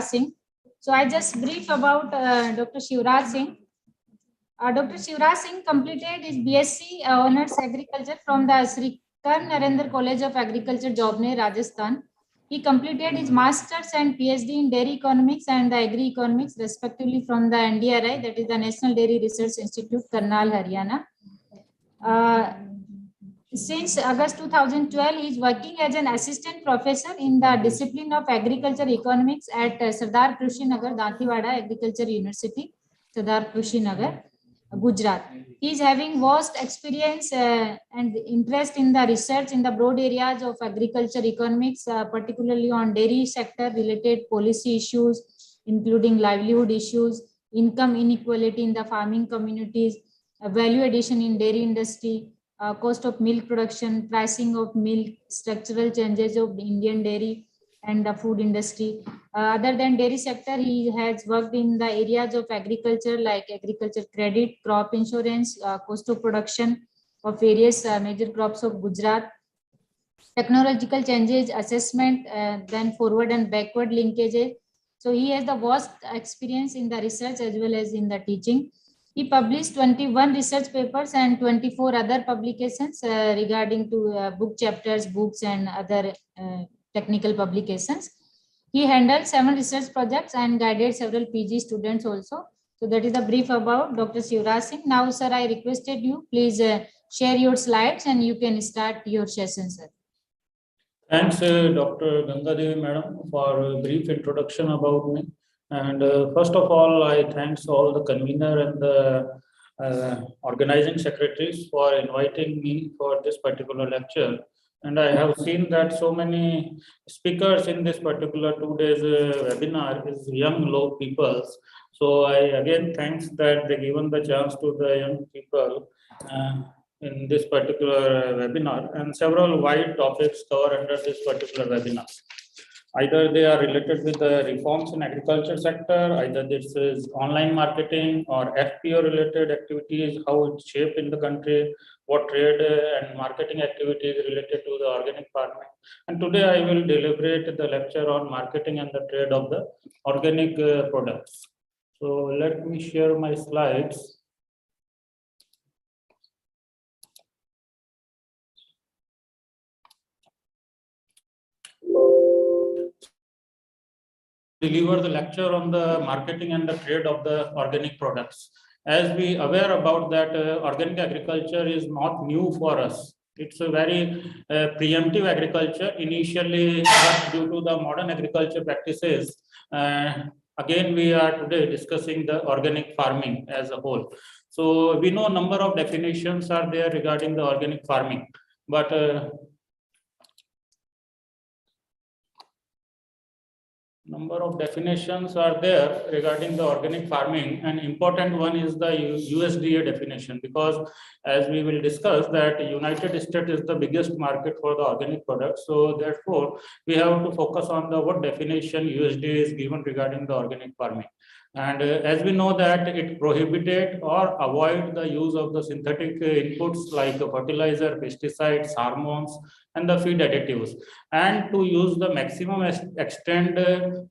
Singh. So I just brief about Dr. Shivraj Singh. Dr. Shivraj Singh completed his BSc Honours Agriculture from the Sri Karn Narendra College of Agriculture, Jobne, Rajasthan. He completed his Masters and PhD in Dairy Economics and the Agri Economics, respectively, from the NDRI, that is the National Dairy Research Institute, Karnal, Haryana. Since August 2012, he is working as an assistant professor in the discipline of agriculture economics at Sardar Kushinagar, Dantewada Agriculture University, Sardar Kushinagar, Gujarat. He is having vast experience and interest in the research in the broad areas of agriculture economics, particularly on dairy sector related policy issues, including livelihood issues, income inequality in the farming communities, value addition in dairy industry, cost of milk production, pricing of milk, structural changes of the Indian dairy and the food industry. Other than dairy sector, he has worked in the areas of agriculture like agriculture credit, crop insurance, cost of production of various major crops of Gujarat, technological changes, assessment, then forward and backward linkages. So he has the vast experience in the research as well as in the teaching. He published 21 research papers and 24 other publications regarding to book chapters, books, and other technical publications. He handled 7 research projects and guided several PG students also. So that is the brief about Dr. Shivraj Singh. Now, sir, I requested you, please share your slides and you can start your session, sir. Thanks, Dr. Gangadevi Madam, for a brief introduction about me. And first of all, I thanks all the convener and the organizing secretaries for inviting me for this particular lecture. And I have seen that so many speakers in this particular 2 days webinar is young low peoples. So I again thanks that they given the chance to the young people in this particular webinar, and several wide topics cover under this particular webinar. Either they are related with the reforms in agriculture sector, either this is online marketing or FPO related activities, how it's shaped in the country, what trade and marketing activities related to the organic farming. And today I will deliberate the lecture on marketing and the trade of the organic products. So let me share my slides. Deliver the lecture on the marketing and the trade of the organic products. As we aware about that, organic agriculture is not new for us. It's a very preemptive agriculture. Initially, due to the modern agriculture practices, again, we are today discussing the organic farming as a whole. So we know a number of definitions are there regarding the organic farming, but number of definitions are there regarding the organic farming. An important one is the USDA definition, because as we will discuss that United States is the biggest market for the organic products. So therefore, we have to focus on the what definition USDA is given regarding the organic farming. And as we know that it prohibited or avoid the use of the synthetic inputs like fertilizer, pesticides, hormones, and the feed additives, and to use the maximum extent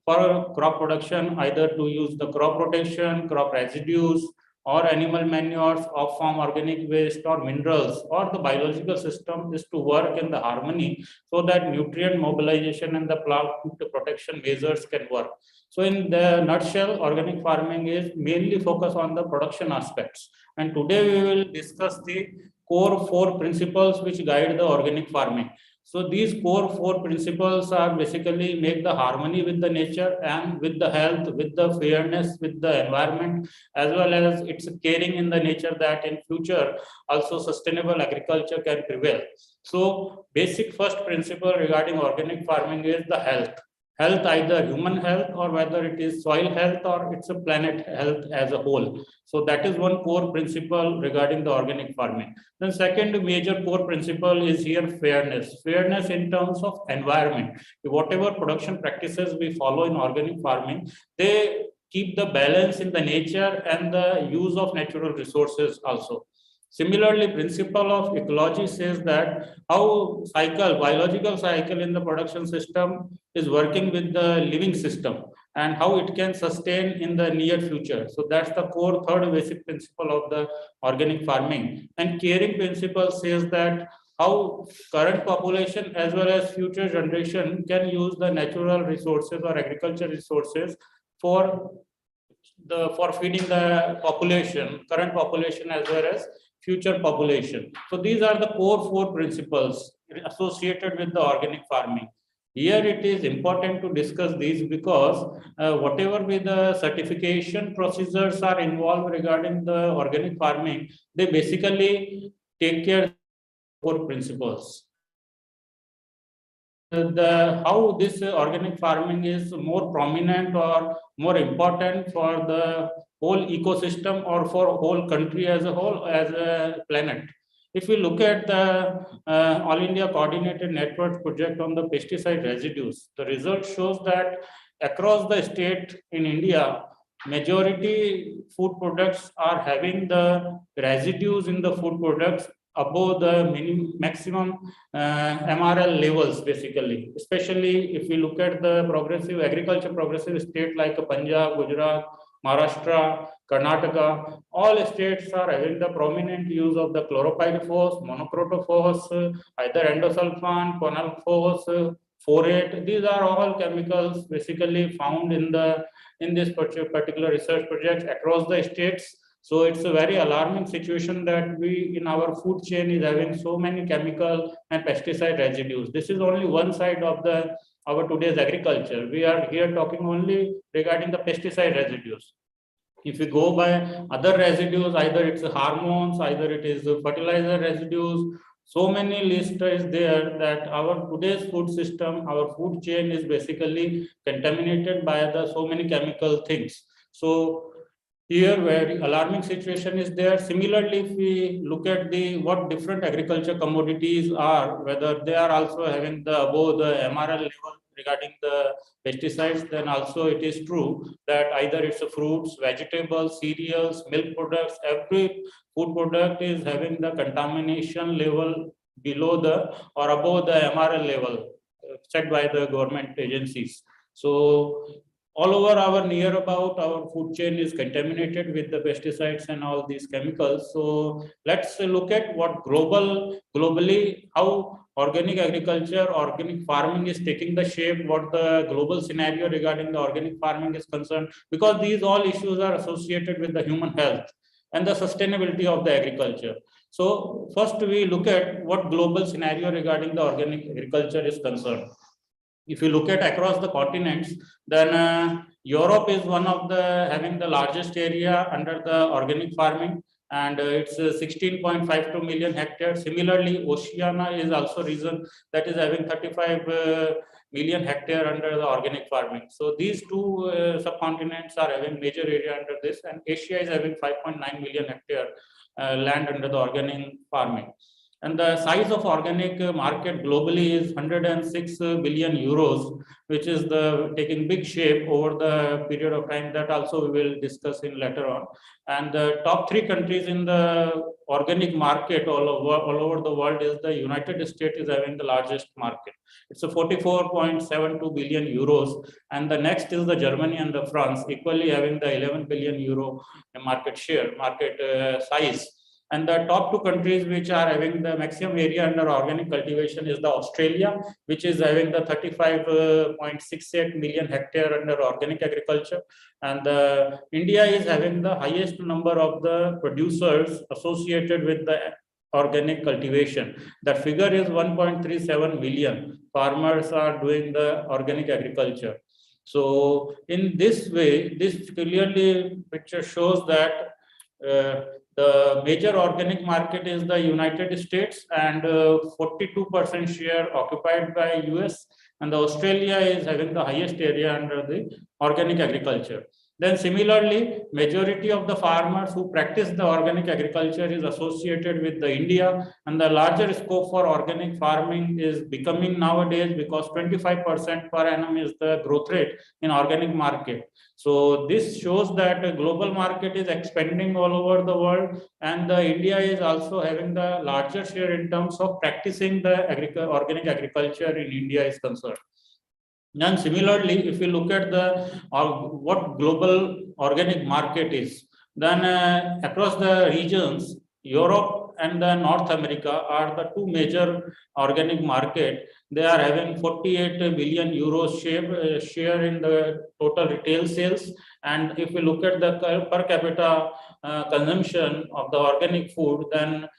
for crop production, either to use the crop rotation, crop residues, or animal manures, off-farm organic waste or minerals, or the biological system is to work in the harmony so that nutrient mobilization and the plant protection measures can work. So in the nutshell, organic farming is mainly focused on the production aspects. And today we will discuss the core 4 principles which guide the organic farming. So these core 4 principles are basically make the harmony with the nature and with the health, with the fairness, with the environment, as well as it's caring in the nature that in future also sustainable agriculture can prevail. So basic first principle regarding organic farming is the health. Health, either human health or whether it is soil health or it's a planet health as a whole. So that is one core principle regarding the organic farming. Then second major core principle is here fairness. Fairness in terms of environment. Whatever production practices we follow in organic farming, they keep the balance in the nature and the use of natural resources also. Similarly, principle of ecology says that how biological cycle in the production system is working with the living system. and how it can sustain in the near future. So that's the core third basic principle of the organic farming. And caring principle says that how current population as well as future generation can use the natural resources or agriculture resources for feeding the population, current population as well as future population. So these are the core four principles associated with the organic farming. Here it is important to discuss these because whatever be the certification procedures are involved regarding the organic farming, they basically take care of core principles. How this organic farming is more prominent or more important for the whole ecosystem or for whole country as a whole, as a planet. If we look at the All India Coordinated Network project on the pesticide residues, the result shows that across the state in India, majority food products are having the residues in the food products above the maximum MRL levels, basically. Especially if we look at the progressive state like Punjab, Gujarat, Maharashtra, Karnataka, all states are having the prominent use of the chloropyrifos, monocrotophos, either endosulfan, quinalphos, phorate. These are all chemicals basically found in this particular research project across the states. So it's a very alarming situation that we in our food chain is having so many chemical and pesticide residues. This is only one side of our today's agriculture. We are here talking only regarding the pesticide residues. If we go by other residues, either it's hormones, either it is fertilizer residues, so many list is there that our today's food system, our food chain is basically contaminated by so many chemical things. So here very alarming situation is there. Similarly, if we look at what different agriculture commodities are, whether they are also having the above the MRL level regarding the pesticides, then also it is true that either it's fruits, vegetables, cereals, milk products, every food product is having the contamination level below or above the MRL level set by the government agencies. So all over our near about our food chain is contaminated with the pesticides and all these chemicals. So let's look at what globally how organic agriculture, organic farming is taking the shape, what the global scenario regarding the organic farming is concerned, because these all issues are associated with the human health and the sustainability of the agriculture. So first we look at what global scenario regarding the organic agriculture is concerned. If you look at across the continents, then Europe is one of having the largest area under the organic farming, and it's 16.52 million hectares. Similarly, Oceania is also region that is having 35 million hectare under the organic farming. So these two subcontinents are having major area under this, and Asia is having 5.9 million hectare land under the organic farming. And the size of organic market globally is 106 billion euros, which is taking big shape over the period of time. That also we will discuss in later on. And the top three countries in the organic market all over the world is the United States is having the largest market. It's a 44.72 billion euros. And the next is the Germany and the France, equally having the 11 billion euro market size. And the top two countries which are having the maximum area under organic cultivation is the Australia, which is having the 35.68 million hectare under organic agriculture. And India is having the highest number of the producers associated with the organic cultivation. The figure is 1.37 million farmers are doing the organic agriculture. So in this way, this clearly picture shows that the major organic market is the United States, and 42% share occupied by US, and the Australia is having the highest area under the organic agriculture. Then similarly, majority of the farmers who practice the organic agriculture is associated with the India, and the larger scope for organic farming is becoming nowadays because 25% per annum is the growth rate in organic market. So this shows that the global market is expanding all over the world, and India is also having the larger share in terms of practicing the organic agriculture in India is concerned. And similarly, if you look at what global organic market is, then across the regions, Europe and North America are the two major organic market. They are having 48 billion euros share in the total retail sales. And if we look at the per capita consumption of the organic food, then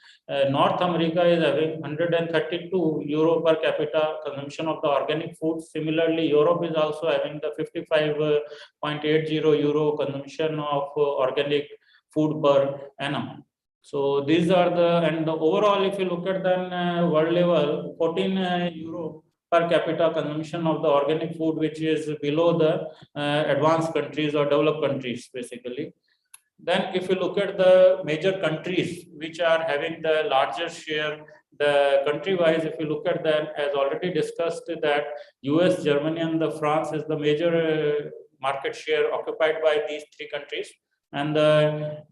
North America is having 132 euro per capita consumption of the organic food. Similarly, Europe is also having the 55.80 euro consumption of organic food per annum. So these are and the overall, if you look at then world level, 14 euro per capita consumption of the organic food, which is below the advanced countries or developed countries, basically. Then if you look at the major countries which are having the largest share, the country-wise, if you look at them, as already discussed, that US, Germany, and the France is the major market share occupied by these three countries. And the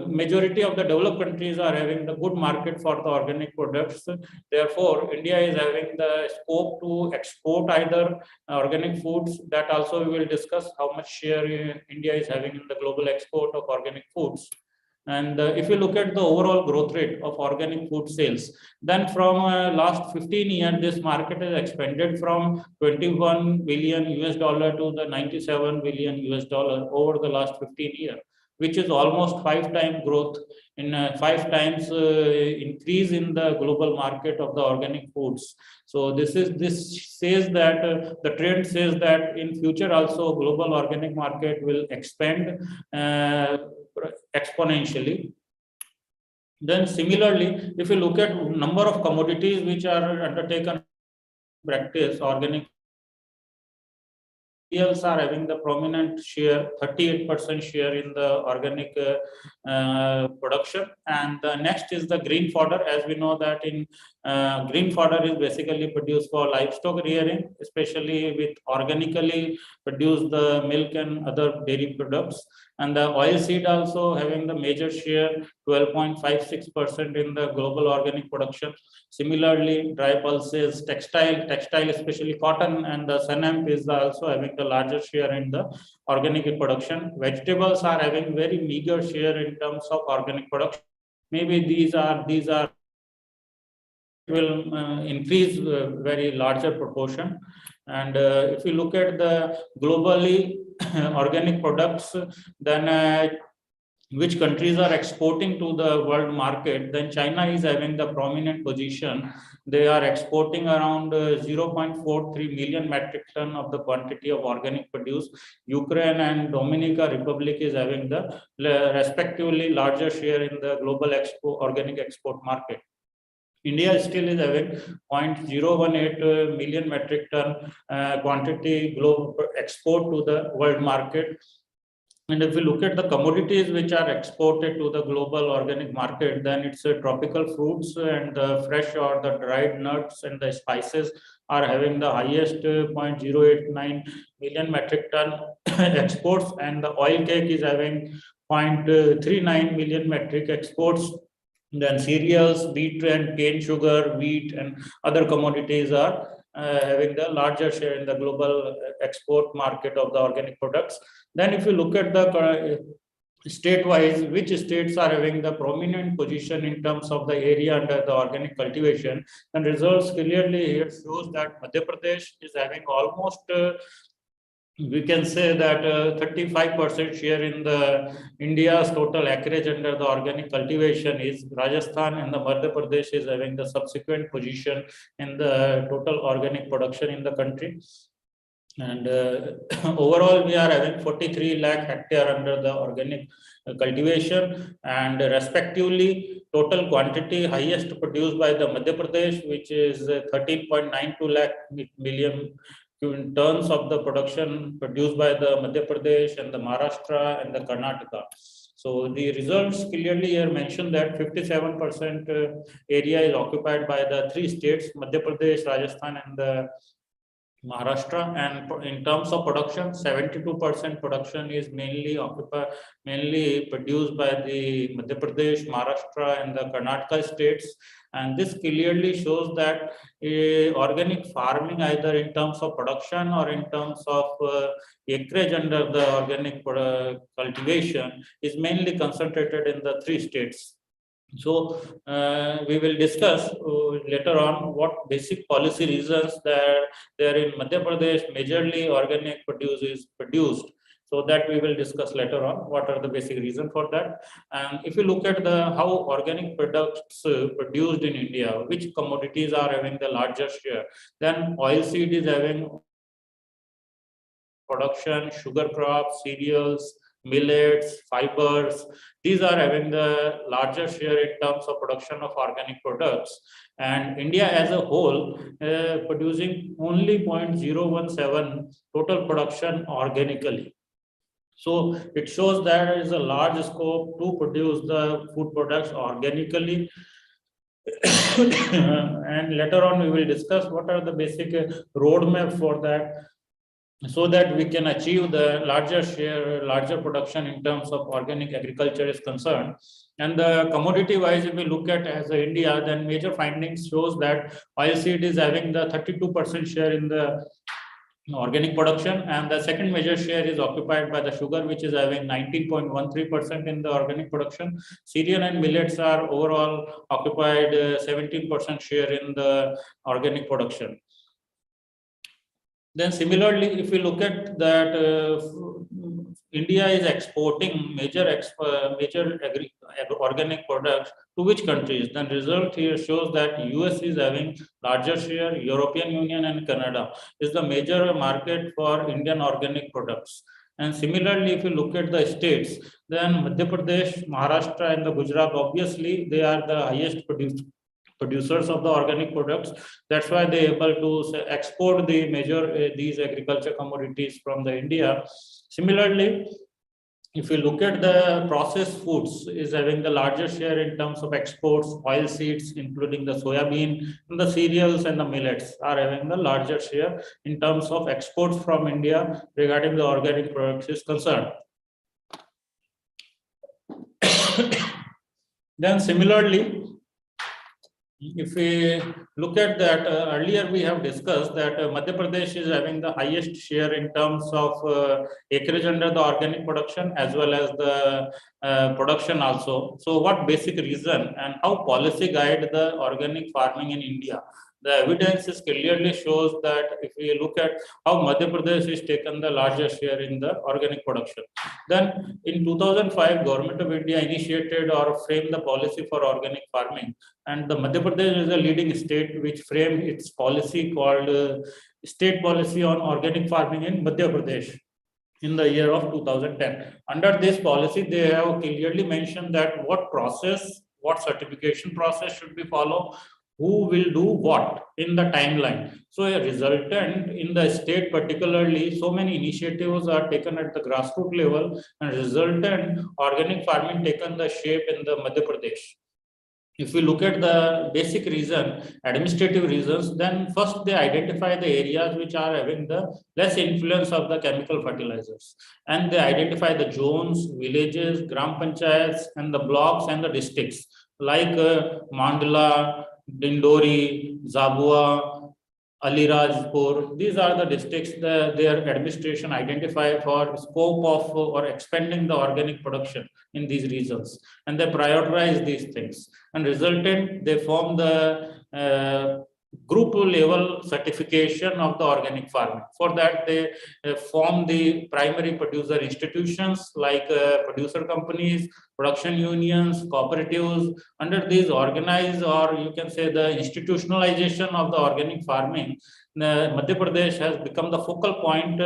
majority of the developed countries are having the good market for the organic products. Therefore, India is having the scope to export either organic foods. That also we will discuss how much share India is having in the global export of organic foods. And if you look at the overall growth rate of organic food sales, then from last 15 years, this market has expanded from 21 billion US dollar to the 97 billion US dollar over the last 15 years, which is almost 5 times growth in 5 times increase in the global market of the organic foods. So this says that the trend says that in future also global organic market will expand exponentially. Then similarly, if you look at number of commodities which are undertaken practice organic, cereals are having the prominent share, 38% share in the organic production. And the next is the green fodder. As we know that in green fodder is basically produced for livestock rearing, especially with organically produced the milk and other dairy products. And the oil seed also having the major share, 12.56% in the global organic production. Similarly, dry pulses, textile, especially cotton, and the sun is also having the larger share in the organic production. Vegetables are having very meager share in terms of organic production. Maybe these will increase very larger proportion. And if you look at the globally organic products, then which countries are exporting to the world market, then China is having the prominent position. They are exporting around 0.43 million metric ton of the quantity of organic produce. Ukraine and Dominica Republic is having the respectively larger share in the global organic export market. India still is having 0.018 million metric ton quantity global export to the world market. And if we look at the commodities which are exported to the global organic market, then it's tropical fruits and the fresh or the dried nuts and the spices are having the highest 0.089 million metric ton exports, and the oil cake is having 0.39 million metric exports. Then cereals, wheat and cane sugar, wheat and other commodities are having the larger share in the global export market of the organic products. Then if you look at the state-wise, which states are having the prominent position in terms of the area under the organic cultivation, and results clearly here shows that Madhya Pradesh is having almost we can say that 35% share in the India's total acreage under the organic cultivation is Rajasthan, and the Madhya Pradesh is having the subsequent position in the total organic production in the country. And overall, we are having 43 lakh hectare under the organic cultivation, and respectively, total quantity highest produced by the Madhya Pradesh, which is 13.92 lakh million in terms of the production produced by the Madhya Pradesh and the Maharashtra and the Karnataka. So the results clearly here mention that 57% area is occupied by the three states, Madhya Pradesh, Rajasthan, and the Maharashtra, and in terms of production, 72% production is mainly produced by the Madhya Pradesh, Maharashtra, and the Karnataka states. And this clearly shows that organic farming, either in terms of production or in terms of acreage under the organic cultivation, is mainly concentrated in the 3 states. So we will discuss later on what basic policy reasons that there in Madhya Pradesh majorly organic produce is produced. So that we will discuss later on what are the basic reasons for that. And if you look at the how organic products produced in India, which commodities are having the larger share, then oilseed is having production, sugar crops, cereals, millets, fibers. These are having the larger share in terms of production of organic products. And India as a whole producing only 0.017 total production organically. So it shows there is a large scope to produce the food products organically. And later on we will discuss what are the basic roadmap for that, so that we can achieve the larger share, larger production in terms of organic agriculture is concerned. And the commodity wise, if we look at as India, then major findings shows that oilseed is having the 32% share in the organic production, and the second major share is occupied by the sugar, which is having 19.13% in the organic production. Cereal and millets are overall occupied 17% share in the organic production. Then similarly, if we look at that, India is exporting major organic products to which countries? Then result here shows that US is having larger share, European Union and Canada is the major market for Indian organic products. And similarly, if you look at the states, then Madhya Pradesh, Maharashtra and the Gujarat, obviously they are the highest producers of the organic products. That's why they are able to export the major these agriculture commodities from the India. Similarly, if you look at the processed foods is having the larger share in terms of exports, oil seeds, including the soybean, and the cereals and the millets are having the larger share in terms of exports from India regarding the organic products is concerned. Then similarly, if we look at that, earlier we have discussed that Madhya Pradesh is having the highest share in terms of acreage under the organic production as well as the production also. So what basic reason and how policy guide the organic farming in India? The evidence is clearly shows that if we look at how Madhya Pradesh is taken the larger share in the organic production. Then in 2005, Government of India initiated or framed the policy for organic farming. And the Madhya Pradesh is a leading state which framed its policy called State Policy on Organic Farming in Madhya Pradesh in the year of 2010. Under this policy, they have clearly mentioned that what process, what certification process should be followed, who will do what in the timeline. So a resultant in the state particularly, so many initiatives are taken at the grassroots level and resultant organic farming taken the shape in the Madhya Pradesh. If we look at the basic reason, administrative reasons, then first they identify the areas which are having the less influence of the chemical fertilizers. And they identify the zones, villages, gram panchayats, and the blocks and the districts like Mandla, Dindori, Zabua, Alirajpur. These are the districts that their administration identify for scope of or expanding the organic production in these regions, and they prioritize these things. And resultant, they form the group level certification of the organic farming. For that, they form the primary producer institutions like producer companies, production unions, cooperatives. Under these organized, or you can say the institutionalization of the organic farming, Madhya Pradesh has become the focal point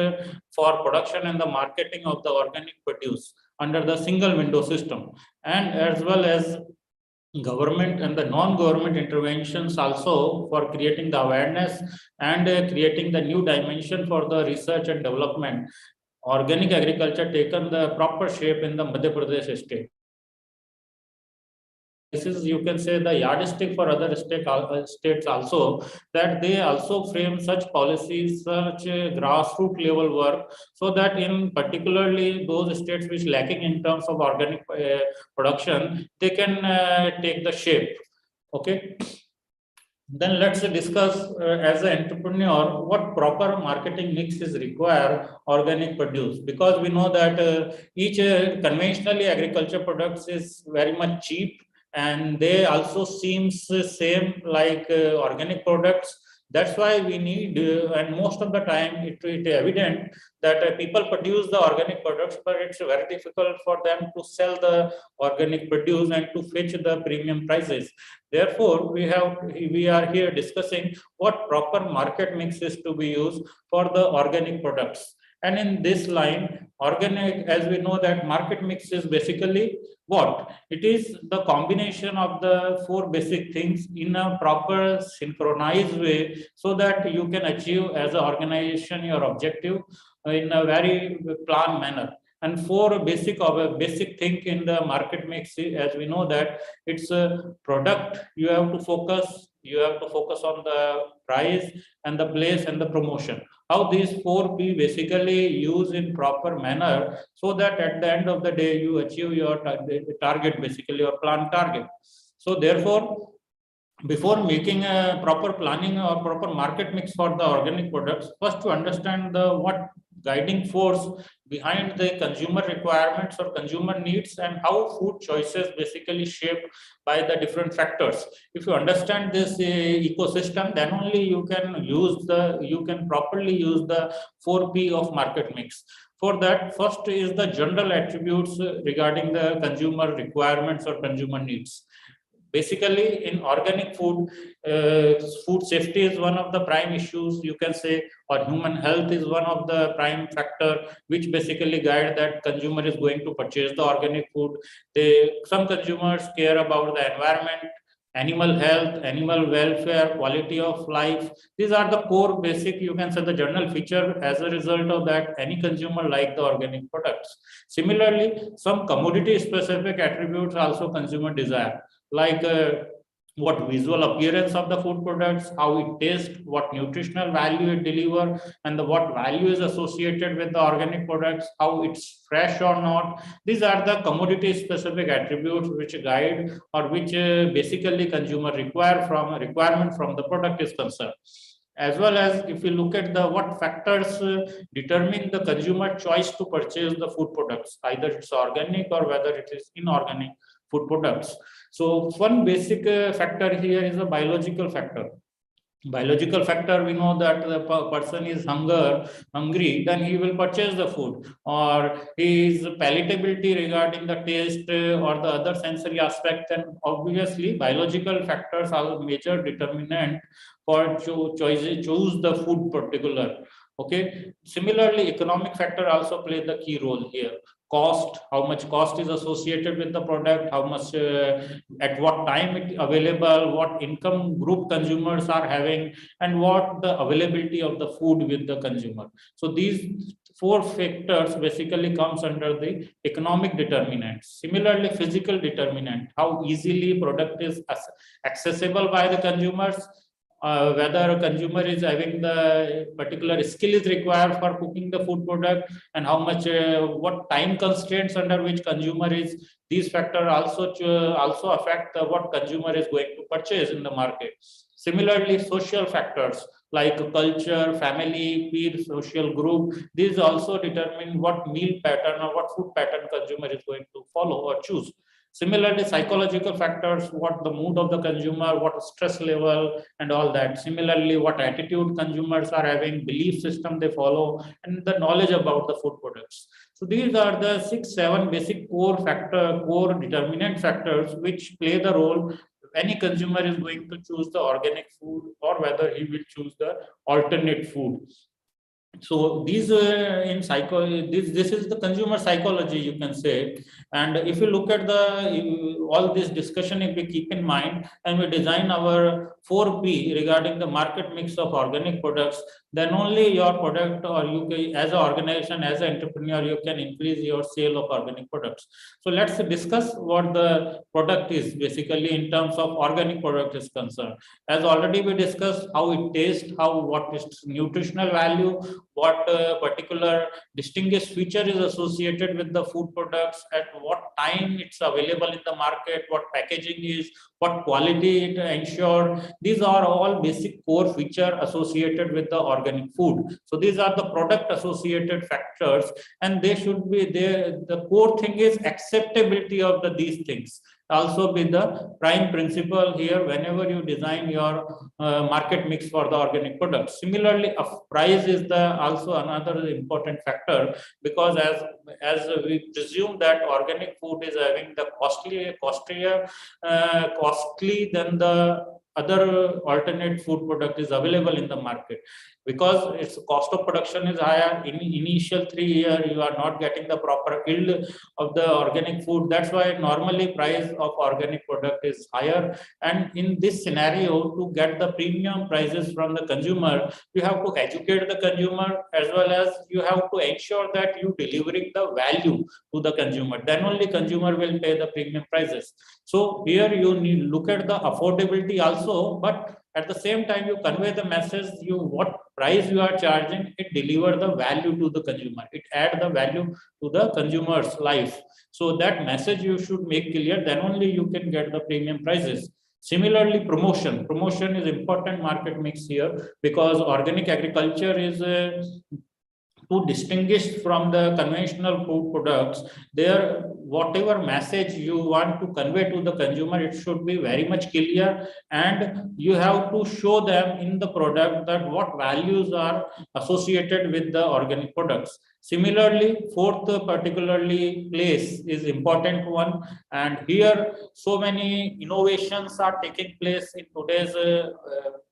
for production and the marketing of the organic produce under the single window system, and as well as government and the non-government interventions also for creating the awareness and creating the new dimension for the research and development. Organic agriculture taken the proper shape in the Madhya Pradesh state. this is, you can say, the yardstick for other states also, that they also frame such policies, such grassroots level work, so that in particularly those states which lacking in terms of organic production, they can take the shape. Okay. Then let's discuss as an entrepreneur what proper marketing mix is required organic produce, because we know that each conventionally agriculture products is very much cheap, and they also seems same like organic products. That's why we need, and most of the time it evident that people produce the organic products, but it's very difficult for them to sell the organic produce and to fetch the premium prices. Therefore, we are here discussing what proper market mix is to be used for the organic products. And in this line, organic, as we know that market mix is basically what? It is the combination of the four basic things in a proper synchronized way, so that you can achieve as an organization your objective in a very planned manner. And four basic thing in the market mix, as we know that it's a product, you have to focus on the price and the place and the promotion. How these four be basically used in proper manner, so that at the end of the day you achieve your target, basically your planned target. So therefore, before making a proper planning or proper market mix for the organic products, first to understand the what guiding force behind the consumer requirements or consumer needs, and how food choices basically shaped by the different factors. If you understand this ecosystem, then only you can properly use the 4P of market mix. For that, first is the general attributes regarding the consumer requirements or consumer needs. Basically, in organic food, food safety is one of the prime issues, you can say, or human health is one of the prime factor, which basically guide that consumer is going to purchase the organic food. Some consumers care about the environment, animal health, animal welfare, quality of life. These are the core basic, you can say, the general feature. As a result of that, any consumer like the organic products. Similarly, some commodity specific attributes also consumer desire, like what visual appearance of the food products, how it tastes, what nutritional value it deliver, and what value is associated with the organic products, how it's fresh or not. These are the commodity specific attributes which guide or which basically consumer requirement from the product is concerned. As well as if you look at the what factors determine the consumer choice to purchase the food products, either it's organic or whether it is inorganic food products. So one basic factor here is a biological factor. Biological factor, we know that the person is hungry, then he will purchase the food, or his palatability regarding the taste or the other sensory aspect. And obviously biological factors are major determinant for choose the food particular. Okay. Similarly, economic factor also play the key role here. Cost, how much cost is associated with the product, how much at what time it available, what income group consumers are having, and what the availability of the food with the consumer. So these four factors basically comes under the economic determinants. Similarly, physical determinant, how easily product is accessible by the consumers, whether a consumer is having the particular skill is required for cooking the food product, and how much what time constraints under which consumer is. These factors also affect what consumer is going to purchase in the market. Similarly, social factors like culture, family, peer, social group, these also determine what meal pattern or what food pattern consumer is going to follow or choose. Similarly, psychological factors, what the mood of the consumer, what stress level and all that. Similarly, what attitude consumers are having, belief system they follow, and the knowledge about the food products. So these are the 6-7 basic core determinant factors which play the role any consumer is going to choose the organic food or whether he will choose the alternate food. So these in psycho, this is the consumer psychology, you can say. And if you look at the all this discussion, if we keep in mind and we design our 4P regarding the market mix of organic products, then only your product, or you can, as an organization, as an entrepreneur, you can increase your sale of organic products. So let's discuss what the product is basically in terms of organic product is concerned. As already we discussed how it tastes, how what is nutritional value, what particular distinguished feature is associated with the food products, at what time it's available in the market, what packaging is, what quality it ensure. These are all basic core feature associated with the organic food. So these are the product associated factors, and they should be there. The core thing is acceptability of these things also be the prime principle here whenever you design your market mix for the organic products. Similarly, price is the also another important factor, because as we presume that organic food is having the costly than the other alternate food product is available in the market, because its cost of production is higher. In initial 3 years you are not getting the proper yield of the organic food. That's why normally price of organic product is higher. And in this scenario, to get the premium prices from the consumer, you have to educate the consumer, as well as you have to ensure that you delivering the value to the consumer. Then only consumer will pay the premium prices. So here you need look at the affordability also, but at the same time you convey the message, you what price you are charging, it deliver the value to the consumer, it add the value to the consumer's life. So that message you should make clear, then only you can get the premium prices. Similarly, promotion is important market mix here, because organic agriculture is to distinguish from the conventional food products. There, whatever message you want to convey to the consumer, it should be very much clear, and you have to show them in the product that what values are associated with the organic products. Similarly, fourth particularly place is important one, and here so many innovations are taking place in today's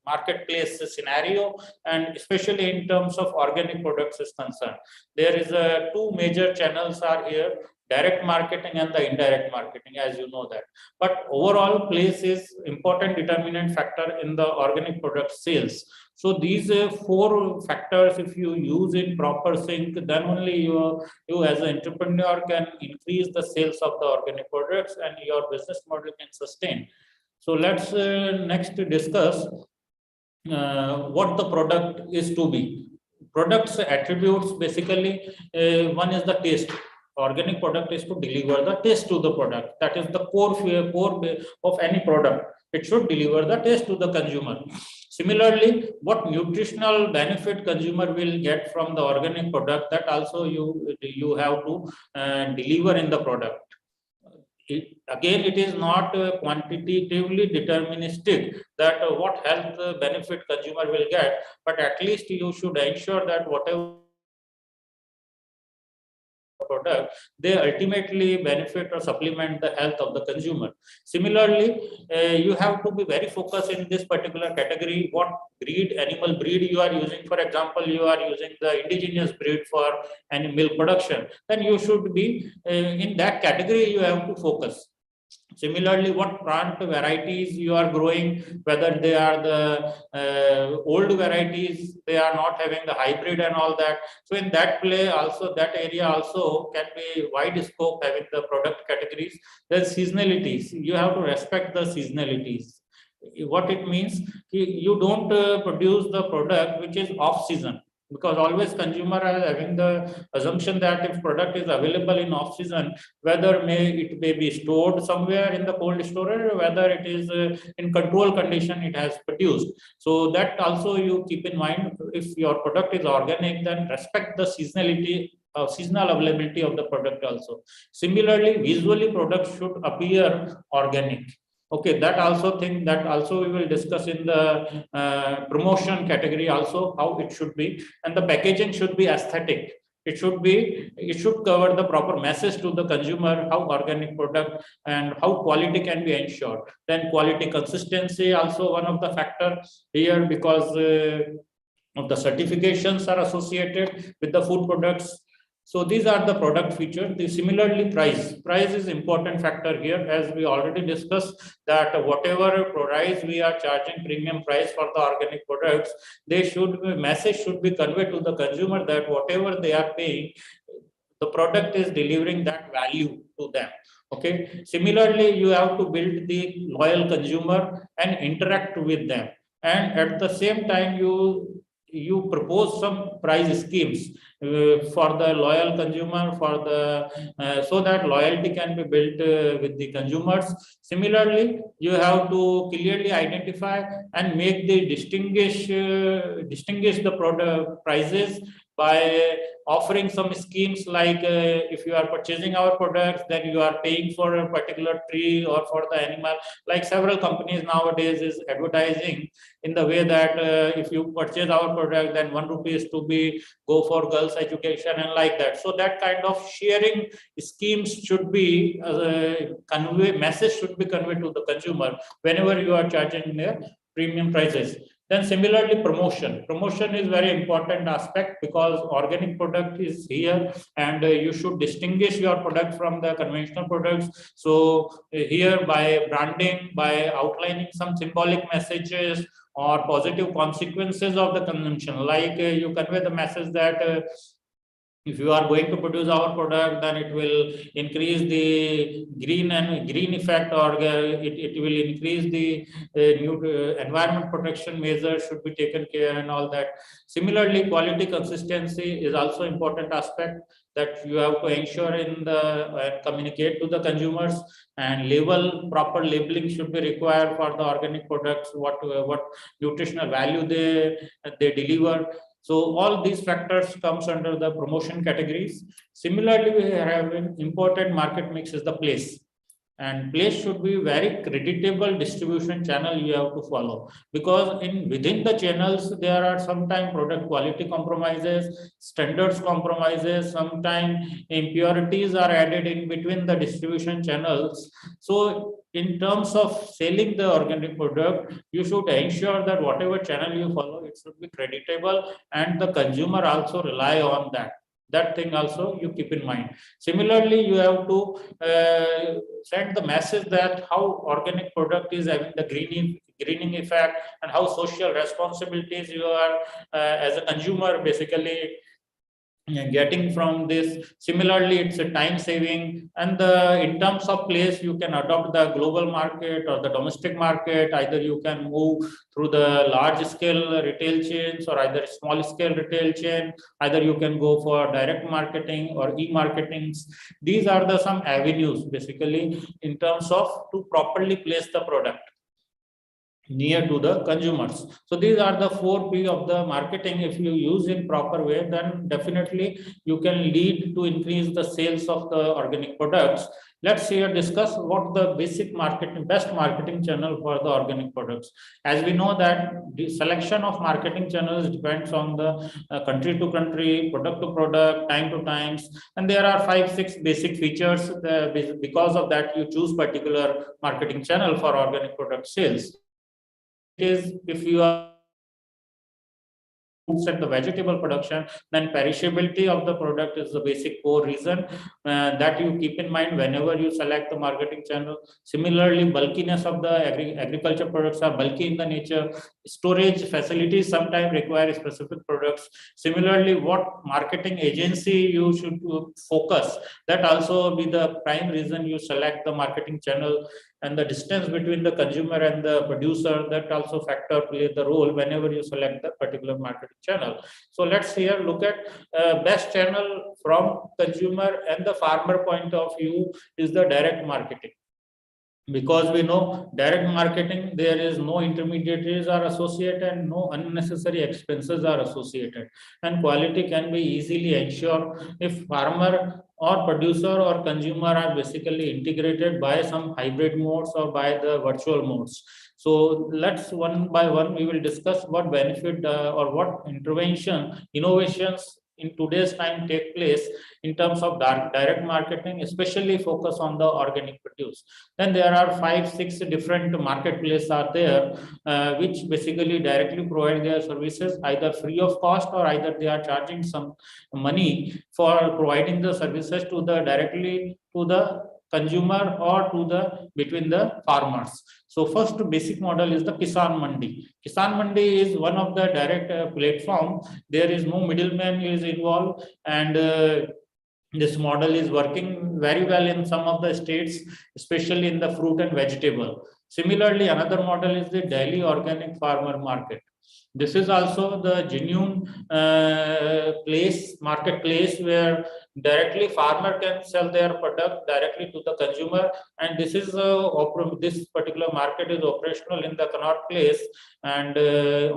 marketplace scenario, and especially in terms of organic products is concerned. There is two major channels are here: direct marketing and the indirect marketing, as you know that. But overall place is important determinant factor in the organic product sales. So these four factors, if you use in proper sync, then only you as an entrepreneur can increase the sales of the organic products, and your business model can sustain. So let's next discuss what the product is to be. Products attributes basically, one is the taste. Organic product is to deliver the taste to the product. That is the core of any product. It should deliver the taste to the consumer. Similarly, what nutritional benefit consumer will get from the organic product, that also you have to deliver in the product. Again, it is not quantitatively deterministic that what health benefit consumer will get, but at least you should ensure that whatever product, they ultimately benefit or supplement the health of the consumer. Similarly, you have to be very focused in this particular category, what animal breed you are using. For example, you are using the indigenous breed for any milk production, then you should be in that category, you have to focus. Similarly, what plant varieties you are growing, whether they are the old varieties, they are not having the hybrid and all that. So in that play also, that area also can be wide scope having the product categories. There's seasonalities. You have to respect the seasonalities. What it means, you don't produce the product which is off season, because always consumer are having the assumption that if product is available in off season, whether it may be stored somewhere in the cold storage, or whether it is in control condition it has produced. So that also you keep in mind. If your product is organic, then respect the seasonality, seasonal availability of the product also. Similarly, visually product should appear organic. Okay, that also we will discuss in the promotion category also, how it should be. And the packaging should be aesthetic. It should cover the proper message to the consumer, how organic product and how quality can be ensured. Then quality consistency also one of the factors here, because of the certifications are associated with the food products. So these are the product features. Similarly, price is important factor here, as we already discussed that whatever price we are charging premium price for the organic products, message should be conveyed to the consumer that whatever they are paying, the product is delivering that value to them. Okay. Similarly, you have to build the loyal consumer and interact with them, and at the same time you propose some price schemes for the loyal consumer, so that loyalty can be built with the consumers. Similarly, you have to clearly identify and make the distinguish the product prices by offering some schemes like if you are purchasing our products, then you are paying for a particular tree or for the animal. Like several companies nowadays is advertising in the way that if you purchase our product, then 1 rupee is to be go for girls education and like that. So that kind of sharing schemes should be message should be conveyed to the consumer whenever you are charging their premium prices. Then similarly, promotion is very important aspect, because organic product is here, and you should distinguish your product from the conventional products. So here, by branding, by outlining some symbolic messages or positive consequences of the consumption, like you convey the message that if you are going to produce our product, then it will increase the green effect, or it will increase the environment protection measures should be taken care and all that. Similarly, quality consistency is also important aspect that you have to ensure in the communicate to the consumers, and proper labeling should be required for the organic products, what nutritional value they deliver. So all these factors comes under the promotion categories. Similarly, we have an important market mix is the place. And place should be very creditable distribution channel you have to follow, because within the channels there are sometimes product quality compromises, standards compromises, sometimes impurities are added in between the distribution channels. So in terms of selling the organic product, you should ensure that whatever channel you follow, it should be creditable, and the consumer also rely on that thing also you keep in mind. Similarly, you have to send the message that how organic product is having the greening effect, and how social responsibilities you are as a consumer basically getting from this. Similarly, it's a time saving, and in terms of place, you can adopt the global market or the domestic market. Either you can move through the large scale retail chains, or either small scale retail chain. Either you can go for direct marketing or e-marketings. These are the some avenues basically in terms of to properly place the product near to the consumers. So these are the 4P of the marketing. If you use in proper way, then definitely you can lead to increase the sales of the organic products. Let's here discuss what the best marketing channel for the organic products. As we know that the selection of marketing channels depends on the country to country, product to product, time to times, and there are 5-6 basic features. Because of that, you choose particular marketing channel for organic product sales. Is if you are fruits and the vegetable production, then perishability of the product is the basic core reason that you keep in mind whenever you select the marketing channel. Similarly, bulkiness of the agriculture products are bulky in the nature. Storage facilities sometimes require specific products. Similarly, what marketing agency you should focus, that also be the prime reason you select the marketing channel. And the distance between the consumer and the producer, that also factor play the role whenever you select the particular marketing channel. So let's here look at best channel from consumer and the farmer point of view is the direct marketing. Because we know direct marketing, there is no intermediaries are associated and no unnecessary expenses are associated, and quality can be easily ensured if farmer or producer or consumer are basically integrated by some hybrid modes or by the virtual modes. So let's one by one we will discuss what benefit or what innovations in today's time take place in terms of direct marketing, especially focus on the organic produce. Then there are 5-6 different marketplaces are there, which basically directly provide their services either free of cost, or either they are charging some money for providing the services to the directly to the consumer or to the between the farmers. So first basic model is the Kisan Mandi. Kisan Mandi is one of the direct platform. There is no middleman is involved, and this model is working very well in some of the states, especially in the fruit and vegetable. Similarly, another model is the Daily Organic Farmer Market. This is also the genuine marketplace where directly farmer can sell their product directly to the consumer, and this is this particular market is operational in the Connaught Place, and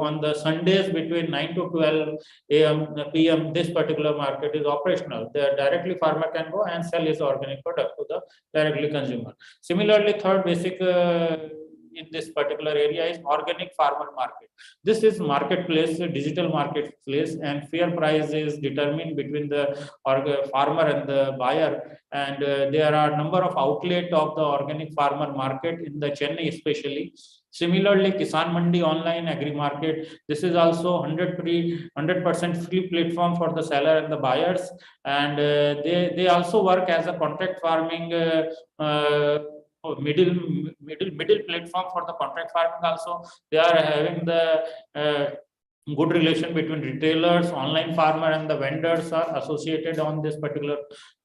on the Sundays between 9 to 12 a.m. p.m. this particular market is operational. The directly farmer can go and sell his organic product to the directly consumer. Similarly, third basic in this particular area is organic farmer market. This is marketplace, digital marketplace, and fair price is determined between the farmer and the buyer. And there are a number of outlets of the organic farmer market in the Chennai especially. Similarly, Kisan Mandi online agri market. This is also 100% free platform for the seller and the buyers, and they also work as a contract farming. Middle platform for the contract farming. Also they are having the good relation between retailers, online farmer, and the vendors are associated on this particular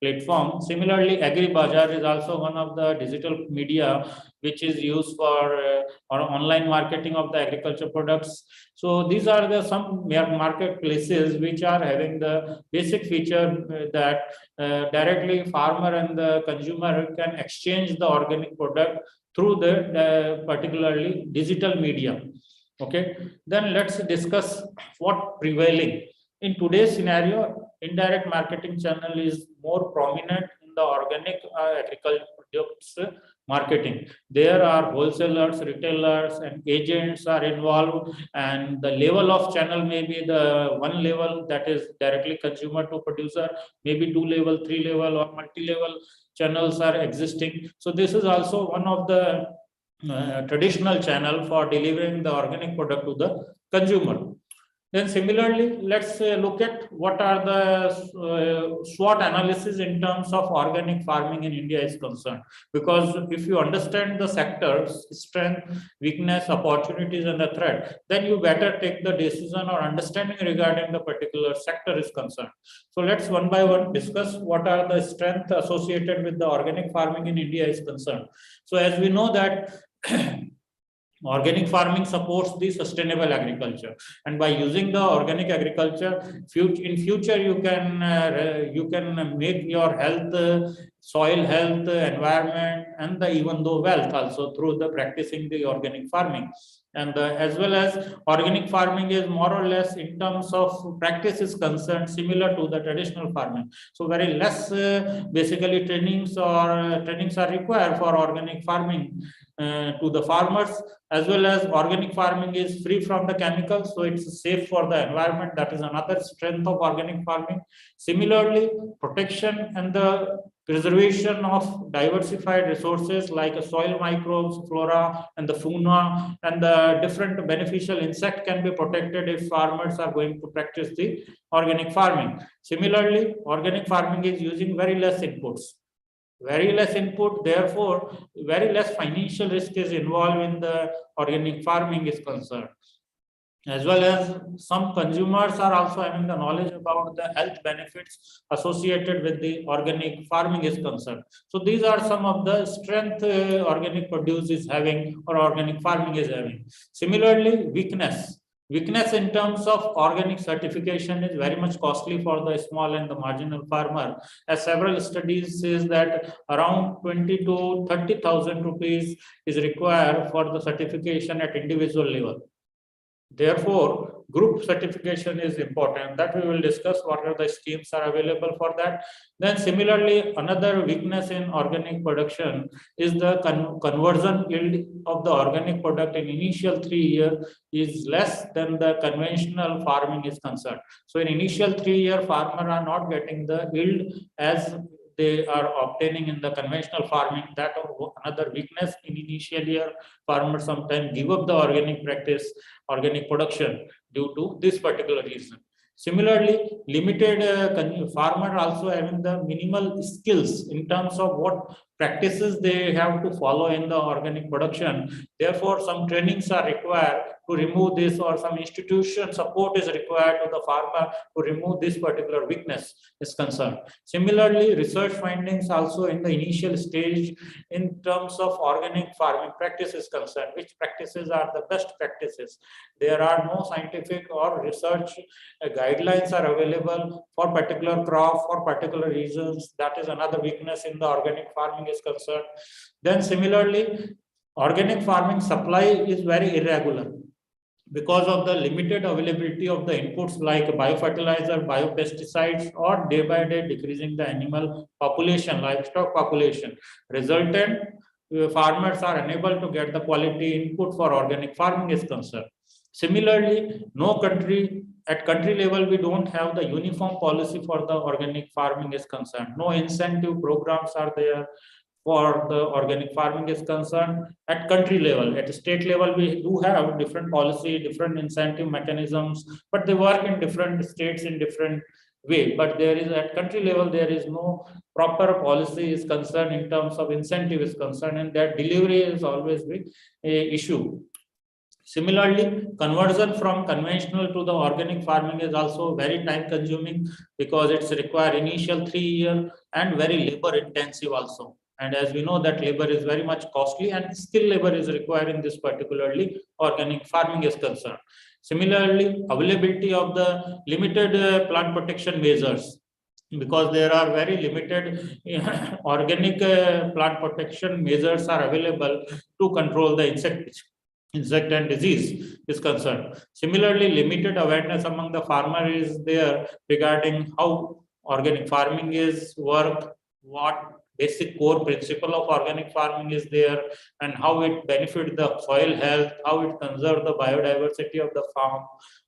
platform. Similarly, Agri Bazaar is also one of the digital media which is used for online marketing of the agriculture products. So these are the some marketplaces which are having the basic feature that directly farmer and the consumer can exchange the organic product through the particularly digital media. Okay, then let's discuss what prevailing in today's scenario. Indirect marketing channel is more prominent in the organic agriculture products marketing. There are wholesalers, retailers, and agents are involved, and the level of channel may be the one level, that is directly consumer to producer, maybe 2 level, 3 level, or multi-level channels are existing. So this is also one of the traditional channel for delivering the organic product to the consumer. Then similarly, let's look at what are the SWOT analysis in terms of organic farming in India is concerned. Because if you understand the sectors, strength, weakness, opportunities, and the threat, then you better take the decision or understanding regarding the particular sector is concerned. So let's one by one discuss what are the strengths associated with the organic farming in India is concerned. So as we know that organic farming supports the sustainable agriculture, and by using the organic agriculture, in future you can make your health, soil health, environment, and even though wealth also through the practicing the organic farming. And as well as organic farming is more or less in terms of practice is concerned similar to the traditional farming. So very less basically trainings are required for organic farming to the farmers, as well as organic farming is free from the chemicals, so it's safe for the environment. That is another strength of organic farming. Similarly, protection and the preservation of diversified resources like soil microbes, flora, and the fauna, and the different beneficial insect can be protected if farmers are going to practice the organic farming. Similarly, organic farming is using very less inputs. Very less input, therefore, very less financial risk is involved in the organic farming is concerned. As well as some consumers are also having the knowledge about the health benefits associated with the organic farming is concerned. So these are some of the strength organic produce is having or organic farming is having. Similarly, weakness in terms of organic certification is very much costly for the small and the marginal farmer, as several studies says that around 20 to 30,000 rupees is required for the certification at individual level. Therefore, Group certification is important, that we will discuss what are the schemes are available for that. Then similarly, another weakness in organic production is the conversion yield of the organic product in initial 3 years is less than the conventional farming is concerned. So in initial 3-year, farmers are not getting the yield as they are obtaining in the conventional farming. That another weakness in initial year, farmers sometimes give up the organic practice, organic production due to this particular reason. Similarly, limited farmer also having the minimal skills in terms of what practices they have to follow in the organic production. Therefore, some trainings are required to remove this, or some institution support is required to the farmer to remove this particular weakness is concerned. Similarly, research findings also in the initial stage in terms of organic farming practice is concerned, which practices are the best practices. There are no scientific or research guidelines are available for particular crop, for particular regions. That is another weakness in the organic farming is concerned. Then similarly, organic farming supply is very irregular because of the limited availability of the inputs like biofertilizer, biopesticides, or day by day decreasing the animal population, livestock population. Resultant, farmers are unable to get the quality input for organic farming is concerned. Similarly, no country, at country level, we don't have the uniform policy for the organic farming is concerned. No incentive programs are there for the organic farming is concerned. At country level, at state level, we do have different policy, different incentive mechanisms, but they work in different states in different way. But there is at country level, there is no proper policy is concerned in terms of incentive is concerned, and that delivery is always the issue. Similarly, conversion from conventional to the organic farming is also very time consuming because it's require initial 3 years and very labor intensive also. And as we know that labor is very much costly and skilled labor is required in this particularly organic farming is concerned. Similarly, availability of the limited plant protection measures, because there are very limited organic plant protection measures are available to control the insect and disease is concerned. Similarly, limited awareness among the farmer is there regarding how organic farming is work, what basic core principle of organic farming is there, and how it benefits the soil health, how it conserves the biodiversity of the farm,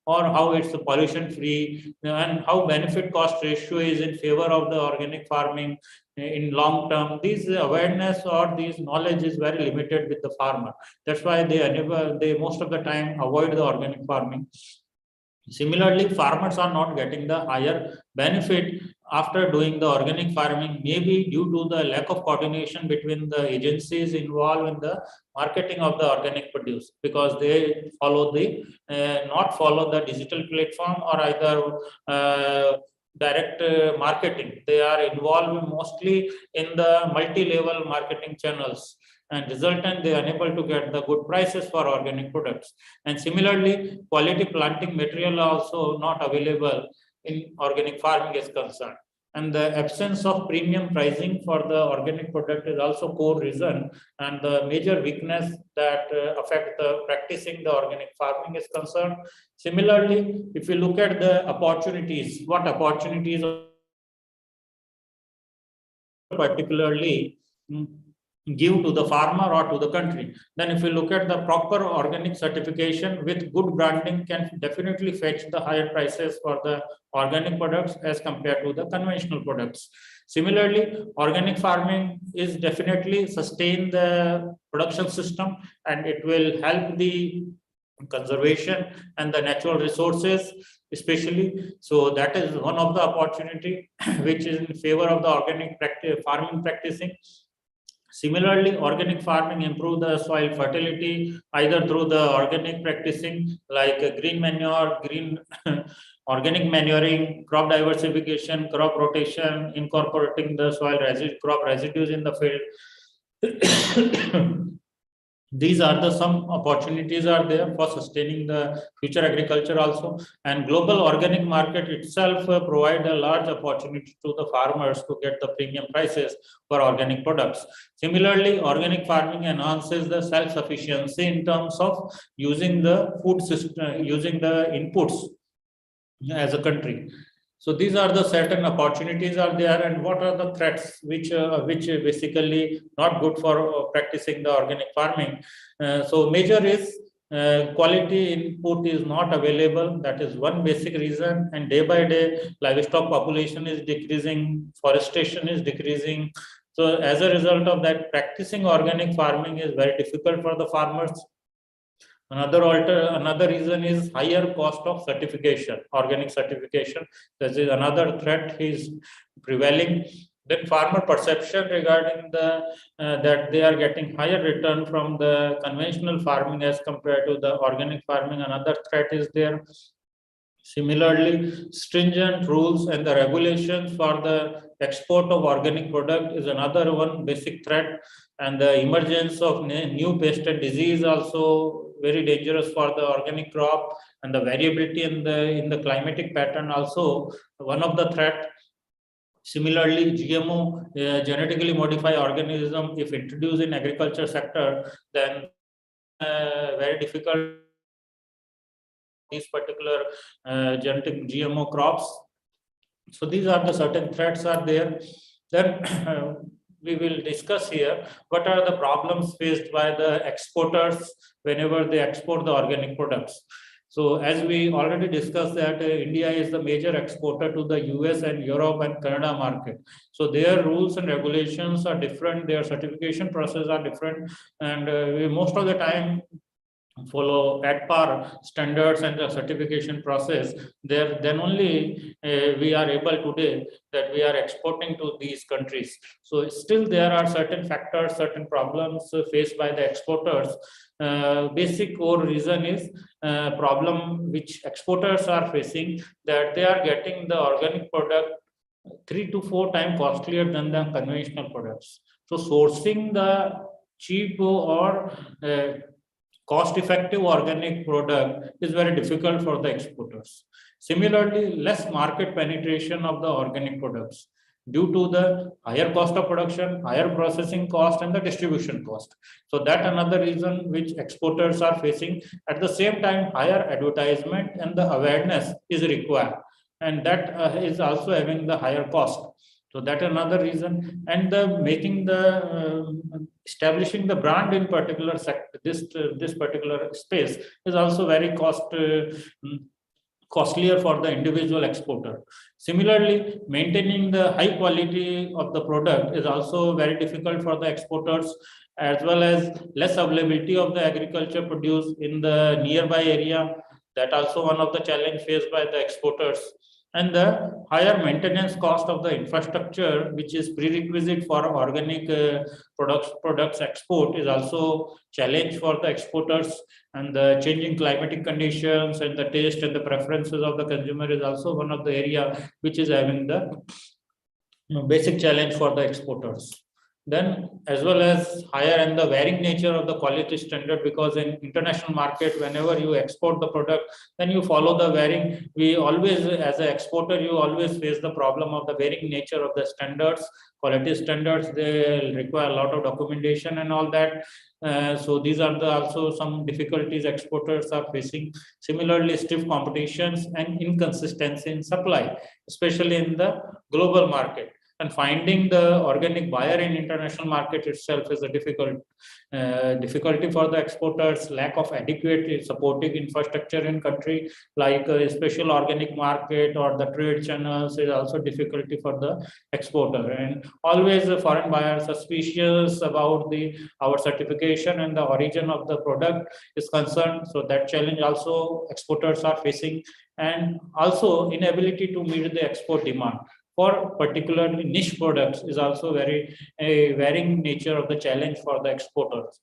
or how it's pollution free, and how benefit cost ratio is in favor of the organic farming in long term. These awareness or these knowledge is very limited with the farmer. That's why they most of the time avoid the organic farming. Similarly, farmers are not getting the higher benefit after doing the organic farming, maybe due to the lack of coordination between the agencies involved in the marketing of the organic produce, because they follow the not follow the digital platform or either direct marketing. They are involved mostly in the multi-level marketing channels, and resultant they are unable to get the good prices for organic products. And similarly, quality planting material also not available in organic farming is concerned. And the absence of premium pricing for the organic product is also core reason and the major weakness that affect the practicing the organic farming is concerned. Similarly, if you look at the opportunities, what opportunities particularly give to the farmer or to the country, then if you look at the proper organic certification with good branding can definitely fetch the higher prices for the organic products as compared to the conventional products. Similarly, organic farming is definitely sustain the production system and it will help the conservation and the natural resources especially. So that is one of the opportunity which is in favor of the organic farming practicing. Similarly, organic farming improve the soil fertility either through the organic practicing like green manure, green organic manuring, crop diversification, crop rotation, incorporating the soil crop residues in the field. these are the some opportunities are there for sustaining the future agriculture also, and global organic market itself provide a large opportunity to the farmers to get the premium prices for organic products. Similarly, organic farming enhances the self-sufficiency in terms of using the food system, using the inputs as a country. So these are the certain opportunities are there, and what are the threats which basically not good for practicing the organic farming. So major is quality input is not available. That is one basic reason, and day by day livestock population is decreasing, forestation is decreasing. So as a result of that, practicing organic farming is very difficult for the farmers. Another reason is higher cost of certification, organic certification. This is another threat is prevailing. Then farmer perception regarding the that they are getting higher return from the conventional farming as compared to the organic farming. Another threat is there. Similarly, stringent rules and the regulations for the export of organic product is another one basic threat, and the emergence of new pest and disease also very dangerous for the organic crop, and the variability in the climatic pattern also one of the threat. Similarly, GMO, genetically modified organism, if introduced in agriculture sector, then very difficult these particular genetic GMO crops. So these are the certain threats are there. Then we will discuss here what are the problems faced by the exporters whenever they export the organic products. So as we already discussed that India is the major exporter to the US and Europe and Canada market. So their rules and regulations are different, their certification process are different, and we most of the time follow at par standards and the certification process. There, then only we are able today that we are exporting to these countries. So still there are certain factors, certain problems faced by the exporters. Basic core reason is problem which exporters are facing, that they are getting the organic product 3 to 4 times costlier than the conventional products. So sourcing the cheap or cost-effective organic product is very difficult for the exporters. Similarly, less market penetration of the organic products due to the higher cost of production, higher processing cost, and the distribution cost. So that another reason which exporters are facing. At the same time, higher advertisement and the awareness is required, and that is also having the higher cost. So that another reason, and the making the establishing the brand in particular sector, this particular space is also very costlier for the individual exporter. Similarly, maintaining the high quality of the product is also very difficult for the exporters, as well as less availability of the agriculture produce in the nearby area. That also one of the challenge faced by the exporters. And the higher maintenance cost of the infrastructure, which is prerequisite for organic products export, is also challenge for the exporters. And the changing climatic conditions and the taste and the preferences of the consumer is also one of the area which is having the basic challenge for the exporters. Then as well as higher and the varying nature of the quality standard, because in international market, whenever you export the product, then you follow the varying. We always, as an exporter, you always face the problem of the varying nature of the standards, quality standards. They require a lot of documentation and all that. So these are the also some difficulties exporters are facing. Similarly, stiff competitions and inconsistency in supply, especially in the global market. And finding the organic buyer in international market itself is a difficulty for the exporters. Lack of adequate supporting infrastructure in country like a special organic market or the trade channels is also difficulty for the exporter. And always the foreign buyers suspicious about our certification and the origin of the product is concerned. So that challenge also exporters are facing, and also inability to meet the export demand for particularly niche products is also very varying nature of the challenge for the exporters.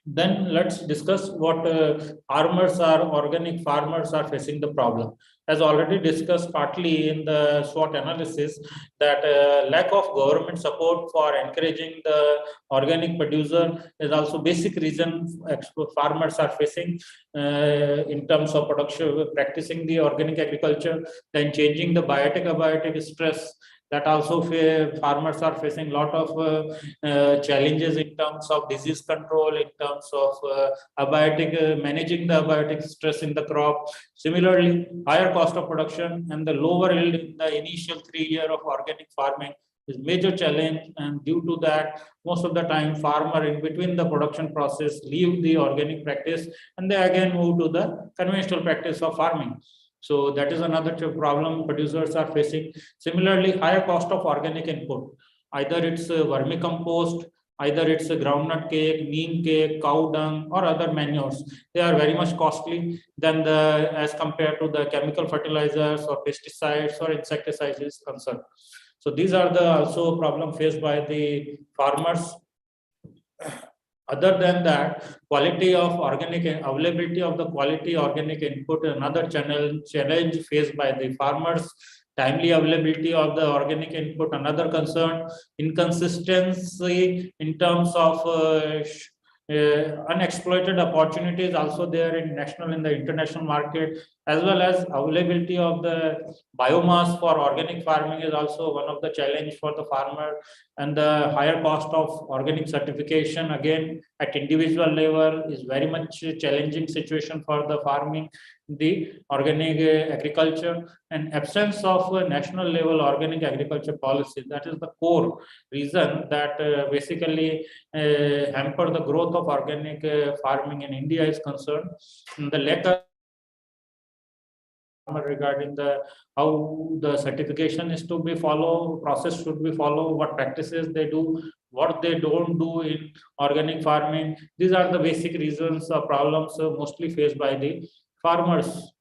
Then let's discuss what organic farmers are facing the problem. As already discussed partly in the SWOT analysis, that lack of government support for encouraging the organic producer is also basic reason farmers are facing in terms of production, practicing the organic agriculture, then changing the biotic stress. That also farmers are facing a lot of challenges in terms of disease control, in terms of managing the abiotic stress in the crop. Similarly, higher cost of production and the lower yield in the initial 3 years of organic farming is major challenge, and due to that, most of the time farmer in between the production process leave the organic practice and they again move to the conventional practice of farming. So that is another problem producers are facing. Similarly, higher cost of organic input. Either it's a vermicompost, either it's a groundnut cake, neem cake, cow dung, or other manures. They are very much costly than as compared to the chemical fertilizers or pesticides or insecticides is concerned. So these are the also problem faced by the farmers. Other than that, quality of organic availability of the quality organic input, another challenge faced by the farmers. Timely availability of the organic input, another concern. Inconsistency in terms of unexploited opportunities also there in national and the international market, as well as availability of the biomass for organic farming is also one of the challenge for the farmer, and the higher cost of organic certification again at individual level is very much challenging situation for the farming, the organic agriculture, and absence of national level organic agriculture policy. That is the core reason that basically hamper the growth of organic farming in India is concerned. And the lack of regarding the how the certification is to be followed, process should be followed, what practices they do, what they don't do in organic farming. These are the basic reasons or problems mostly faced by the farmers.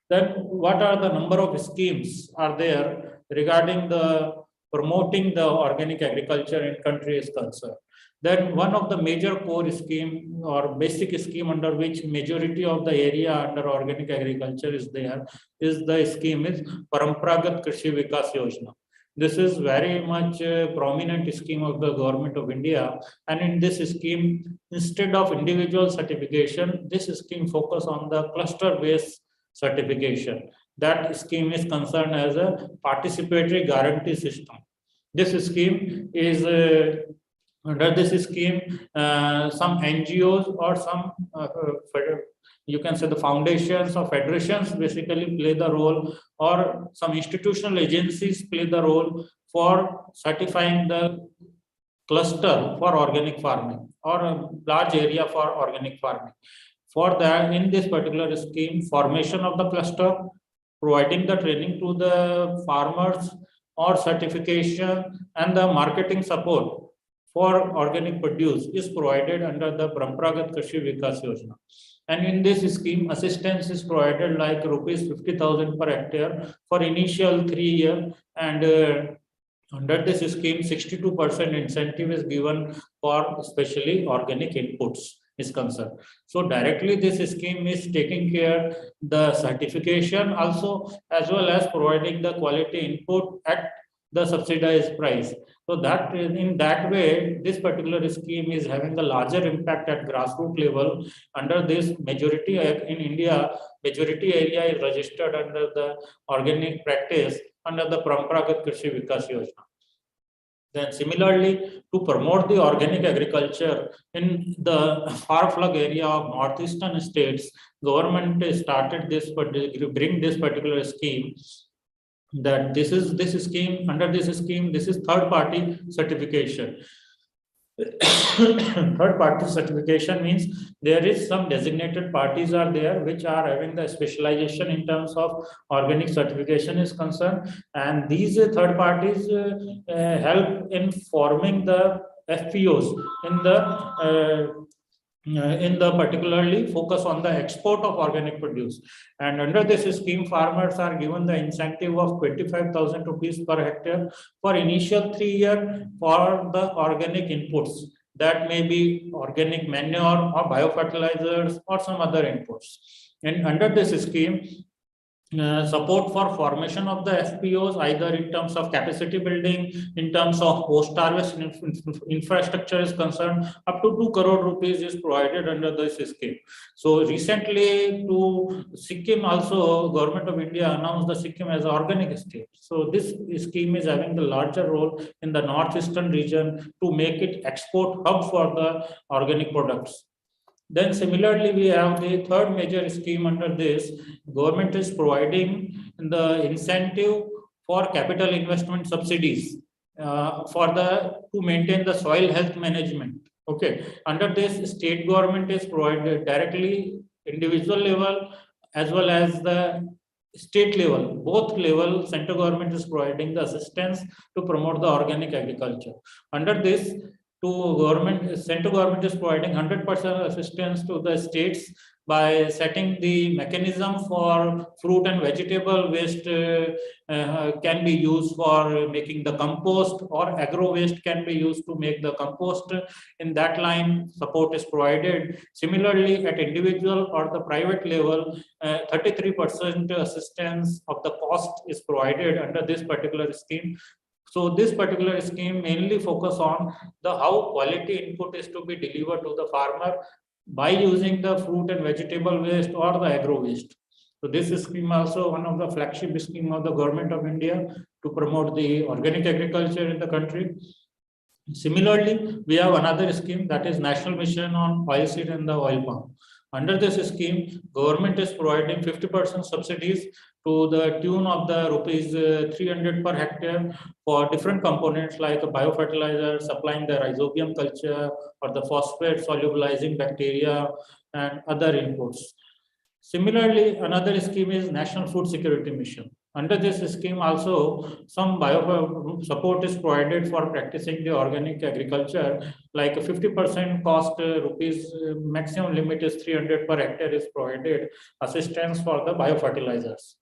Then what are the number of schemes are there regarding the promoting the organic agriculture in country is concerned? Then one of the major core scheme or basic scheme under which majority of the area under organic agriculture is there is the scheme is Parampragat Krishi Vikas Yojana. This is very much a prominent scheme of the government of India, and in this scheme, instead of individual certification, this scheme focus on the cluster based certification. That scheme is concerned as a participatory guarantee system. This scheme is under this scheme, some NGOs or some you can say the foundations or federations basically play the role, or some institutional agencies play the role for certifying the cluster for organic farming or a large area for organic farming. For that, in this particular scheme, formation of the cluster, providing the training to the farmers or certification and the marketing support for organic produce is provided under the Parampragat Krishi Vikas Yojana. And in this scheme, assistance is provided like rupees 50,000 per hectare for initial 3 years, and under this scheme, 62% incentive is given for especially organic inputs is concerned. So directly this scheme is taking care the certification also, as well as providing the quality input at the subsidized price. So that in that way, this particular scheme is having a larger impact at grassroots level. Under this, majority in India, majority area is registered under the organic practice under the Parampragat Krishi Vikas Yojana. Then similarly, to promote the organic agriculture in the far-flung area of northeastern states, government started this, bring this particular scheme. That this scheme, under this scheme, this is third party certification. Third party certification means there is some designated parties are there which are having the specialization in terms of organic certification is concerned, and these third parties help in forming the FPOs in the particularly focus on the export of organic produce. And under this scheme, farmers are given the incentive of 25,000 rupees per hectare for initial 3 years for the organic inputs. That may be organic manure or biofertilizers or some other inputs. And under this scheme, support for formation of the FPOs, either in terms of capacity building, in terms of post-harvest infrastructure is concerned, up to 2 crore rupees is provided under this scheme. So recently to Sikkim also, Government of India announced the Sikkim as an organic state. So this scheme is having the larger role in the northeastern region to make it export hub for the organic products. Then similarly, we have the third major scheme under this. Government is providing the incentive for capital investment subsidies to maintain the soil health management. Okay, under this, state government is provided directly, individual level as well as the state level, both level, central government is providing the assistance to promote the organic agriculture. Under this, central government is providing 100% assistance to the states by setting the mechanism for fruit and vegetable waste can be used for making the compost, or agro waste can be used to make the compost. In that line, support is provided. Similarly, at individual or the private level, 33% assistance of the cost is provided under this particular scheme. So this particular scheme mainly focus on the how quality input is to be delivered to the farmer by using the fruit and vegetable waste or the agro waste. So this scheme also one of the flagship scheme of the Government of India to promote the organic agriculture in the country. Similarly, we have another scheme, that is National Mission on Oilseed and the Oil Palm. Under this scheme, government is providing 50% subsidies to the tune of the rupees 300 per hectare for different components like biofertilizer, supplying the rhizobium culture or the phosphate solubilizing bacteria and other inputs. Similarly, another scheme is National Food Security Mission. Under this scheme also, some support is provided for practicing the organic agriculture, like 50% cost rupees, maximum limit is 300 per hectare is provided, assistance for the biofertilizers.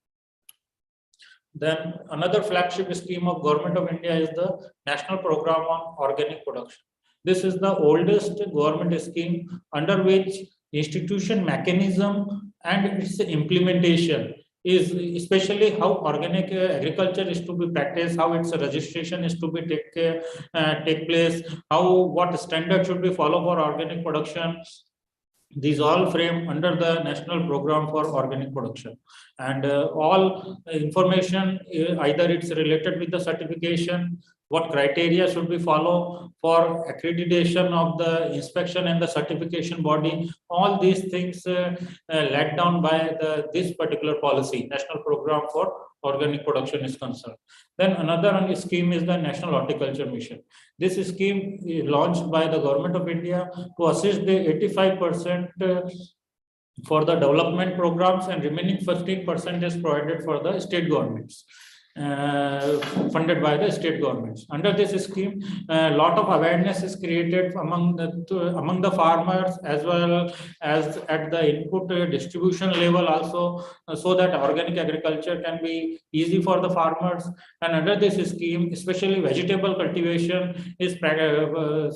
Then another flagship scheme of Government of India is the National Program on Organic Production. This is the oldest government scheme under which institution mechanism and its implementation is, especially how organic agriculture is to be practiced, how its registration is to be take place, what standard should be followed for organic production. These all frame under the National Program for Organic Production, and all information, either it's related with the certification, what criteria should be followed for accreditation of the inspection and the certification body. All these things laid down by this particular policy, National Program for Organic Production is concerned. Then another scheme is the National Horticulture Mission. This scheme is launched by the Government of India to assist the 85% for the development programs, and remaining 15% is provided for the state governments, funded by the state governments. Under this scheme, a lot of awareness is created among the farmers as well as at the input distribution level also, so that organic agriculture can be easy for the farmers. And under this scheme, especially vegetable cultivation is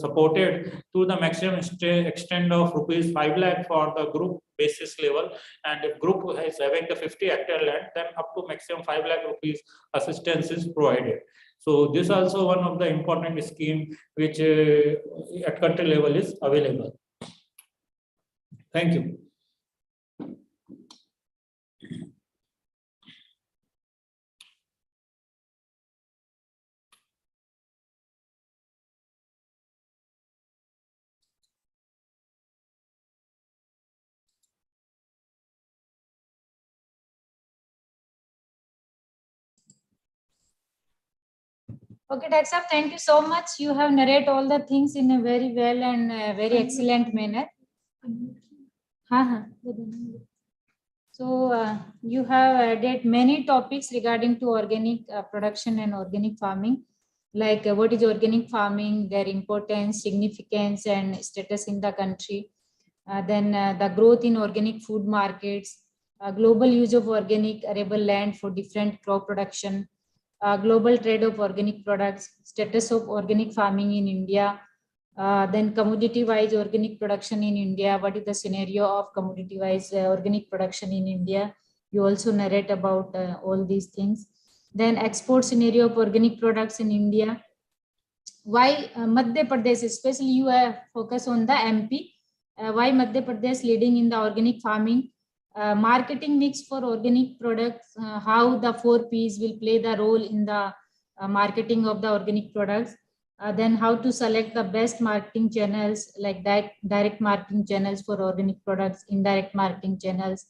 supported to the maximum extent of rupees 5 lakh for the group basis level, and if group is having the 50 hectare land, then up to maximum 5 lakh rupees assistance is provided. So this also one of the important scheme which at country level is available. Thank you. Okay, Dr. Saab, thank you so much. You have narrated all the things in a very well and very excellent manner. So you have added many topics regarding to organic production and organic farming, like what is organic farming, their importance, significance, and status in the country. Then the growth in organic food markets, global use of organic arable land for different crop production, global trade of organic products, status of organic farming in India, Then commodity-wise organic production in India. What is the scenario of commodity-wise organic production in India? You also narrate about all these things. Then export scenario of organic products in India. Why Madhya Pradesh, especially you have focus on the MP. Why Madhya Pradesh leading in the organic farming? Marketing mix for organic products. How the 4 Ps will play the role in the marketing of the organic products. Then how to select the best marketing channels, like direct marketing channels for organic products, indirect marketing channels.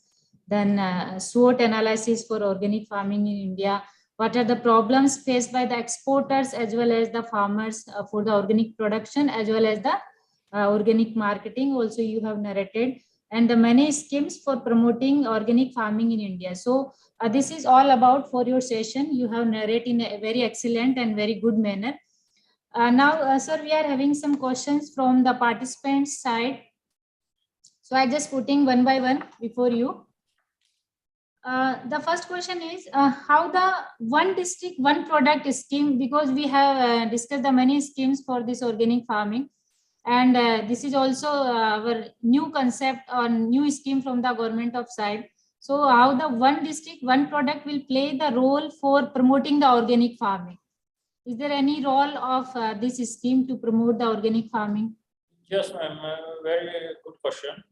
Then SWOT analysis for organic farming in India. What are the problems faced by the exporters as well as the farmers for the organic production as well as the organic marketing also you have narrated, and the many schemes for promoting organic farming in India. So this is all about for your session. You have narrated in a very excellent and very good manner. Now, sir, we are having some questions from the participants side. So I just putting one by one before you. The first question is how the one district, one product scheme, because we have discussed the many schemes for this organic farming. And this is also our new concept or new scheme from the government of side. So how the one district, one product will play the role for promoting the organic farming? Is there any role of this scheme to promote the organic farming? Yes, ma'am. Very good question.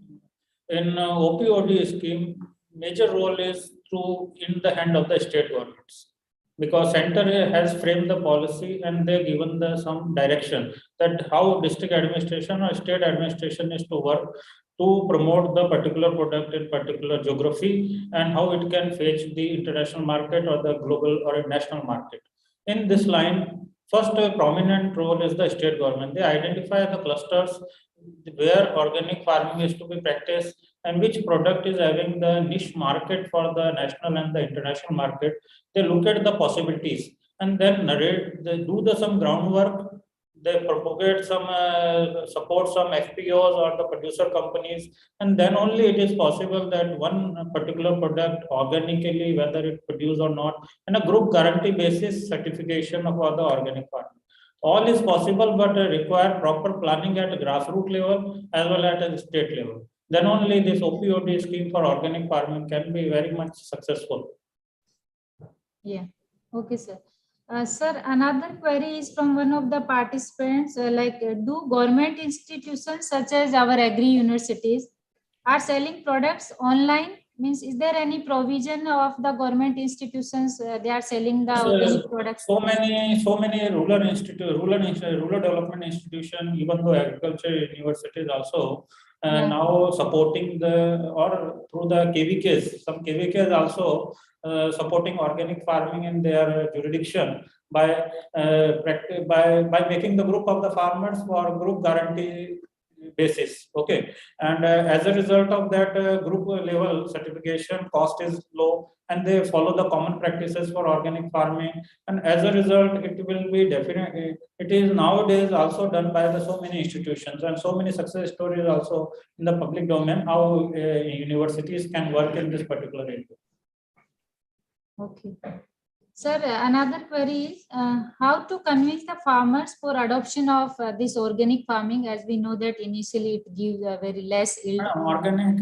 In OPOD scheme, major role is in the hand of the state governments, because center has framed the policy and they given some direction that how district administration or state administration is to work to promote the particular product in particular geography and how it can fetch the international market or the global or national market. In this line, first prominent role is the state government. They identify the clusters where organic farming is to be practiced and which product is having the niche market for the national and the international market. They look at the possibilities and then narrate, they do some groundwork, they propagate some support some FPOs or the producer companies, and then only it is possible that one particular product organically, whether it produced or not, and a group guarantee basis certification of all the organic farming. All is possible, but require proper planning at grassroots level as well as at state level. Then only this OPOD scheme for organic farming can be very much successful. Yeah. Okay, sir. Sir, another query is from one of the participants, do government institutions such as our agri universities are selling products online? Means, is there any provision of the government institutions they are selling the organic products? So many rural development institution, even though agriculture universities also now supporting or through the KVKs, some KVKs also supporting organic farming in their jurisdiction by making the group of the farmers for group guarantee basis. Okay, and as a result of that group level certification, cost is low and they follow the common practices for organic farming, and as a result it will be definitely, it is nowadays also done by so many institutions and so many success stories also in the public domain how universities can work in this particular area. Okay. Sir, another query is how to convince the farmers for adoption of this organic farming, as we know that initially it gives a very less yield. Organic,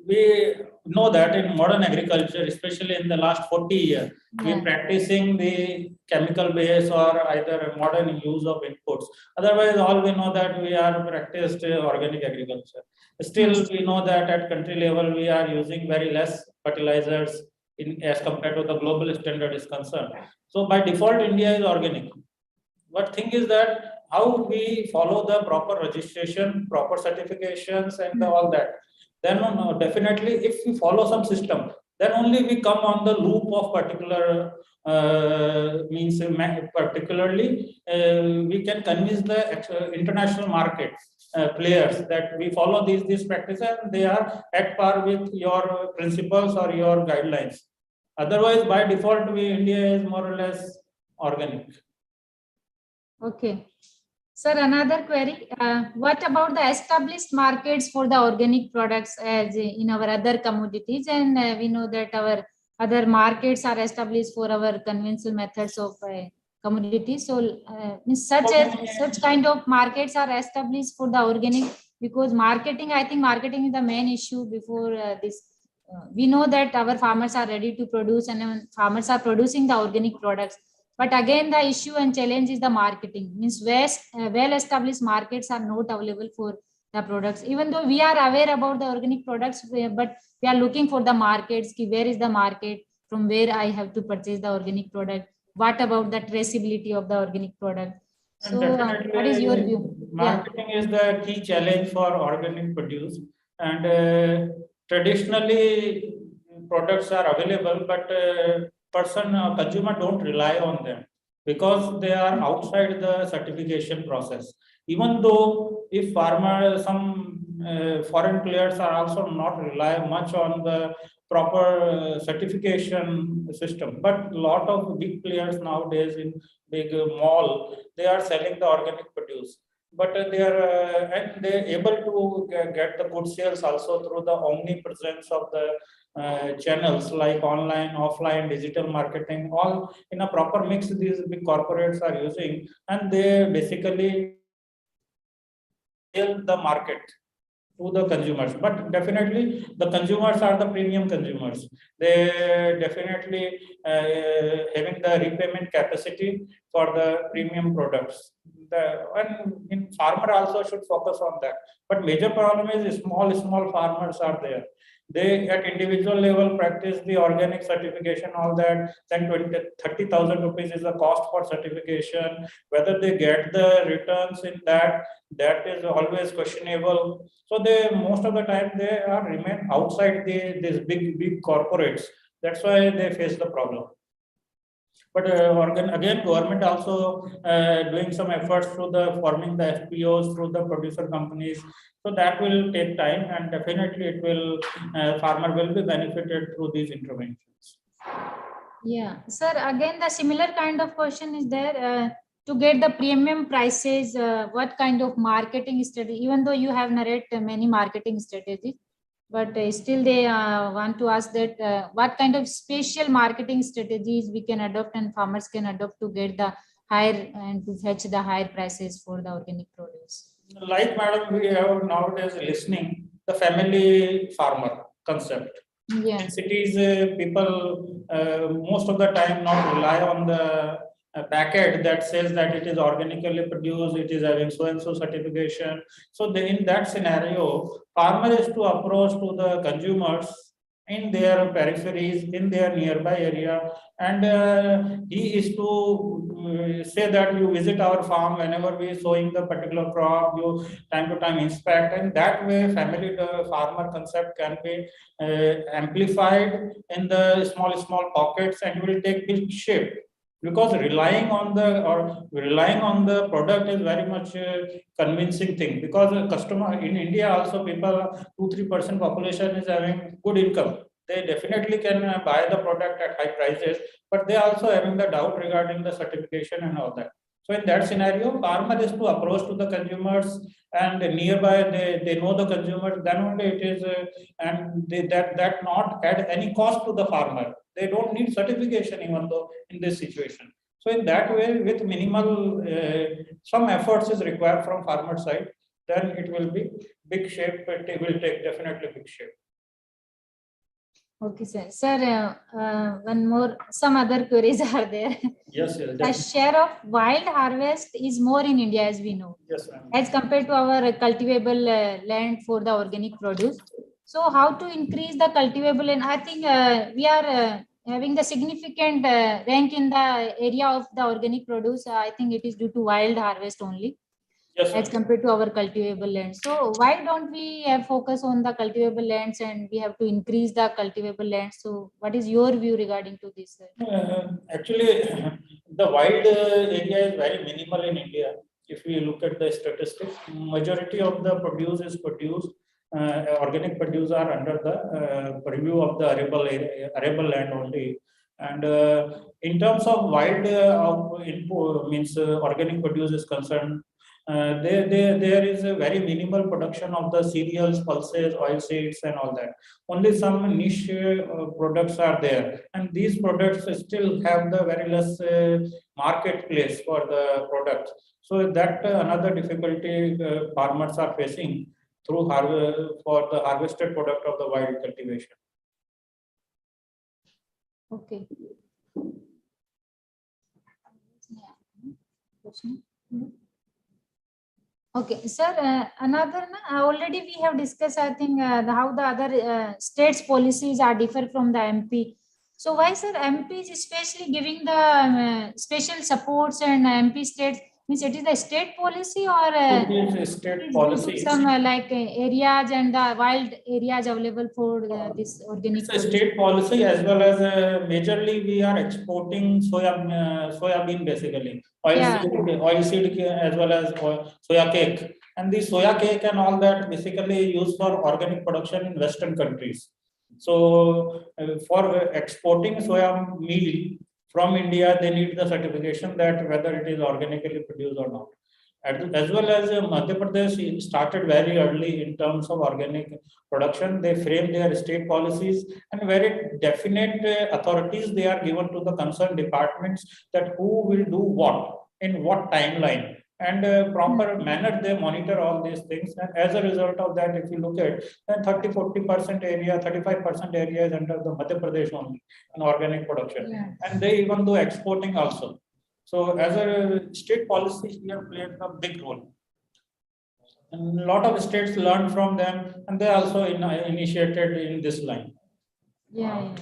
we know that in modern agriculture, especially in the last 40 years, we are practicing the chemical base or either modern use of inputs. Otherwise, all we know that we are practiced organic agriculture. Still, we know that at country level, we are using very less fertilizers as compared to the global standard is concerned. So by default, India is organic. But thing is that how we follow the proper registration, proper certifications and all that. Then definitely if we follow some system, then only we come on the loop of particular particularly we can convince the international market players that we follow these practices and they are at par with your principles or your guidelines. Otherwise, by default, India is more or less organic. Okay. Sir, another query. What about the established markets for the organic products as in our other commodities? And we know that our other markets are established for our conventional methods of commodity. So means such kind of markets are established for the organic, because marketing, I think marketing is the main issue before this. We know that our farmers are ready to produce, and farmers are producing the organic products. But again, the issue and challenge is the marketing. Means well-established markets are not available for the products. Even though we are aware about the organic products, but we are looking for the markets. Where is the market from where I have to purchase the organic product? What about the traceability of the organic product? So, what is your view? Marketing is the key challenge for organic produce, and traditionally products are available, but consumer don't rely on them because they are outside the certification process. Even though if some foreign players are also not rely much on the proper certification system, but a lot of big players nowadays in big mall, they are selling the organic produce, but they are and they able to get the good sales also through the omnipresence of the channels like online, offline, digital marketing, all in a proper mix these big corporates are using, and they basically sell the market to the consumers. But definitely the consumers are the premium consumers. They definitely having the repayment capacity for the premium products. And in farmer also should focus on that. But major problem is small farmers are there. They at individual level practice the organic certification, all that, then 30,000 rupees is the cost for certification. Whether they get the returns in that is always questionable. So they most of the time they are remain outside these big corporates. That's why they face the problem. But again, government also doing some efforts through the forming the FPOs through the producer companies. So that will take time, and definitely it will farmer will be benefited through these interventions. Yeah, sir. Again, the similar kind of question is there. To get the premium prices, what kind of marketing strategy? Even though you have narrated many marketing strategies, but still they want to ask that what kind of special marketing strategies we can adopt and farmers can adopt to get the higher and to fetch the higher prices for the organic produce. Like madam, we have nowadays listening the family farmer concept. Yeah. In cities, people most of the time not rely on the packet that says that it is organically produced, it is having so and so certification. So in that scenario, farmer is to approach to the consumers in their peripheries, in their nearby area, and he is to say that you visit our farm whenever we sowing the particular crop, you time to time inspect, and that way family farmer concept can be amplified in the small pockets and will take big shape. Because relying on the product is very much a convincing thing, because a customer in India also people 2-3% population is having good income. They definitely can buy the product at high prices, but they also having the doubt regarding the certification and all that. So in that scenario, farmer is to approach to the consumers, and nearby they know the consumers. Then only it is that not at any cost to the farmer. They don't need certification even though in this situation. So in that way, with minimal some efforts is required from farmer side, then it will be big shape. It will take definitely big shape. Okay, sir. Sir, one more, some other queries are there. Yes, the share of wild harvest is more in India, as we know, yes, as compared to our cultivable land for the organic produce. So, how to increase the cultivable land? I think we are having the significant rank in the area of the organic produce. I think it is due to wild harvest only. Yes, as compared to our cultivable lands. So why don't we focus on the cultivable lands and we have to increase the cultivable lands? So what is your view regarding to this? Actually, the wild area is very minimal in India. If we look at the statistics, majority of the produce is produced, organic produce are under the purview of the arable land only. And in terms of wild means organic produce is concerned, there is a very minimal production of the cereals, pulses, oil seeds, and all that. Only some niche products are there, and these products still have the very less marketplace for the products. So that another difficulty farmers are facing through for the harvested product of the wild cultivation. Okay. Okay, sir. Another, already we have discussed, I think, how the other states' policies are different from the MP. So why, sir, MP is especially giving the special supports and MP states? Means it is the state policy, or it is a state policy. Some like areas and the wild areas available for this organic. It's a state policy, as well as majorly we are exporting soybean basically, oil seed as well as soya cake, and the soya cake and all that basically used for organic production in Western countries. So for exporting soya meal from India, they need the certification that whether it is organically produced or not. As well as Madhya Pradesh started very early in terms of organic production. They frame their state policies, and very definite authorities they are given to the concerned departments that who will do what in what timeline, and proper manner they monitor all these things. And as a result of that, if you look at then 30-40% area, 35% area is under the Madhya Pradesh only in organic production, and they even do exporting also. So as a state policy here played a big role. And a lot of states learned from them, and they also initiated in this line. Yeah.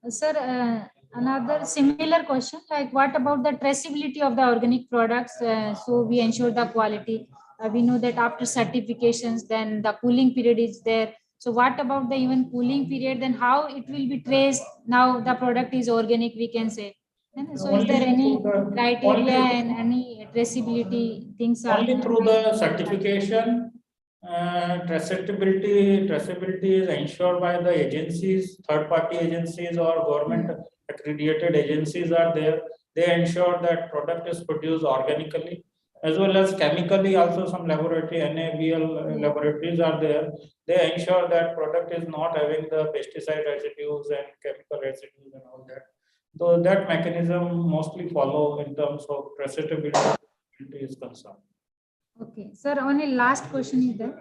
Sir, another similar question, like what about the traceability of the organic products? So we ensure the quality. We know that after certifications, then the cooling period is there. So what about the even cooling period? Then how it will be traced? Now the product is organic, we can say. And so is there any criteria and any traceability things? Only through the certification. Traceability is ensured by the agencies, third-party agencies or government accredited agencies are there. They ensure that product is produced organically, as well as chemically. Also, some laboratory NABL laboratories are there. They ensure that product is not having the pesticide residues and chemical residues and all that. So that mechanism mostly follow in terms of traceability is concerned. Okay, sir, only last question is there.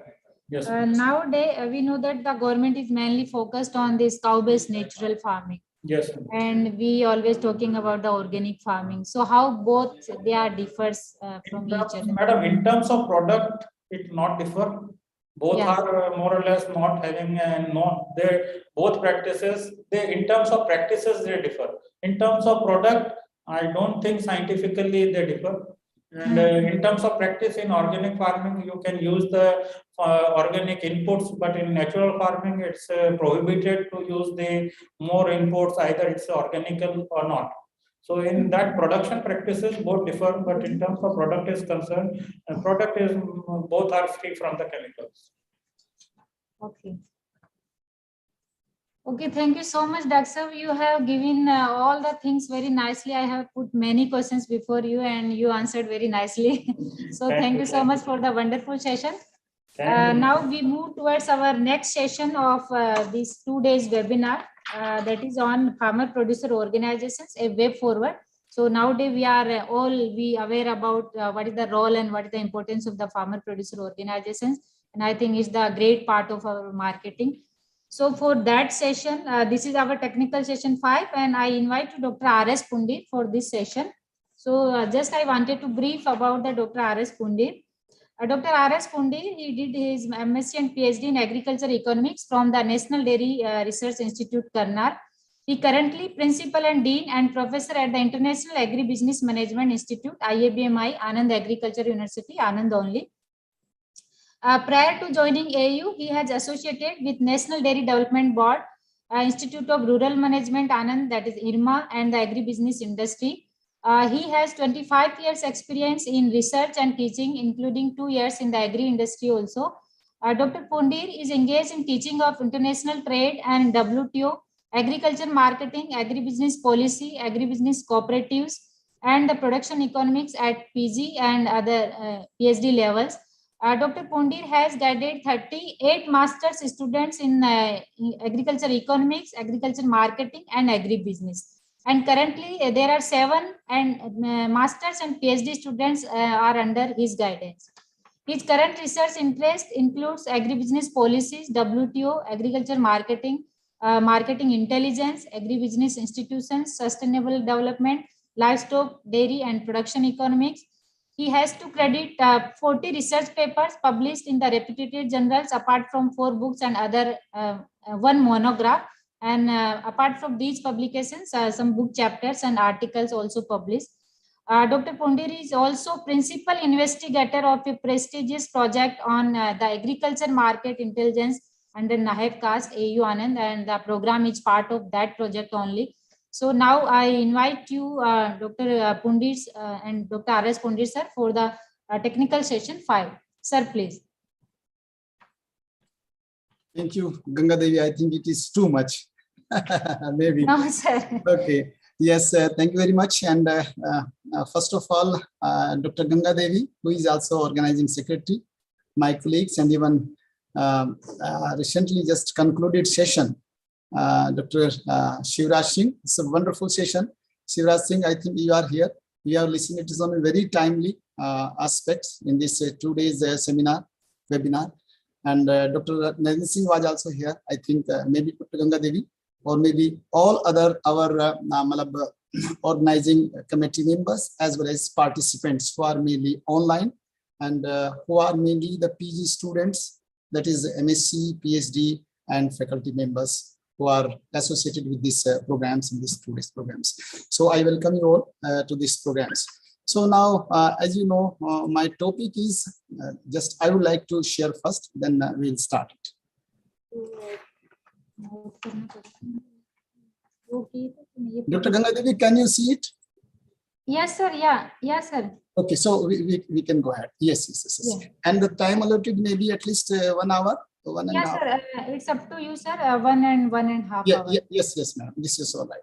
Yes. Nowadays, we know that the government is mainly focused on this cow-based natural farming. Yes. And we always talking about the organic farming. So how both they are differs from each other? Madam, in terms of product, it not differ. Both are more or less not having both practices. They in terms of practices they differ. In terms of product, I don't think scientifically they differ. And in terms of practice in organic farming, you can use the organic inputs, but in natural farming, it's prohibited to use the more inputs, either it's organic or not. So in that production practices, both differ, but in terms of product is concerned, product is both are free from the chemicals. Okay. Okay, thank you so much, Dr. You have given all the things very nicely. I have put many questions before you and you answered very nicely. So thank you so much for the wonderful session. Now we move towards our next session of this 2 days webinar that is on farmer producer organizations, a way forward. So nowadays we are all aware about what is the role and what is the importance of the farmer producer organizations. And I think it's the great part of our marketing. So for that session, this is our technical session 5, and I invite Dr. R.S. Pundir for this session. So just I wanted to brief about the Dr. R.S. Pundir. Dr. R.S. Pundir, he did his MSc and PhD in agriculture economics from the National Dairy Research Institute, Karnal. He currently principal and dean and professor at the International Agribusiness Management Institute, IABMI, Anand Agriculture University, Anand only. Prior to joining AU, he has associated with National Dairy Development Board, Institute of Rural Management, Anand, that is IRMA, and the agribusiness industry. He has 25 years experience in research and teaching, including 2 years in the agri industry also. Dr. Pundir is engaged in teaching of international trade and WTO, agriculture marketing, agribusiness policy, agribusiness cooperatives, and the production economics at PG and other PhD levels. Dr. Pondir has guided 38 master's students in agriculture economics, agriculture marketing, and agribusiness. And currently, there are 7 masters and PhD students are under his guidance. His current research interest includes agribusiness policies, WTO, agriculture marketing, marketing intelligence, agribusiness institutions, sustainable development, livestock, dairy, and production economics. He has to credit 40 research papers published in the reputed journals, apart from 4 books and other 1 monograph. And apart from these publications, some book chapters and articles also published. Dr. Pondir is also principal investigator of a prestigious project on the agriculture market intelligence under Naheb Cast AU Anand, and the program is part of that project only. So now I invite you, Dr. Pondir and Dr. R.S. Pondir sir, for the technical session 5. Sir, please. Thank you, Ganga Devi. I think it is too much. Maybe. No, sir. Okay. Yes, thank you very much. And first of all, Dr. Ganga Devi, who is also organizing secretary, my colleagues, and even recently just concluded session, Dr. Shivraj Singh. It's a wonderful session. Shivraj Singh, I think you are here. We are listening to some very timely aspects in this 2 days webinar. And Dr. Narendra Singh was also here. I think maybe Dr. Ganga Devi, or maybe all other our organizing committee members, as well as participants who are mainly online and who are mainly the PG students, that is MSc, PhD, and faculty members who are associated with these programs in these 2 days programs. So I welcome you all to these programs. So now, as you know, my topic is just I would like to share first, then we'll start it. Dr. Ganga Devi, can you see it? Yes, sir. Yeah. Yes, sir. Okay, so we can go ahead. Yes. Yeah. And the time allotted may be at least 1 hour, 1 and a half. Yes, sir. It's up to you, sir. 1 and 1.5 hours. Yes, ma'am. This is all right.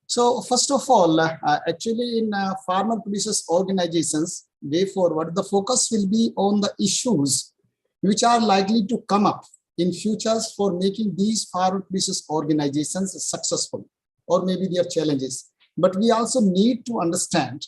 So first of all, actually in farmer producers organizations, way forward, the focus will be on the issues which are likely to come up in futures for making these farmer producers organizations successful, or maybe their challenges. But we also need to understand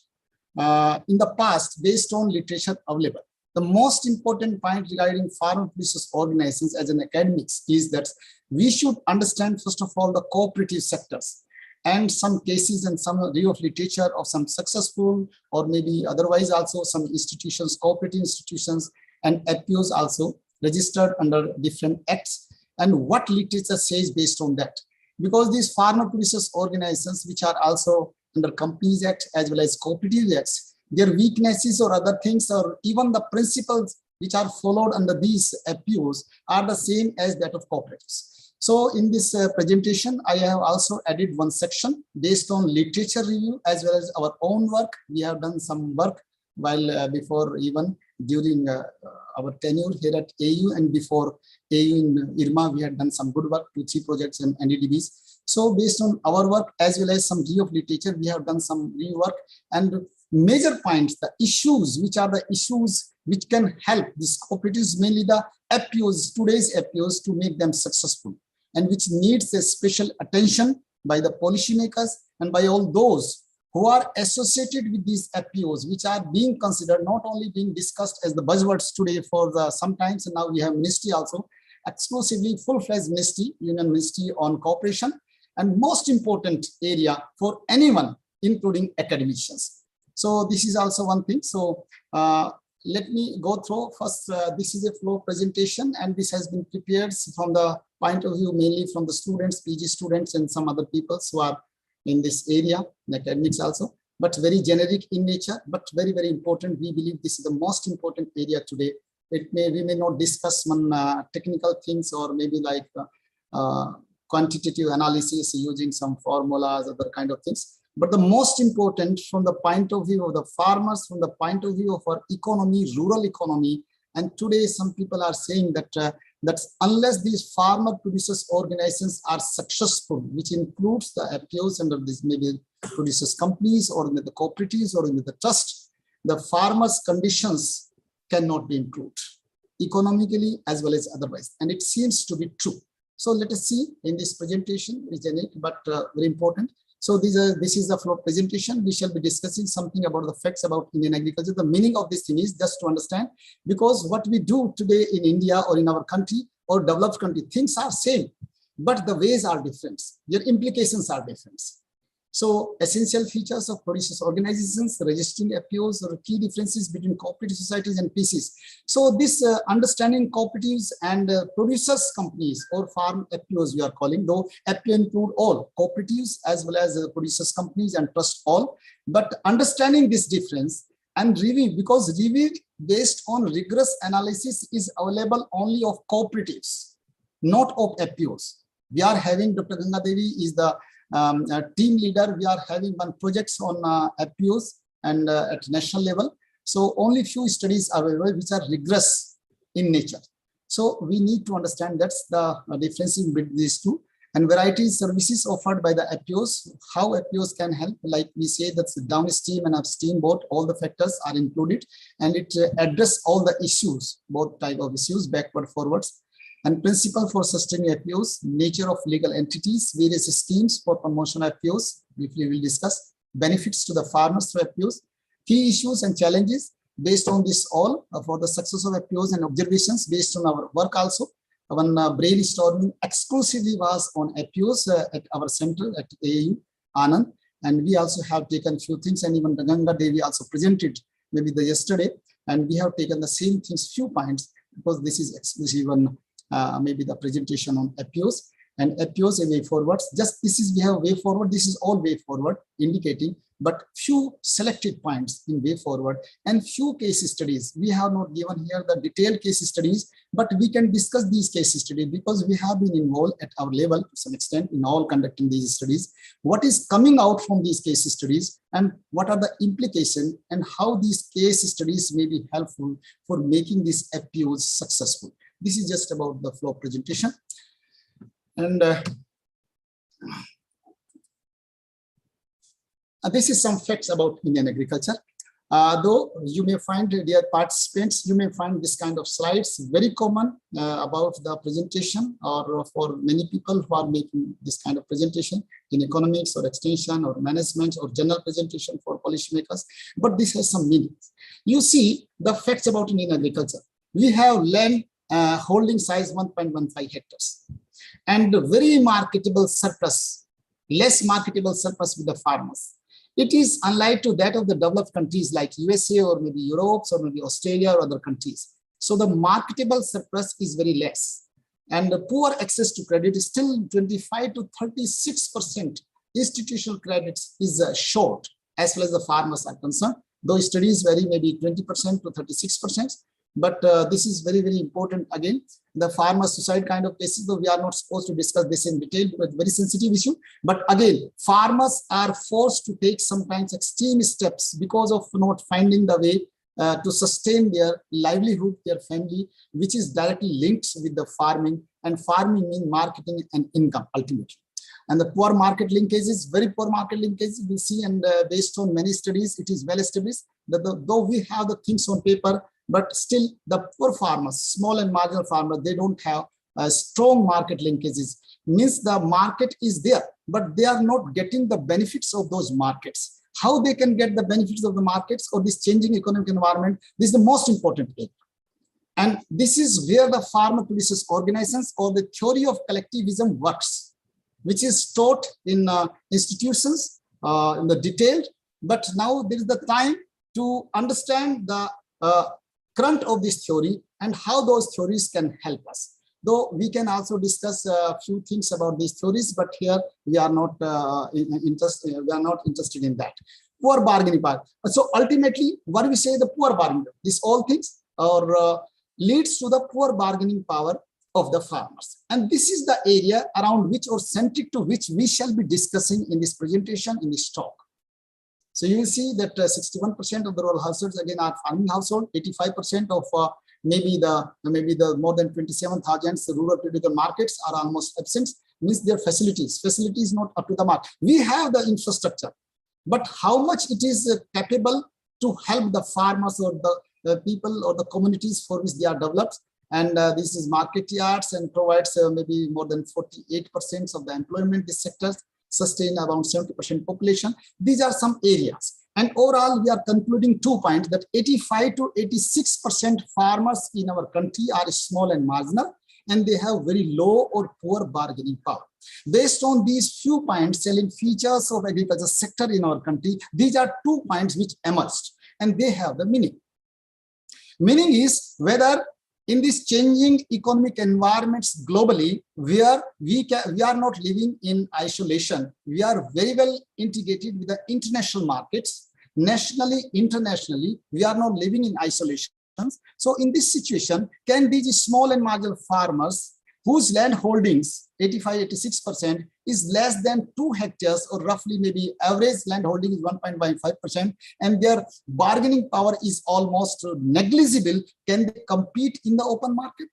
in the past, based on literature available, the most important point regarding farmer producers organizations as an academics is that we should understand, first of all, the cooperative sectors and some cases and some review of literature of some successful or maybe otherwise also some institutions, cooperative institutions and Apos also registered under different acts, and what literature says based on that. Because these farmer producers organizations, which are also under Companies Act as well as Cooperative Acts, their weaknesses or other things, or even the principles which are followed under these Apos are the same as that of cooperatives. So in this presentation, I have also added one section based on literature review as well as our own work. We have done some work while before even during our tenure here at AU, and before AU in IRMA, we had done some good work, 2-3 projects and NDDBs. So based on our work as well as some review of literature, we have done some review work, and major points, the issues, which are the issues which can help these cooperatives, mainly the Apos, today's Apos, to make them successful, and which needs a special attention by the policymakers and by all those who are associated with these Apos, which are being considered, not only being discussed as the buzzwords today for the sometimes, and now we have ministry also, exclusively full-fledged ministry, union ministry on cooperation, and most important area for anyone, including academicians. So this is also one thing. So let me go through first. This is a flow presentation, and this has been prepared from the point of view mainly from the students, PG students, and some other people who are in this area, in academics also, but very generic in nature, but very, very important. We believe this is the most important area today. We may not discuss one technical things or maybe like quantitative analysis using some formulas, other kind of things. But the most important from the point of view of the farmers, from the point of view of our economy, rural economy, and today some people are saying that that unless these farmer producers organizations are successful, which includes the FPOs under this maybe producers companies or in the cooperatives or in the trust, the farmers' conditions cannot be improved economically as well as otherwise. And it seems to be true. So let us see in this presentation, which is unique but very important. So this is the flow presentation. We shall be discussing something about the facts about Indian agriculture. The meaning of this thing is just to understand, because what we do today in India or in our country or developed country, things are same, but the ways are different. Their implications are different. So essential features of producers organizations, registering FPOs, or key differences between cooperative societies and PCs. So this understanding cooperatives and producers companies or farm FPOs we are calling, though FPO include all cooperatives as well as producers companies and trust all. But understanding this difference and review, because review based on rigorous analysis is available only of cooperatives, not of FPOs. We are having Dr. Ganga Devi is the team leader. We are having one projects on FPOs and at national level. So only few studies are available which are rigorous in nature. So we need to understand that's the difference between these two, and varieties services offered by the FPOs, how FPOs can help. Like we say, that's the downstream and upstream, both all the factors are included, and it address all the issues, both type of issues, backward, forwards. And principle for sustaining FPOs, nature of legal entities, various schemes for promotion of FPOs, briefly we'll discuss, benefits to the farmers through FPOs, key issues and challenges. Based on this all, for the success of FPOs and observations based on our work also. One brainstorming exclusively was on FPOs at our center at AAU, Anand. And we also have taken few things, and even Ganga Devi also presented maybe the yesterday. And we have taken the same things, few points, because this is exclusive on maybe the presentation on FPOs and FPOs a way forward. Just this is, we have way forward. This is all way forward indicating, but few selected points in way forward and few case studies. We have not given here the detailed case studies, but we can discuss these case studies because we have been involved at our level to some extent in all conducting these studies. What is coming out from these case studies and what are the implications and how these case studies may be helpful for making these FPOs successful. This is just about the flow presentation. And this is some facts about Indian agriculture. Though you may find, dear participants, you may find this kind of slides very common about the presentation, or for many people who are making this kind of presentation in economics or extension or management or general presentation for policymakers. But this has some meaning. You see the facts about Indian agriculture. We have land holding size 1.15 hectares and very marketable surplus, less marketable surplus with the farmers. It is unlike to that of the developed countries like USA or maybe Europe or maybe Australia or other countries. So the marketable surplus is very less, and the poor access to credit is still 25 to 36%. Institutional credits is short as far as the farmers are concerned. Though studies vary maybe 20% to 36%. But this is very, very important. Again, the farmer suicide kind of cases, though we are not supposed to discuss this in detail, but very sensitive issue. But again, farmers are forced to take sometimes extreme steps because of not finding the way to sustain their livelihood, their family, which is directly linked with the farming, and farming means marketing and income ultimately. And the poor market linkages, very poor market linkages we see, and based on many studies, it is well established that though we have the things on paper, but still the poor farmers, small and marginal farmers, they don't have strong market linkages. Means the market is there, but they are not getting the benefits of those markets. How they can get the benefits of the markets or this changing economic environment, this is the most important thing. And this is where the farmer producers organizations or the theory of collectivism works, which is taught in institutions in the detail. But now there is the time to understand the current of this theory and how those theories can help us. Though we can also discuss a few things about these theories, but here we are not interested. We are not interested in that. Poor bargaining power. So ultimately, what do we say? The poor bargaining. These all things or leads to the poor bargaining power of the farmers. And this is the area around which or centric to which we shall be discussing in this presentation, in this talk. So you will see that 61% of the rural households again are farming household, 85% of maybe the more than 27,000 rural critical markets are almost absent, means their facilities not up to the mark. We have the infrastructure, but how much it is capable to help the farmers or the people or the communities for which they are developed. And this is market yards and provides maybe more than 48% of the employment. This sector sustain around 70% population. These are some areas. And overall, we are concluding 2 points, that 85 to 86% farmers in our country are small and marginal, and they have very low or poor bargaining power. Based on these few points, selling features of agriculture sector in our country, these are 2 points which emerged, and they have the meaning. Meaning is whether in this changing economic environments globally, where we are not living in isolation, we are very well integrated with the international markets, nationally, internationally, we are not living in isolation. So in this situation, can these small and marginal farmers whose land holdings 85-86% is less than 2 hectares, or roughly maybe average land holding is 1.15%, and their bargaining power is almost negligible, can they compete in the open market?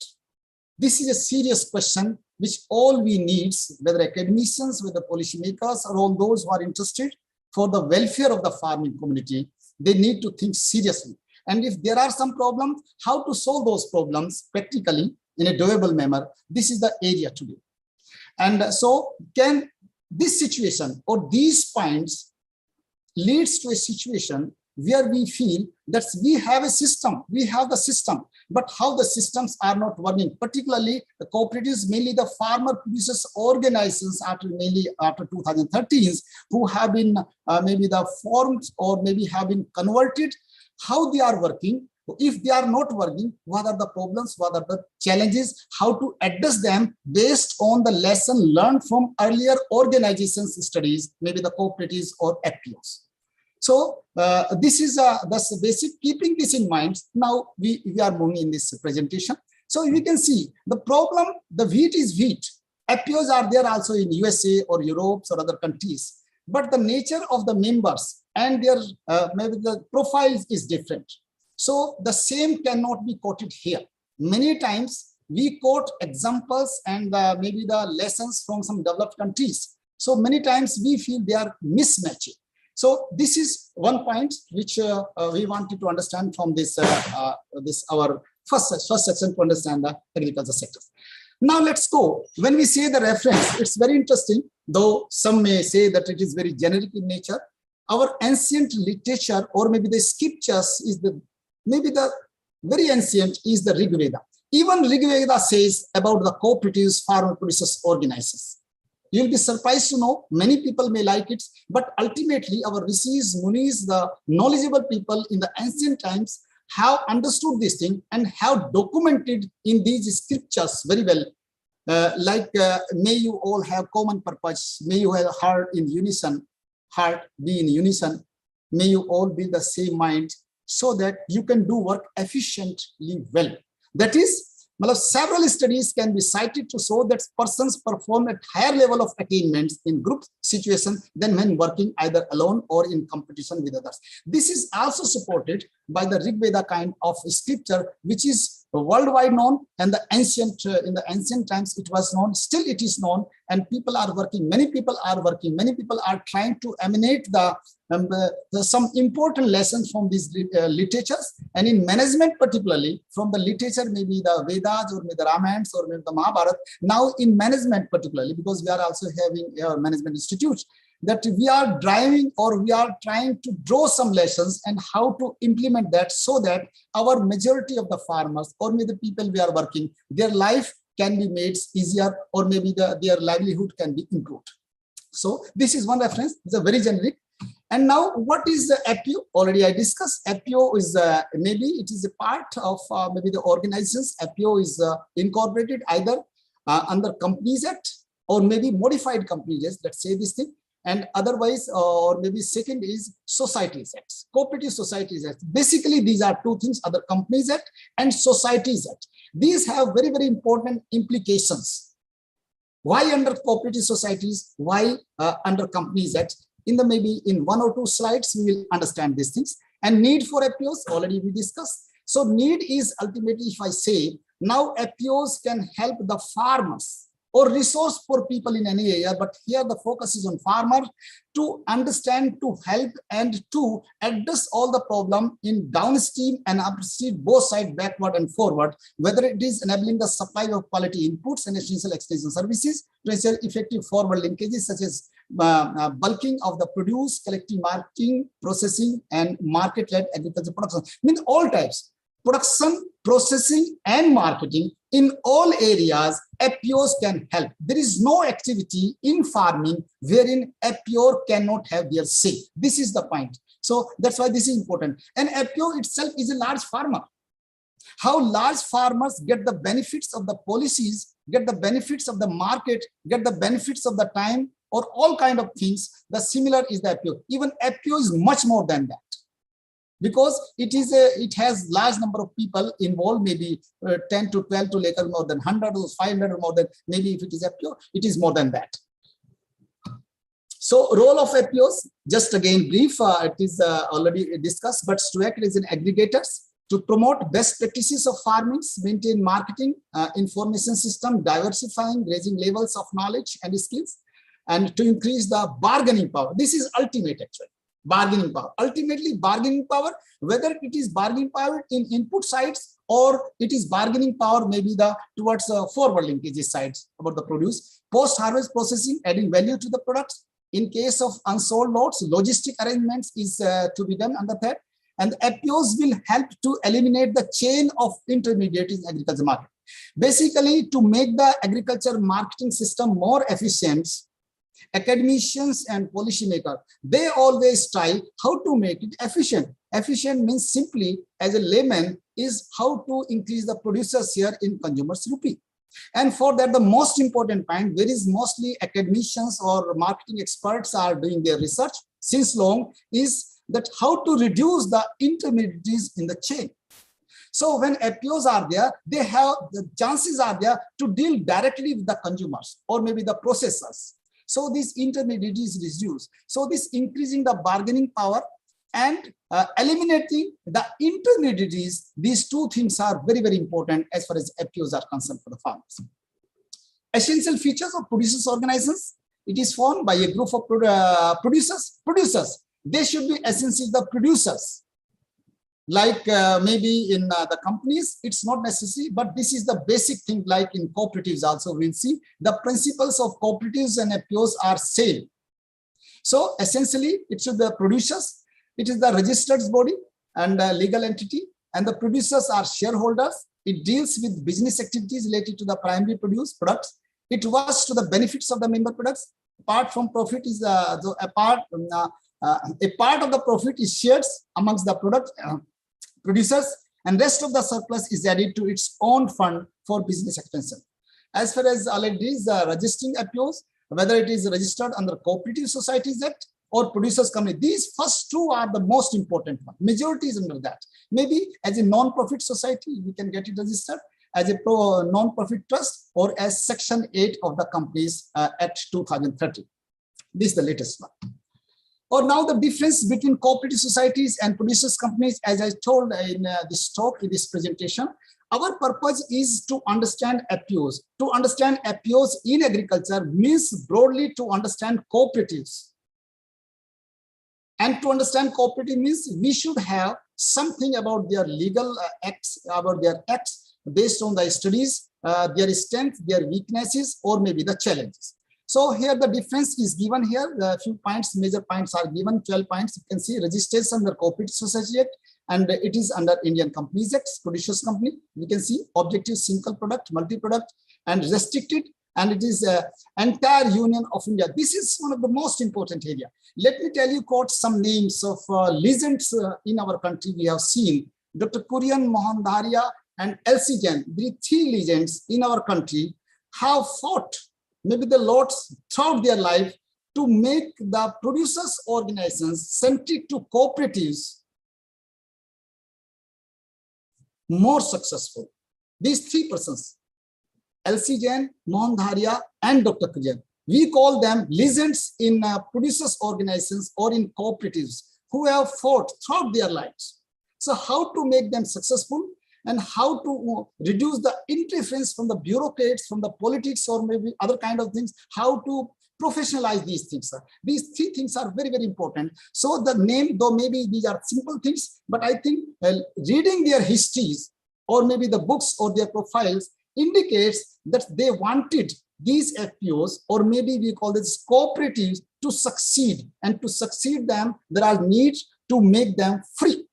This is a serious question which all we need, whether academicians, whether policymakers, or all those who are interested for the welfare of the farming community, they need to think seriously. And if there are some problems, how to solve those problems practically in a doable manner, this is the area to do. And so can this situation or these points leads to a situation where we feel that we have a system, we have the system, but how the systems are not working, particularly the cooperatives, mainly the farmer producers organizations mainly after 2013, who have been maybe the formed or maybe have been converted, how they are working. If they are not working, what are the problems, what are the challenges, how to address them based on the lesson learned from earlier organizations studies, maybe the cooperatives or FPOs. So this is the basic, keeping this in mind, now we are moving in this presentation. So you can see the problem, the wheat is wheat. FPOs are there also in USA or Europe or other countries, but the nature of the members and their maybe the profiles is different. So the same cannot be quoted here. Many times we quote examples and maybe the lessons from some developed countries. So many times we feel they are mismatching. So this is one point which we wanted to understand from this our first section to understand the agriculture sector. Now let's go. When we say the reference, it's very interesting, though some may say that it is very generic in nature. Our ancient literature or maybe the scriptures is maybe the very ancient is the Rig Veda. Even Rig Veda says about the cooperatives, farmer producers organizations. You'll be surprised to know many people may like it, but ultimately our rishis, munis, the knowledgeable people in the ancient times have understood this thing and have documented in these scriptures very well. May you all have common purpose, may you have heart in unison, heart be in unison, may you all be the same mind, so that you can do work efficiently well. That is, several studies can be cited to show that persons perform at higher level of attainments in group situations than when working either alone or in competition with others. This is also supported by the Rig Veda kind of scripture, which is worldwide known, and the ancient in the ancient times it was known, still it is known, and people are working, many people are working, many people are trying to emanate some important lessons from these literatures, and in management particularly from the literature, maybe the Vedas or maybe the Ramayans or maybe the Mahabharata. Now in management particularly, because we are also having management institutes, that we are driving or we are trying to draw some lessons and how to implement that, so that our majority of the farmers or maybe the people we are working, their life can be made easier, or maybe their livelihood can be improved. So this is one reference. It's a very generic. And now what is the FPO? Already I discussed. FPO is maybe it is a part of maybe the organizations. FPO is incorporated either under Companies Act or maybe modified Companies Act, let's say this thing. And otherwise, or maybe second is Societies Act, Cooperative Societies Act. Basically, these are two things, other Companies Act and Societies Act. These have very, very important implications. Why under cooperative societies? Why under Companies Act? Maybe in 1 or 2 slides, we will understand these things. And need for FPOs, already we discussed. So need is ultimately, if I say, now Apos can help the farmers or resource poor people in any area, but here the focus is on farmer to understand, to help, and to address all the problem in downstream and upstream, both sides, backward and forward, whether it is enabling the supply of quality inputs and essential extension services to ensure effective forward linkages such as bulking of the produce, collective marketing, processing, and market-led agriculture production. Means all types, production, processing, and marketing in all areas, Apos can help. There is no activity in farming wherein Apos cannot have their say. This is the point. So that's why this is important. And Apos itself is a large farmer. How large farmers get the benefits of the policies, get the benefits of the market, get the benefits of the time, or all kind of things, the similar is the Apos. Even Apos is much more than that, because it has large number of people involved, maybe 10 to 12 to later more than 100 or 500 more than, maybe if it is Apos, it is more than that. So role of Apos, just again brief, it is already discussed, but to act as an aggregators, to promote best practices of farming, maintain marketing, information system, diversifying, raising levels of knowledge and skills, and to increase the bargaining power. This is ultimate actually. Bargaining power. Ultimately, bargaining power, whether it is bargaining power in input sides or it is bargaining power maybe towards forward linkages sides about the produce, post-harvest processing, adding value to the products. In case of unsold lots, logistic arrangements is to be done under that. And Apos will help to eliminate the chain of intermediaries in agriculture market. Basically, to make the agriculture marketing system more efficient, academicians and policymakers, they always try how to make it efficient. Efficient means simply, as a layman, is how to increase the producers here in consumers' rupee. And for that, the most important point, where is mostly academicians or marketing experts are doing their research since long, is that how to reduce the intermediaries in the chain. So when Apos are there, they have the chances are there to deal directly with the consumers or maybe the processors. So this intermediary is reduced. So this increasing the bargaining power and eliminating the intermediaries, these two things are very, very important as far as Apos are concerned for the farmers. Essential features of producers organizations. It is formed by a group of producers. They should be essentially the producers. Like maybe in the companies, it's not necessary, but this is the basic thing. Like in cooperatives also, we'll see the principles of cooperatives and Apos are same. So essentially, it should be the producers. It is the registered body and legal entity, and the producers are shareholders. It deals with business activities related to the primary products. It works to the benefits of the member products. Apart from profit is a part of the profit is shared amongst the producers, and rest of the surplus is added to its own fund for business expansion. As far as already is registering Apos, whether it is registered under Cooperative Societies Act or Producers Company, these first two are the most important one. Majority is under that. Maybe as a non-profit society, we can get it registered as a non-profit trust or as Section 8 of the Companies Act 2030. This is the latest one. Or now the difference between cooperative societies and producers companies, as I told in this talk, in this presentation, our purpose is to understand Apos. To understand Apos in agriculture means broadly to understand cooperatives. And to understand cooperative means we should have something about their legal acts, about their acts based on the studies, their strengths, their weaknesses, or maybe the challenges. So here the difference is given here. A few points, major points are given, 12 points. You can see registration under Cooperative Society Act, and it is under Indian Companies Act, Producers Company. We can see objective single product, multi-product, and restricted, and it is entire Union of India. This is one of the most important area. Let me tell you, quote some names of legends in our country we have seen. Dr. Kurian Mohandaria and L.C. Jain, the three legends in our country have fought maybe the lots throughout their life to make the producers organizations centric to cooperatives more successful. These three persons, L.C. Jain, Mohan Dharia, and Dr. Kurian, we call them legends in producers organizations or in cooperatives who have fought throughout their lives. So how to make them successful and how to reduce the interference from the bureaucrats, from the politics, or maybe other kind of things, how to professionalize these things. These three things are very, very important. So the name, though maybe these are simple things, but I think reading their histories or maybe the books or their profiles indicates that they wanted these FPOs, or maybe we call this cooperatives, to succeed. And to succeed them, there are needs to make them free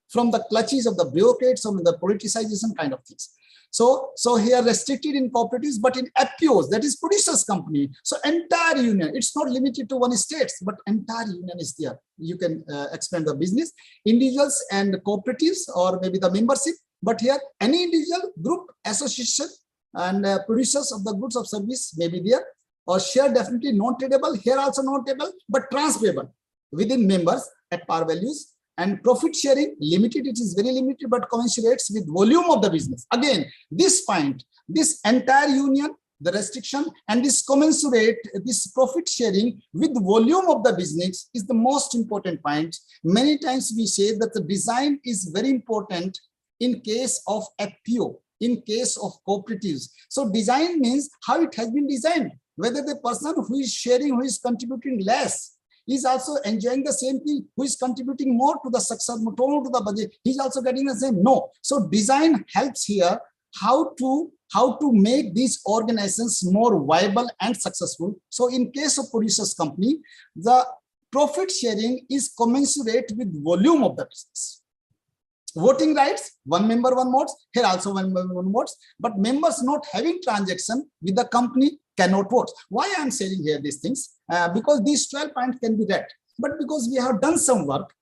from the clutches of the bureaucrats or the politicization kind of things. So here restricted in cooperatives, but in FPOs, that is producers company. So entire union, it's not limited to one state, but entire union is there. You can expand the business, individuals and cooperatives, or maybe the membership. But here any individual, group, association, and producers of the goods of service may be there, or share definitely non-tradable, here also non-tradable, but transferable within members at par values. And profit sharing limited, it is very limited, but commensurates with volume of the business. Again, this point, this entire union, the restriction, and this commensurate, this profit sharing with volume of the business is the most important point. Many times we say that the design is very important in case of FPO, in case of cooperatives. So design means how it has been designed, whether the person who is sharing, who is contributing less, is also enjoying the same thing, who is contributing more to the success, more to the budget, he's also getting the same. No. So design helps here how to make these organizations more viable and successful. So in case of producers company, the profit sharing is commensurate with volume of the business. Voting rights, one member, one votes, here also one member, one votes, but members not having transaction with the company cannot vote. Why I am saying here these things? Because these 12 points can be read, but because we have done some work,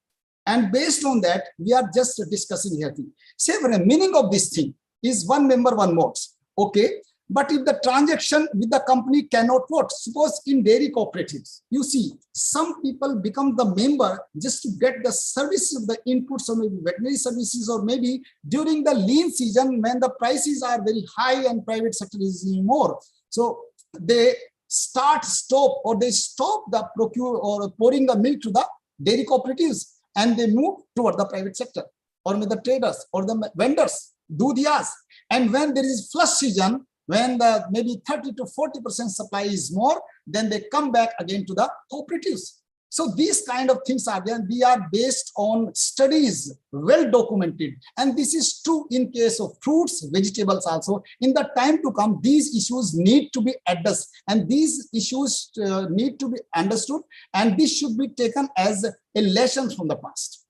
and based on that, we are just discussing here. Say for the meaning of this thing is one member, one votes. Okay, but if the transaction with the company cannot vote, suppose in dairy cooperatives, you see some people become the member just to get the services, the inputs, or maybe veterinary services, or maybe during the lean season when the prices are very high and private sector is more. So they stop the procure or pouring the milk to the dairy cooperatives, and they move toward the private sector, or with the traders or the vendors, dudhiyas. And when there is flush season, when the maybe 30 to 40% supply is more, then they come back again to the cooperatives. So these kind of things are there. They are based on studies, well documented. And this is true in case of fruits, vegetables also. In the time to come, these issues need to be addressed, and these issues need to be understood. And this should be taken as a lesson from the past.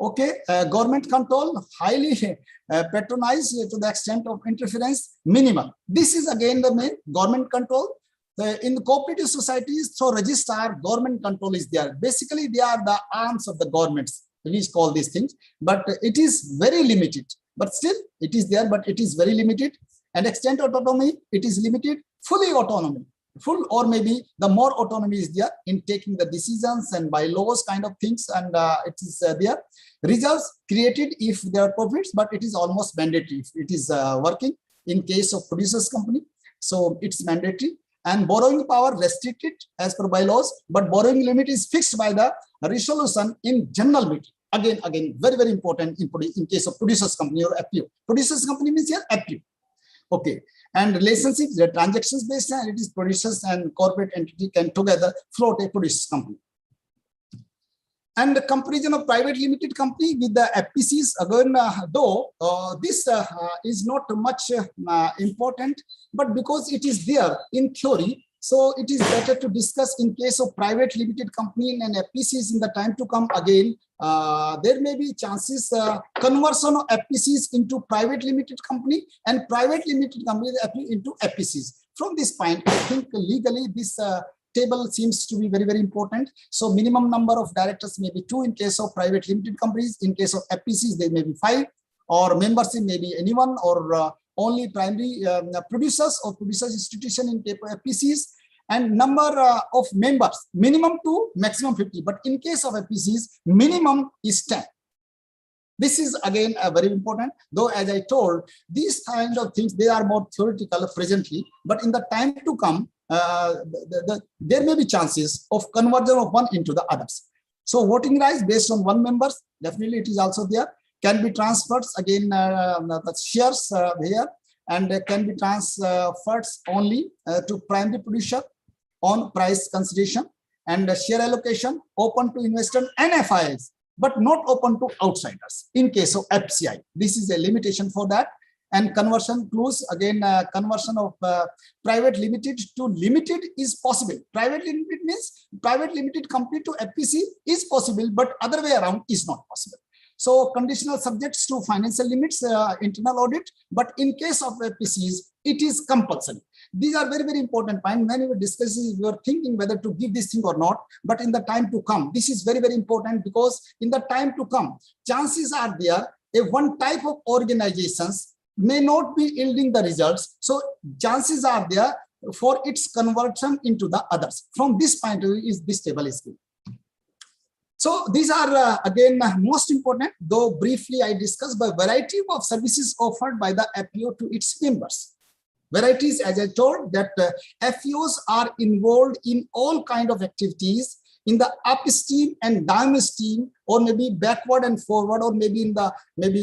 Okay, government control, highly patronized to the extent of interference, minimal. This is again the main government control. In the cooperative societies, so registrar, government control is there. Basically, they are the arms of the governments, we call these things, but it is very limited. But still, it is there, but it is very limited. And extent autonomy, it is limited. Fully autonomy, full or maybe the more autonomy is there in taking the decisions and bylaws kind of things, and it is there. Reserves created if there are profits, but it is almost mandatory if it is working in case of producers company. So it's mandatory. And borrowing power restricted as per bylaws, but borrowing limit is fixed by the resolution in general meeting. Again, very, very important in case of producers company or FPO. Producers company means here FPO. Okay. And relationships, the transactions based, and it is producers and corporate entity can together float a producers company. And the comparison of private limited company with the FPCs, again, though this is not much important, but because it is there in theory, so it is better to discuss in case of private limited company and FPCs in the time to come. Again, there may be chances conversion of FPCs into private limited company and private limited company into FPCs. From this point, I think legally this table seems to be very, very important. So minimum number of directors may be 2 in case of private limited companies. In case of FPCs, there may be 5, or membership may be anyone, or only primary producers or producers institution in case of FPCs. And number of members, minimum 2, maximum 50. But in case of FPCs, minimum is 10. This is again very important, though as I told, these kind of things, they are more theoretical presently, but in the time to come, there may be chances of conversion of one into the others. So voting rights based on one members, definitely it is also there. can be transferred again, the shares here, and can be transferred only to primary producer on price consideration, and share allocation open to investor and FIs, but not open to outsiders in case of FCI. This is a limitation for that. And conversion clause, again, conversion of private limited to limited is possible. Private limited means private limited company to FPC is possible, but other way around is not possible. So conditional subjects to financial limits, internal audit, but in case of FPCs, it is compulsory. These are very, very important points. When you were discussing, you are thinking whether to give this thing or not, but in the time to come, this is very, very important, because in the time to come, chances are there, a one type of organizations may not be yielding the results. So chances are there for its conversion into the others. From this point of view, is this table is good. So these are again most important, though briefly I discussed by variety of services offered by the FPO to its members. Varieties, as I told, that FPOs are involved in all kind of activities in the upstream and downstream, or maybe backward and forward, or maybe in the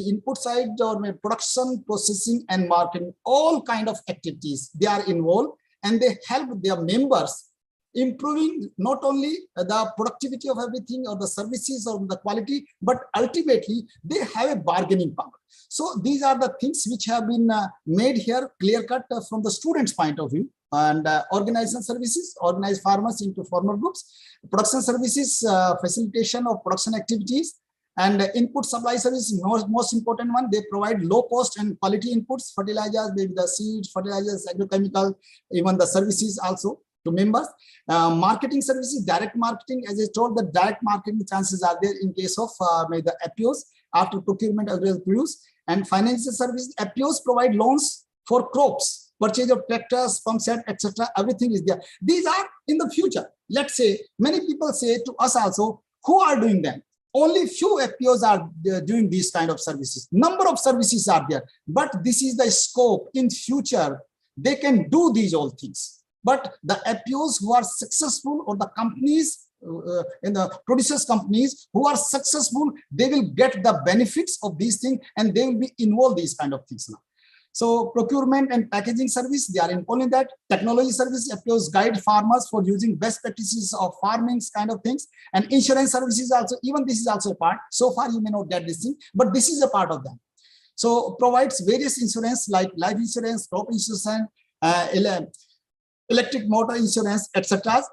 input side, or maybe production, processing, and marketing. All kind of activities they are involved, and they help their members improving not only the productivity of everything or the services or the quality, but ultimately they have a bargaining power. So these are the things which have been made here clear cut from the students' point of view. And organization services, organize farmers into farmer groups, production services, facilitation of production activities, and input supply service, most important one, they provide low cost and quality inputs, fertilizers, maybe the seeds, fertilizers, agrochemical, even the services also to members. Marketing services, direct marketing, as I told, the direct marketing chances are there in case of maybe the FPOs after procurement of the produce. And financial services, FPOs provide loans for crops, purchase of tractors, pump set, etc. Everything is there. These are in the future. Let's say many people say to us also, who are doing them? Only few FPOs are doing these kind of services. Number of services are there, but this is the scope. In future, they can do these all things. But the FPOs who are successful, or the companies in the producers companies who are successful, they will get the benefits of these things, and they will be involved these kind of things now. So procurement and packaging service, they are involved in that. Technology service, FPOs guide farmers for using best practices of farming kind of things. And insurance services also, even this is also a part. So far you may not get this thing, but this is a part of them. So provides various insurance like life insurance, crop insurance, electric motor insurance, etc.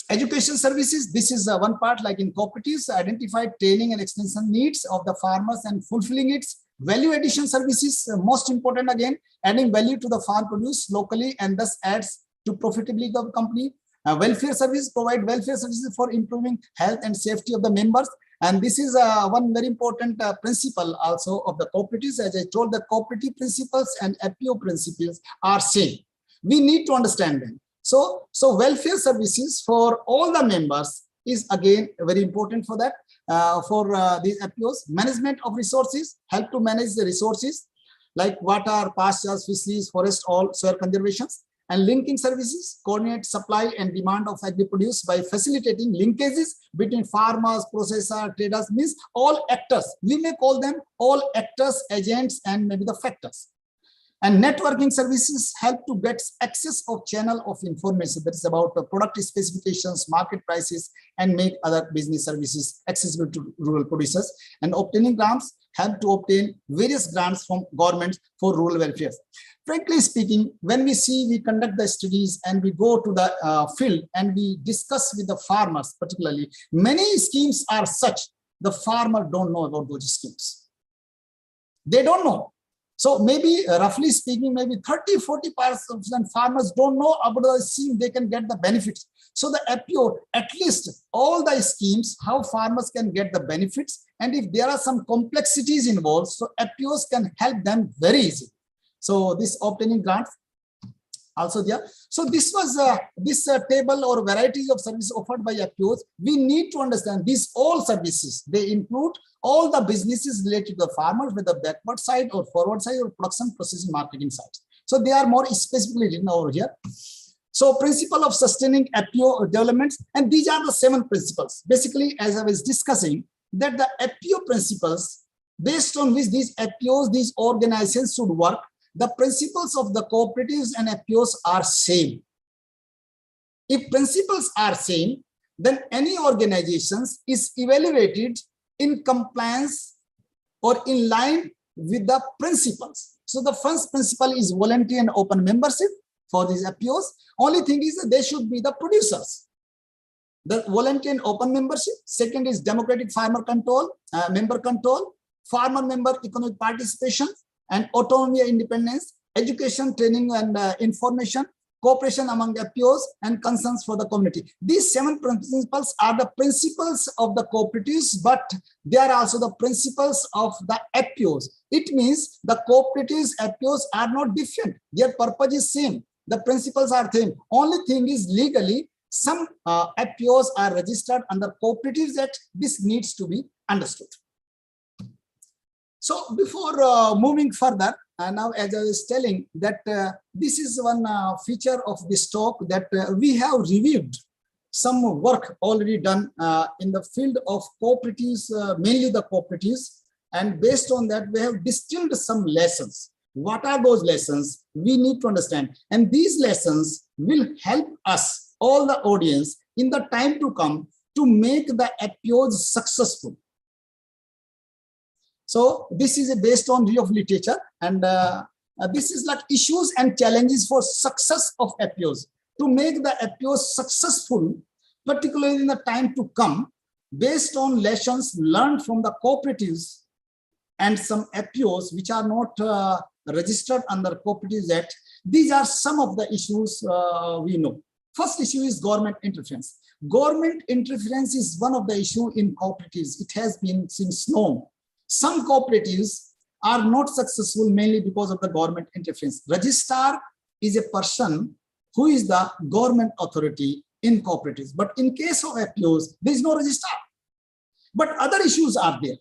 Education services, this is one part, like in cooperatives, identify training and extension needs of the farmers and fulfilling its. Value addition services, most important again, adding value to the farm produce locally and thus adds to profitability of the company. Welfare service, provide welfare services for improving health and safety of the members. And this is one very important principle also of the cooperatives. As I told, the cooperative principles and FPO principles are same. We need to understand them. So welfare services for all the members is again very important for that. These FPOs, management of resources, help to manage the resources like water, pastures, fisheries, forest, all soil conservations. And linking services, coordinate supply and demand of agri-produce by facilitating linkages between farmers, processors, traders, means all actors. We may call them all actors, agents, and maybe the factors. And networking services help to get access of channel of information, that is about the product specifications, market prices, and make other business services accessible to rural producers. And obtaining grants help to obtain various grants from governments for rural welfare. Frankly speaking, when we conduct the studies and we go to the field and we discuss with the farmers, particularly, many schemes are such the farmer don't know about those schemes. They don't know. So maybe roughly speaking, maybe 30–40% farmers don't know about the scheme, they can get the benefits. So the FPO, at least all the schemes, how farmers can get the benefits. And if there are some complexities involved, so FPOs can help them very easily. So this obtaining grants also there. So this was this table or varieties of services offered by FPOs. We need to understand these all services. They include all the businesses related to the farmers, whether backward side or forward side or production, processing, marketing sides. So they are more specifically written over here. So principle of sustaining FPO developments, and these are the 7 principles. Basically, as I was discussing, that the FPO principles based on which these APOs, these organizations should work. The principles of the cooperatives and APOs are same. If principles are same, then any organizations is evaluated in compliance or in line with the principles. So the first principle is voluntary and open membership for these APOs. Only thing is that they should be the producers. The voluntary and open membership. Second is democratic farmer control, member control, farmer member economic participation, and autonomy and independence, education, training, and information, cooperation among APOs, and concerns for the community. These 7 principles are the principles of the cooperatives, but they are also the principles of the APOs. It means the cooperatives, APOs are not different. Their purpose is same. The principles are same. Only thing is legally, some APOs are registered under Cooperatives Act. This needs to be understood. So before moving further, now as I was telling that this is one feature of this talk, that we have reviewed some work already done in the field of cooperatives, mainly the cooperatives, and based on that we have distilled some lessons. What are those lessons? We need to understand, and these lessons will help us, all the audience, in the time to come, to make the APOs successful. So this is based on review of literature, and this is like issues and challenges for success of APOs. To make the APOs successful, particularly in the time to come, based on lessons learned from the cooperatives and some APOs which are not registered under Cooperatives Act, these are some of the issues we know. First issue is government interference. Government interference is one of the issues in cooperatives. It has been since known. Some cooperatives are not successful mainly because of the government interference. Registrar is a person who is the government authority in cooperatives. But in case of APOs, there is no registrar. But other issues are there.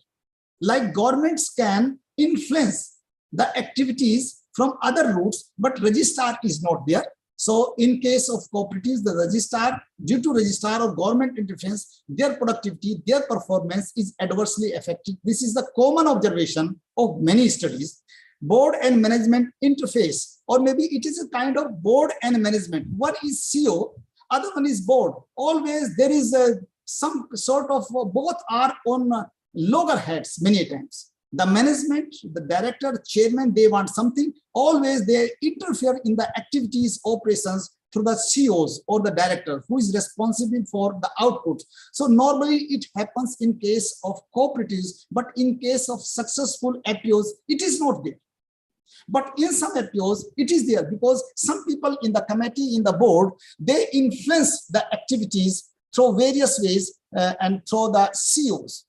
Like governments can influence the activities from other routes, but registrar is not there. So in case of cooperatives, the registrar, due to registrar or government interference, their productivity, their performance is adversely affected. This is the common observation of many studies. Board and management interface, or maybe it is a kind of board and management. One is CEO, other one is board. Always there is some sort of, both are on loggerheads many times. The management, the director, chairman, they want something. Always they interfere in the activities, operations through the CEOs or the director who is responsible for the output. So normally it happens in case of cooperatives, but in case of successful APOs, it is not there. But in some APOs, it is there because some people in the committee, in the board, they influence the activities through various ways and through the CEOs.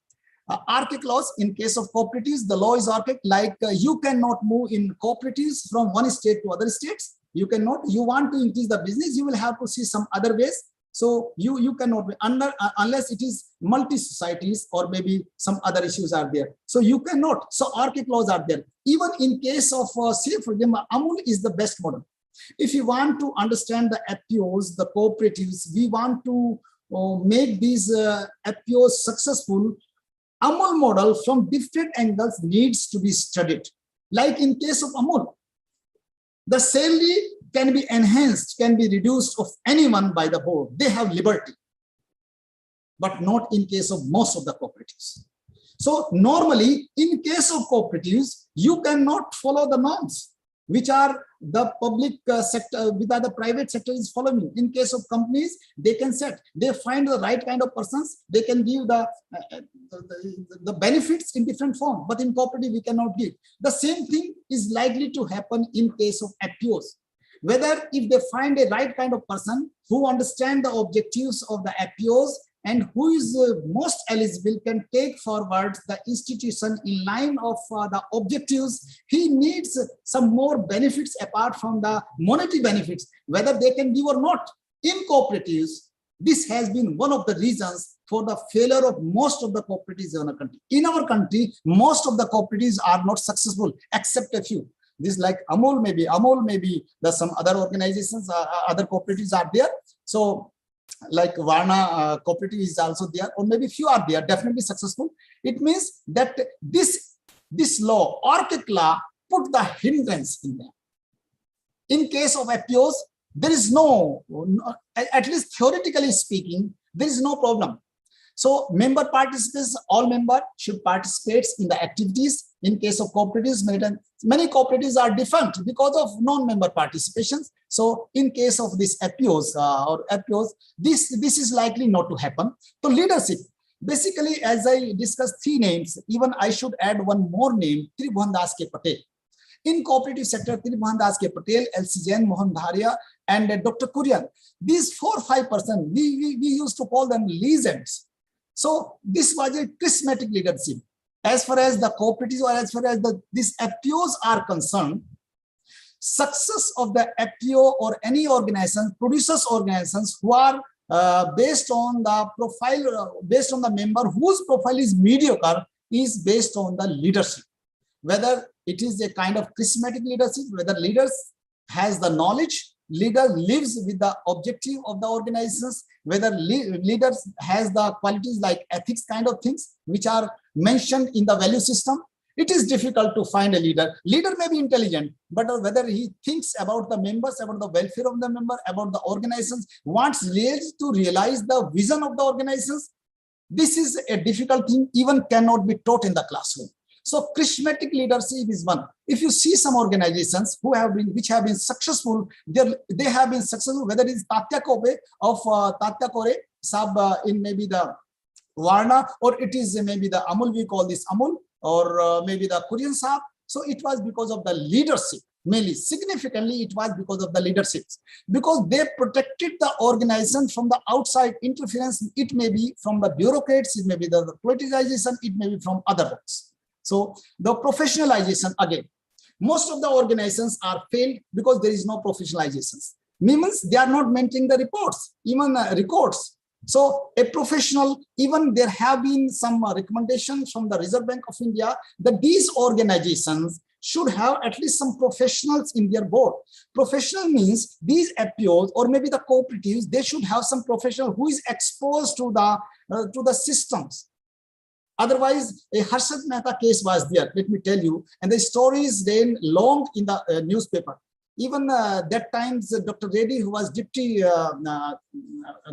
Archaic laws, in case of cooperatives, the law is archaic, like you cannot move in cooperatives from one state to other states. You cannot. You want to increase the business, you will have to see some other ways. So you cannot, unless it is multi-societies or maybe some other issues are there. So you cannot. So archaic laws are there. Even in case of, say for example, Amul is the best model. If you want to understand the APOs, the cooperatives, we want to make these APOs successful, Amul model from different angles needs to be studied. Like in case of Amul, the salary can be enhanced, can be reduced of anyone by the board. They have liberty, but not in case of most of the cooperatives. So normally in case of cooperatives, you cannot follow the norms which are the public sector, which are the private sector is following. In case of companies, they can set, they find the right kind of persons, they can give the benefits in different form, but in cooperative we cannot give. The same thing is likely to happen in case of APOs. Whether if they find a right kind of person who understand the objectives of the APOs and who is most eligible can take forward the institution in line of the objectives, he needs some more benefits apart from the monetary benefits, whether they can give or not. In cooperatives, this has been one of the reasons for the failure of most of the cooperatives in our country. In our country, most of the cooperatives are not successful except a few. This like Amul, maybe there's some other organizations, other cooperatives are there. So like Varna cooperative is also there, or maybe few are there, definitely successful. It means that this this law, Orchid law, put the hindrance in them. In case of Apos, there is no, at least theoretically speaking, there is no problem. So member participants, all members should participate in the activities. In case of cooperatives, many cooperatives are defunct because of non-member participations. So in case of this Apos this is likely not to happen. So leadership, basically, as I discussed 3 names, even I should add one more name, Tribhuvan Das K Patel. In cooperative sector, Tribhuvan Das K Patel, LC Jain, Mohan Dharia, and Dr. Kurian. These 4 or 5 persons, we used to call them legends. So this was a charismatic leadership. As far as the cooperatives or as far as these Apos are concerned, success of the Apo or any organization, producers organizations who are based on the profile, based on the member whose profile is mediocre, is based on the leadership. Whether it is a kind of charismatic leadership, whether leaders has the knowledge, leader lives with the objective of the organizations, whether leaders has the qualities like ethics kind of things which are mentioned in the value system. It is difficult to find a leader. Leader may be intelligent, but whether he thinks about the members, about the welfare of the member, about the organizations, wants really to realize the vision of the organizations, this is a difficult thing, even cannot be taught in the classroom. So charismatic leadership is one. If you see some organizations which have been successful, they have been successful, whether it is Tatya Kobe of Tatya Kore sub in maybe the Varna, or it is maybe the Amul, we call this Amul, or maybe the Korean Sab. So it was because of the leadership. Mainly, significantly, it was because of the leadership, because they protected the organization from the outside interference. It may be from the bureaucrats, it may be the politicization, it may be from other ones. So the professionalization, again, most of the organizations are failed because there is no professionalization. Means they are not maintaining the reports, even records. So a professional, even there have been some recommendations from the Reserve Bank of India that these organizations should have at least some professionals in their board. Professional means these Apos or maybe the cooperatives, they should have some professional who is exposed to the systems. Otherwise, a Harshad Mehta case was there, let me tell you, and the story is then long in the newspaper. Even that times, Dr. Reddy, who was deputy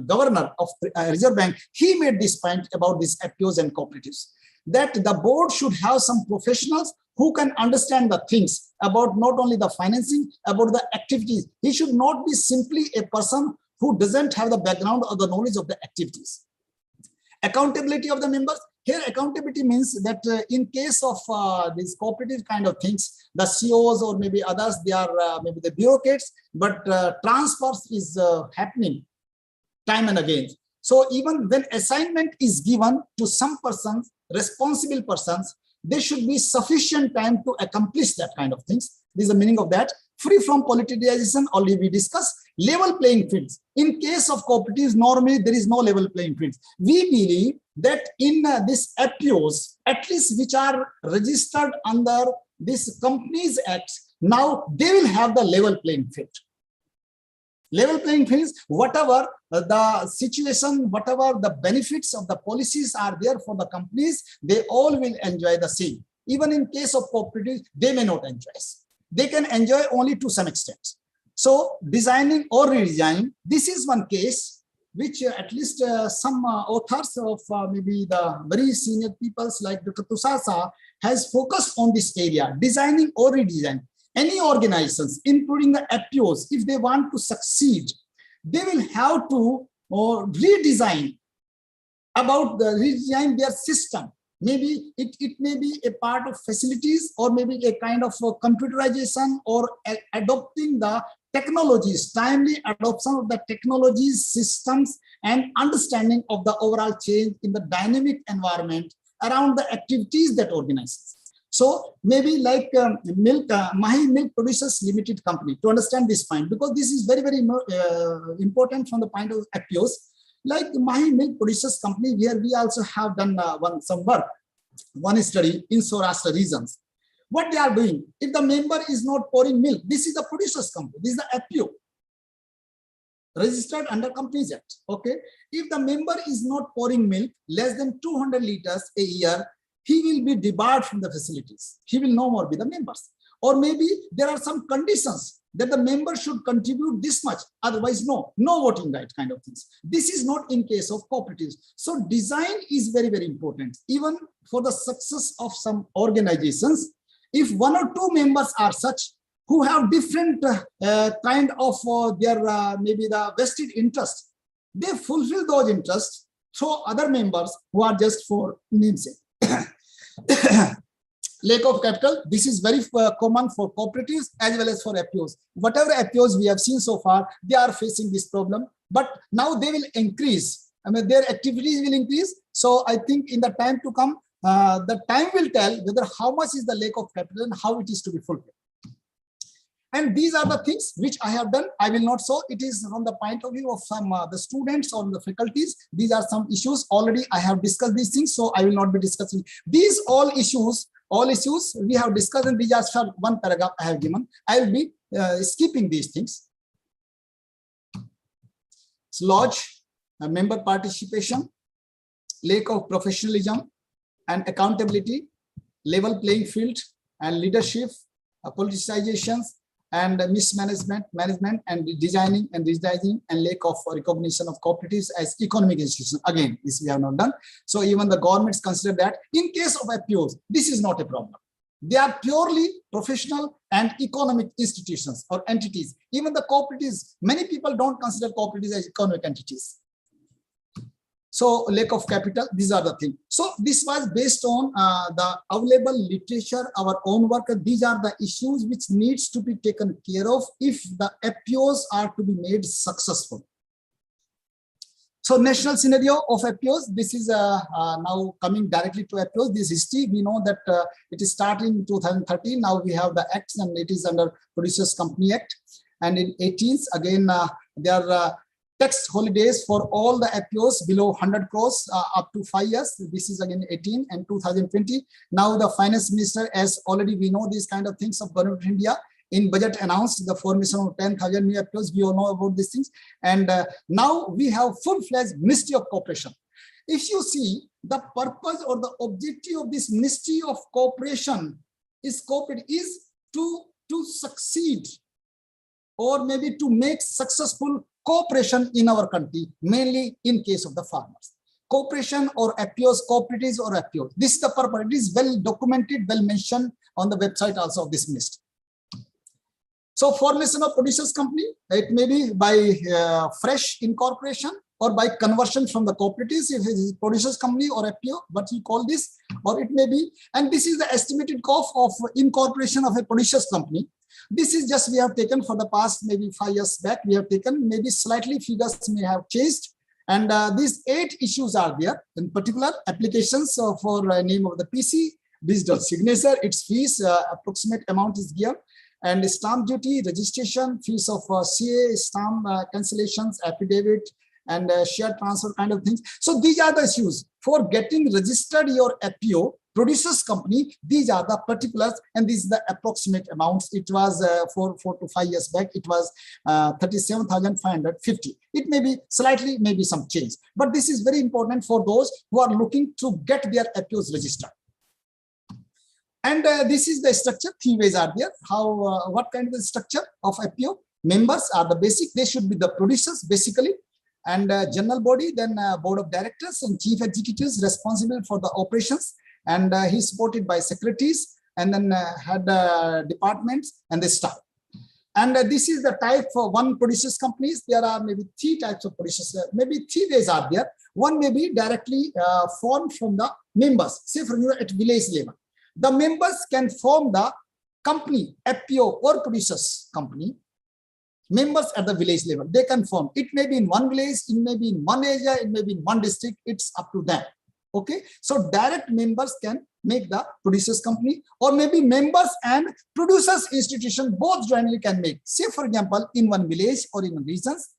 governor of Reserve Bank, he made this point about these Apos and cooperatives, that the board should have some professionals who can understand the things about not only the financing, about the activities. He should not be simply a person who doesn't have the background or the knowledge of the activities. Accountability of the members. Here, accountability means that in case of these cooperative kind of things, the CEOs or maybe others, they are maybe the bureaucrats, but transfers is happening time and again. So even when assignment is given to some persons, responsible persons, there should be sufficient time to accomplish that kind of things. This is the meaning of that. Free from politicization, already we discussed. Level playing fields. In case of cooperatives, normally there is no level playing fields. We believe that in this Apos, at least which are registered under this Companies Act, now they will have the level playing field. Level playing fields, whatever the situation, whatever the benefits of the policies are there for the companies, they all will enjoy the same. Even in case of cooperatives, they may not enjoy. They can enjoy only to some extent. So designing or redesigning, this is one case which at least some authors of maybe the very senior peoples like Dr. Tushar has focused on this area, designing or redesign. Any organizations, including the Apos, if they want to succeed, they will have to redesign their system. Maybe it may be a part of facilities or maybe a kind of computerization or adopting the technologies, timely adoption of the technologies, systems, and understanding of the overall change in the dynamic environment around the activities that organizes. So maybe like Mahi Milk Producers Limited Company, to understand this point, because this is very, very important from the point of Apos. Like Mahi Milk Producers Company, where we also have done some work, one study in Saurashtra regions. What they are doing, if the member is not pouring milk, this is the producers company, this is the Apo, registered under Companies Act. Okay, if the member is not pouring milk less than 200 liters a year, he will be debarred from the facilities. He will no more be the members. Or maybe there are some conditions that the member should contribute this much, otherwise no voting right kind of things. This is not in case of cooperatives. So design is very, very important. Even for the success of some organizations, if one or two members are such who have different kind of their maybe the vested interest, they fulfill those interests through other members who are just for namesake. Lack of capital, this is very common for cooperatives as well as for APOs. Whatever APOs we have seen so far, they are facing this problem, but now they will increase. I mean, their activities will increase. So I think in the time to come, the time will tell whether how much is the lack of capital and how it is to be fulfilled. And these are the things which I have done. I will not show. It is from the point of view of some the students or the faculties. These are some issues. Already I have discussed these things, so I will not be discussing. These all issues we have discussed, and these are one paragraph I have given. I will be skipping these things. Slodge, member participation, lack of professionalism and accountability, level playing field and leadership, politicizations, and mismanagement, and designing and redesigning, and lack of recognition of cooperatives as economic institutions. Again, this we have not done. So even the governments consider that in case of APOs, this is not a problem. They are purely professional and economic institutions or entities. Even the cooperatives, many people don't consider cooperatives as economic entities. So lack of capital, these are the things. So this was based on the available literature, our own work. These are the issues which needs to be taken care of if the APOs are to be made successful. So national scenario of APOs, this is now coming directly to APOs. This history, we know that it is starting in 2013. Now we have the acts and it is under Producers Company Act. And in 18th, again, there are tax holidays for all the APOs below 100 crores up to 5 years. This is again 18 and 2020. Now the finance minister, as already we know these kind of things of Government of India, in budget announced the formation of 10,000 new APOs. We all know about these things. And now we have full-fledged Ministry of Cooperation. If you see the purpose or the objective of this Ministry of Cooperation is to succeed or maybe to make successful cooperation in our country, mainly in case of the farmers. Cooperation or APOs, cooperatives or APOs. This is the purpose. It is well documented, well mentioned on the website also of this ministry. So formation of producers company, it may be by fresh incorporation or by conversion from the cooperatives, if it is producers company or APO, what you call this, or it may be, and this is the estimated cost of incorporation of a producers company. This is just we have taken for the past maybe 5 years back. We have taken maybe slightly figures may have changed, and these 8 issues are there. In particular, applications for name of the PC, digital signature, its fees, approximate amount is given, and stamp duty, registration, fees of CA, stamp cancellations, affidavit, and share transfer kind of things. So these are the issues for getting registered your APO. Producers company, these are the particulars, and these are the approximate amounts. It was 4 to 5 years back, it was 37,550. It may be slightly, maybe some change, but this is very important for those who are looking to get their APOs registered. And this is the structure. 3 ways are there. How, what kind of structure of APO? Members are the basic. They should be the producers basically, and general body, then board of directors and chief executives responsible for the operations. And he's supported by secretaries, and then had departments and the staff. And this is the type for one producers companies. There are maybe 3 types of producers. Maybe 3 ways are there. One may be directly formed from the members. Say for example, at village level, the members can form the company, APO or producers company. Members at the village level, they can form. It may be in one village, it may be in one area, it may be in one district. It's up to them. Okay, so direct members can make the producers company, or maybe members and producers institution both jointly can make. Say for example, in one village or in regions,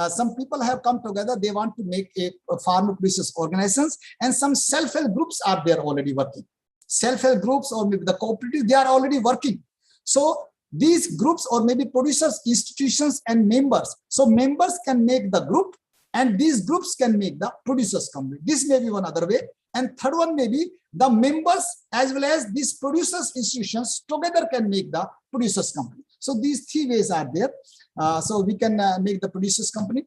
some people have come together, they want to make a farmer producers organizations, and some self-help groups are there already working. Self-help groups or maybe the cooperatives, they are already working. So these groups or maybe producers institutions and members, so members can make the group, and these groups can make the producers company. This may be one other way. And third one may be the members as well as these producers institutions together can make the producers company. So these three ways are there. So we can make the producers company.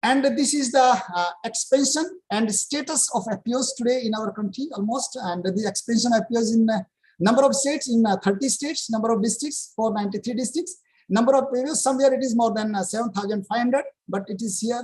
And this is the expansion and status of Apos today in our country almost. And the expansion appears in number of states in 30 states, number of districts 493 districts. Number of Apos, somewhere it is more than 7,500, but it is here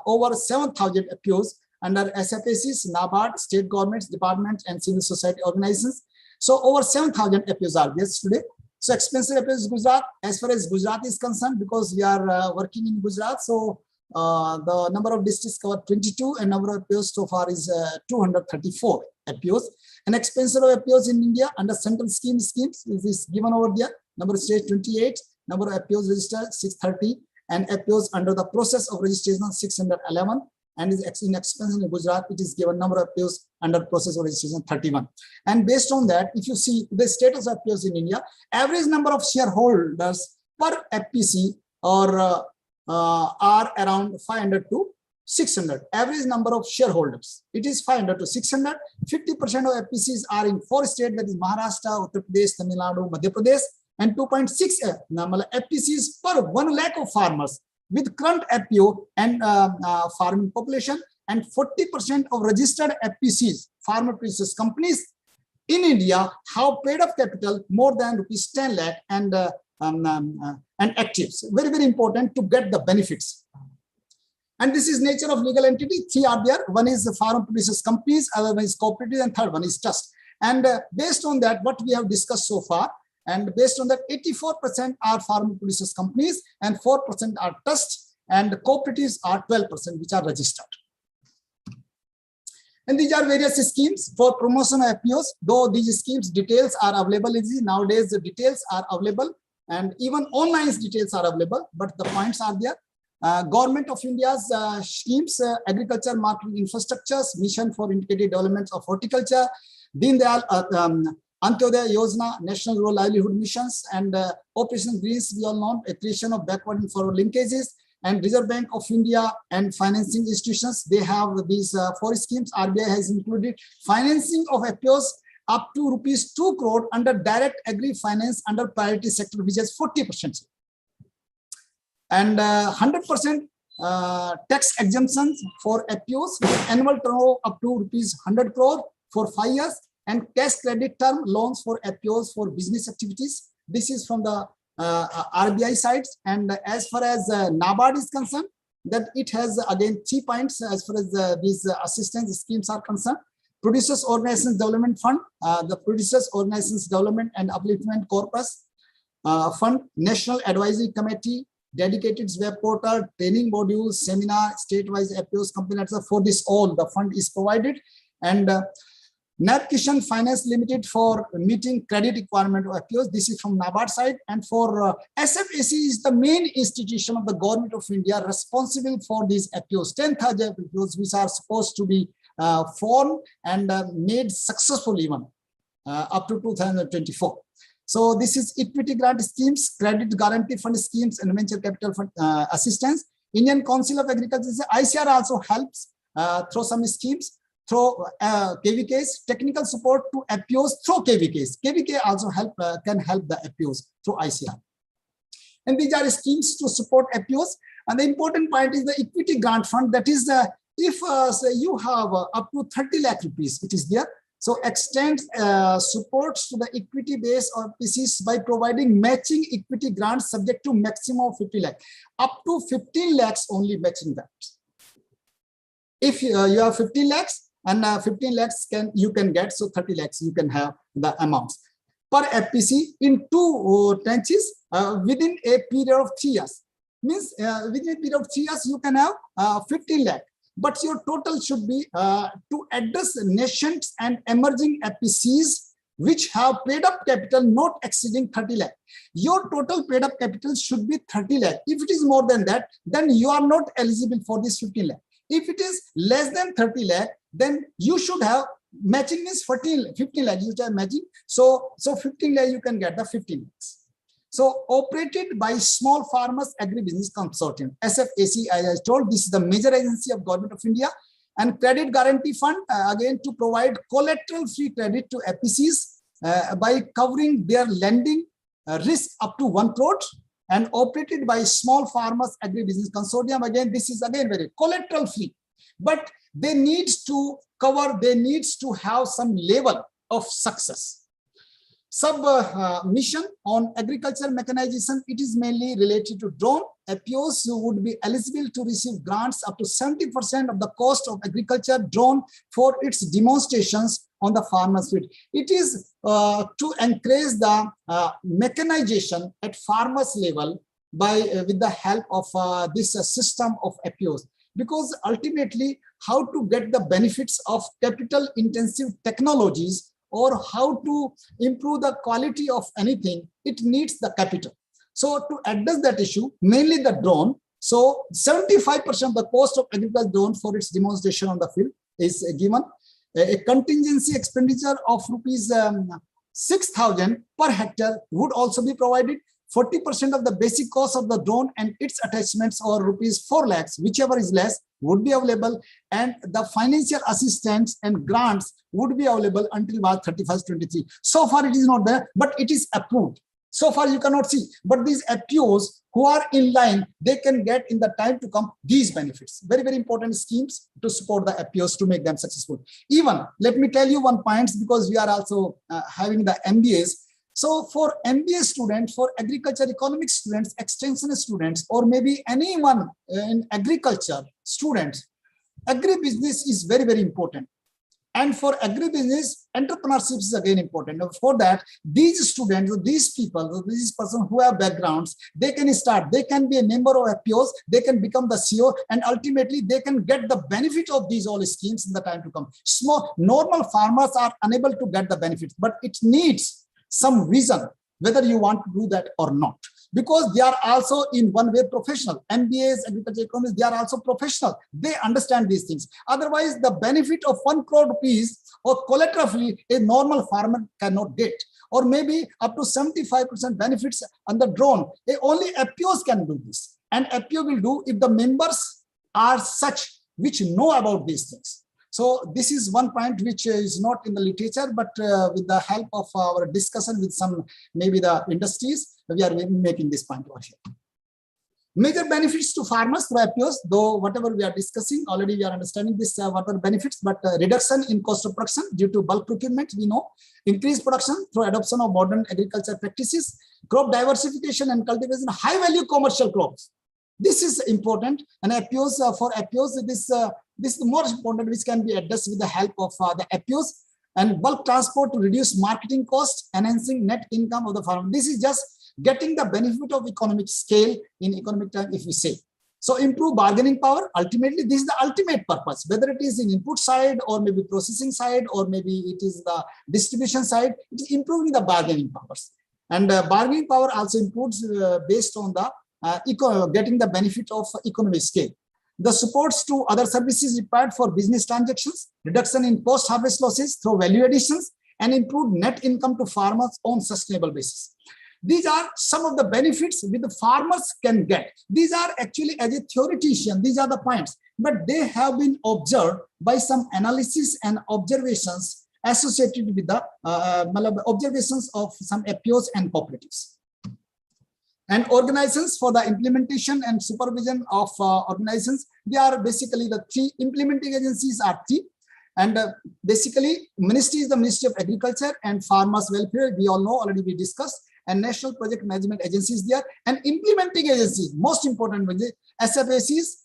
over 7,000 Apos under SFACs, NABARD, state governments, departments, and civil society organizations. So over 7,000 Apos are there today. So expensive Apos Gujarat, as far as Gujarat is concerned, because we are working in Gujarat, so the number of districts covered 22 and number of Apos so far is 234 Apos. And expensive of Apos in India under central schemes is given over there. Number of states 28, number of Apos registered 630, and Apos under the process of registration 611. And is in expansion in Gujarat, it is given number of Apos under process of registration 31. And based on that, if you see the status of Apos in India, average number of shareholders per FPC or are around 500 to 600. Average number of shareholders, it is 500 to 600. 50% of FPCs are in 4 states, that is Maharashtra, Uttar Pradesh, Tamil Nadu, Madhya Pradesh, and 2.6 FPCs per 1 lakh of farmers with current FPO and farming population, and 40% of registered FPCs, farmer producers companies in India, have paid up capital more than rupees 10 lakh and actives. Very, very important to get the benefits. And this is nature of legal entity. 3 are there. One is the farmer producers companies, other one is cooperative, and third one is trust. And based on that, what we have discussed so far, and based on that, 84% are farmer producers companies and 4% are trusts, and cooperatives are 12%, which are registered. And these are various schemes for promotion of Apos. Though these schemes details are available, nowadays the details are available, and even online details are available, but the points are there. Government of India's schemes, agriculture marketing infrastructures, mission for integrated development of horticulture, Deen Dayal Antyodaya Yojana, National Rural Livelihood Missions, and Operation Greens, we all know, a creation of backward and forward linkages, and Reserve Bank of India and financing institutions. They have these 4 schemes. RBI has included financing of Apos up to rupees 2 crore under direct agri finance under priority sector, which is 40%. And 100% tax exemptions for Apos with annual turnover up to rupees 100 crore for 5 years, and cash credit term loans for Apos for business activities. This is from the RBI side. And as far as NABARD is concerned, that it has again 3 points as far as these assistance schemes are concerned. Producers Organizations Development Fund, the Producers Organizations Development and Upliftment Corpus Fund, National Advisory Committee, dedicated web portal, training modules, seminar, state-wise Apos company. For this all, the fund is provided. And NAB Kishan Finance Limited for meeting credit requirement of Apos. This is from NABARD side. And for SFAC is the main institution of the government of India responsible for these Apos, 10,000 Apos, which are supposed to be formed and made successful even up to 2024. So this is equity grant schemes, credit guarantee fund schemes, and venture capital fund assistance. Indian Council of Agriculture, ICR also helps through some schemes, through KVKs, technical support to Apos through KVKs. KVK also can help the Apos through ICR. And these are schemes to support Apos. And the important point is the equity grant fund. That is, if say you have up to 30 lakh rupees, it is there. So extend supports to the equity base of PCs by providing matching equity grants subject to maximum of 50 lakh. Up to 15 lakhs only matching that. If you have 15 lakhs and 15 lakhs you can get, so 30 lakhs you can have the amounts per FPC in 2 tranches within a period of 3 years. Means within a period of 3 years you can have 15 lakh. But your total should be to address nascent and emerging FPCs which have paid up capital not exceeding 30 lakh. Your total paid up capital should be 30 lakh. If it is more than that, then you are not eligible for this 15 lakh. If it is less than 30 lakh, then you should have matching means 15 lakh, you have matching. So 15 lakh you can get the 15 lakhs. So operated by Small Farmers Agribusiness Consortium, SFAC, as I told, this is the major agency of Government of India. And credit guarantee fund, again, to provide collateral-free credit to APCs by covering their lending risk up to 1 crore, and operated by small farmers agribusiness consortium. Again, this is again very collateral-free, but they need to cover, they need to have some level of success. Mission on agriculture mechanization, it is mainly related to drone. Apos would be eligible to receive grants up to 70% of the cost of agriculture drone for its demonstrations on the farmer's field. It is to encourage the mechanization at farmers level by with the help of this system of Apos. Because ultimately, how to get the benefits of capital intensive technologies or how to improve the quality of anything, it needs the capital. So to address that issue, mainly the drone, so 75% of the cost of agricultural drone for its demonstration on the field is given. A contingency expenditure of rupees 6,000 per hectare would also be provided. 40% of the basic cost of the drone and its attachments, or rupees 4 lakhs, whichever is less, would be available, and the financial assistance and grants would be available until March 31st, 23. So far it is not there, but it is approved. So far you cannot see, but these APOs who are in line, they can get in the time to come these benefits. Very, very important schemes to support the APOs to make them successful. Even, let me tell you one point, because we are also having the MBAs. So for MBA students, for agriculture economics students, extension students, or maybe anyone in agriculture students, agribusiness is very, very important. And for agribusiness, entrepreneurship is again important. For that, these students, these people, these persons who have backgrounds, they can start, they can be a member of APOs, they can become the CEO, and ultimately they can get the benefit of these all schemes in the time to come. Small, normal farmers are unable to get the benefits, but it needs some vision, whether you want to do that or not. Because they are also in one way professional. MBAs, agriculture economists, they are also professional. They understand these things. Otherwise, the benefit of 1 crore rupees or collaterally a normal farmer cannot get. Or maybe up to 75% benefits on the drone. Only APOs can do this. And APO will do if the members are such which know about these things. So this is one point which is not in the literature, but with the help of our discussion with some, maybe the industries, we are making this point over here. Major benefits to farmers through APOs, though whatever we are discussing, already we are understanding this, what are benefits, but reduction in cost of production due to bulk procurement, we know, increased production through adoption of modern agriculture practices, crop diversification and cultivation, high value commercial crops. This is important, and APOs, for APOs, this is the most important, which can be addressed with the help of the APOs, and bulk transport to reduce marketing costs, enhancing net income of the farmer. This is just getting the benefit of economic scale in economic term, if we say. So improve bargaining power. Ultimately, this is the ultimate purpose, whether it is in input side or maybe processing side or maybe it is the distribution side, it is improving the bargaining powers. And bargaining power also improves based on the getting the benefit of economic scale. The supports to other services required for business transactions, reduction in post-harvest losses through value additions, and improved net income to farmers on sustainable basis. These are some of the benefits which the farmers can get. These are actually, as a theoretician, these are the points, but they have been observed by some analysis and observations associated with the observations of some APOs and cooperatives. And organizations for the implementation and supervision of organizations, they are basically the 3 implementing agencies are 3. And basically, ministry is the Ministry of Agriculture and Farmers Welfare. We all know, already we discussed. And National Project Management Agencies there. And implementing agencies, most important, SFACs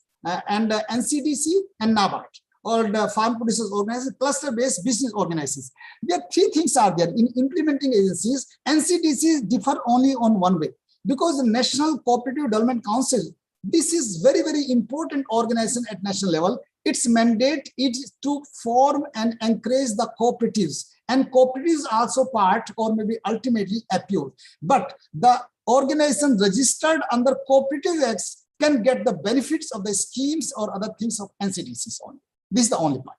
and NCDC and NABARD, or the Farm Producers Organization, cluster-based business organizations. There are 3 things are there. In implementing agencies, NCDCs differ only on one way. Because the National Cooperative Development Council, this is very, very important organization at national level. Its mandate is to form and encourage the cooperatives, and cooperatives also part or maybe ultimately APOs. But the organization registered under Cooperative Acts can get the benefits of the schemes or other things of NCDCs only. This is the only point.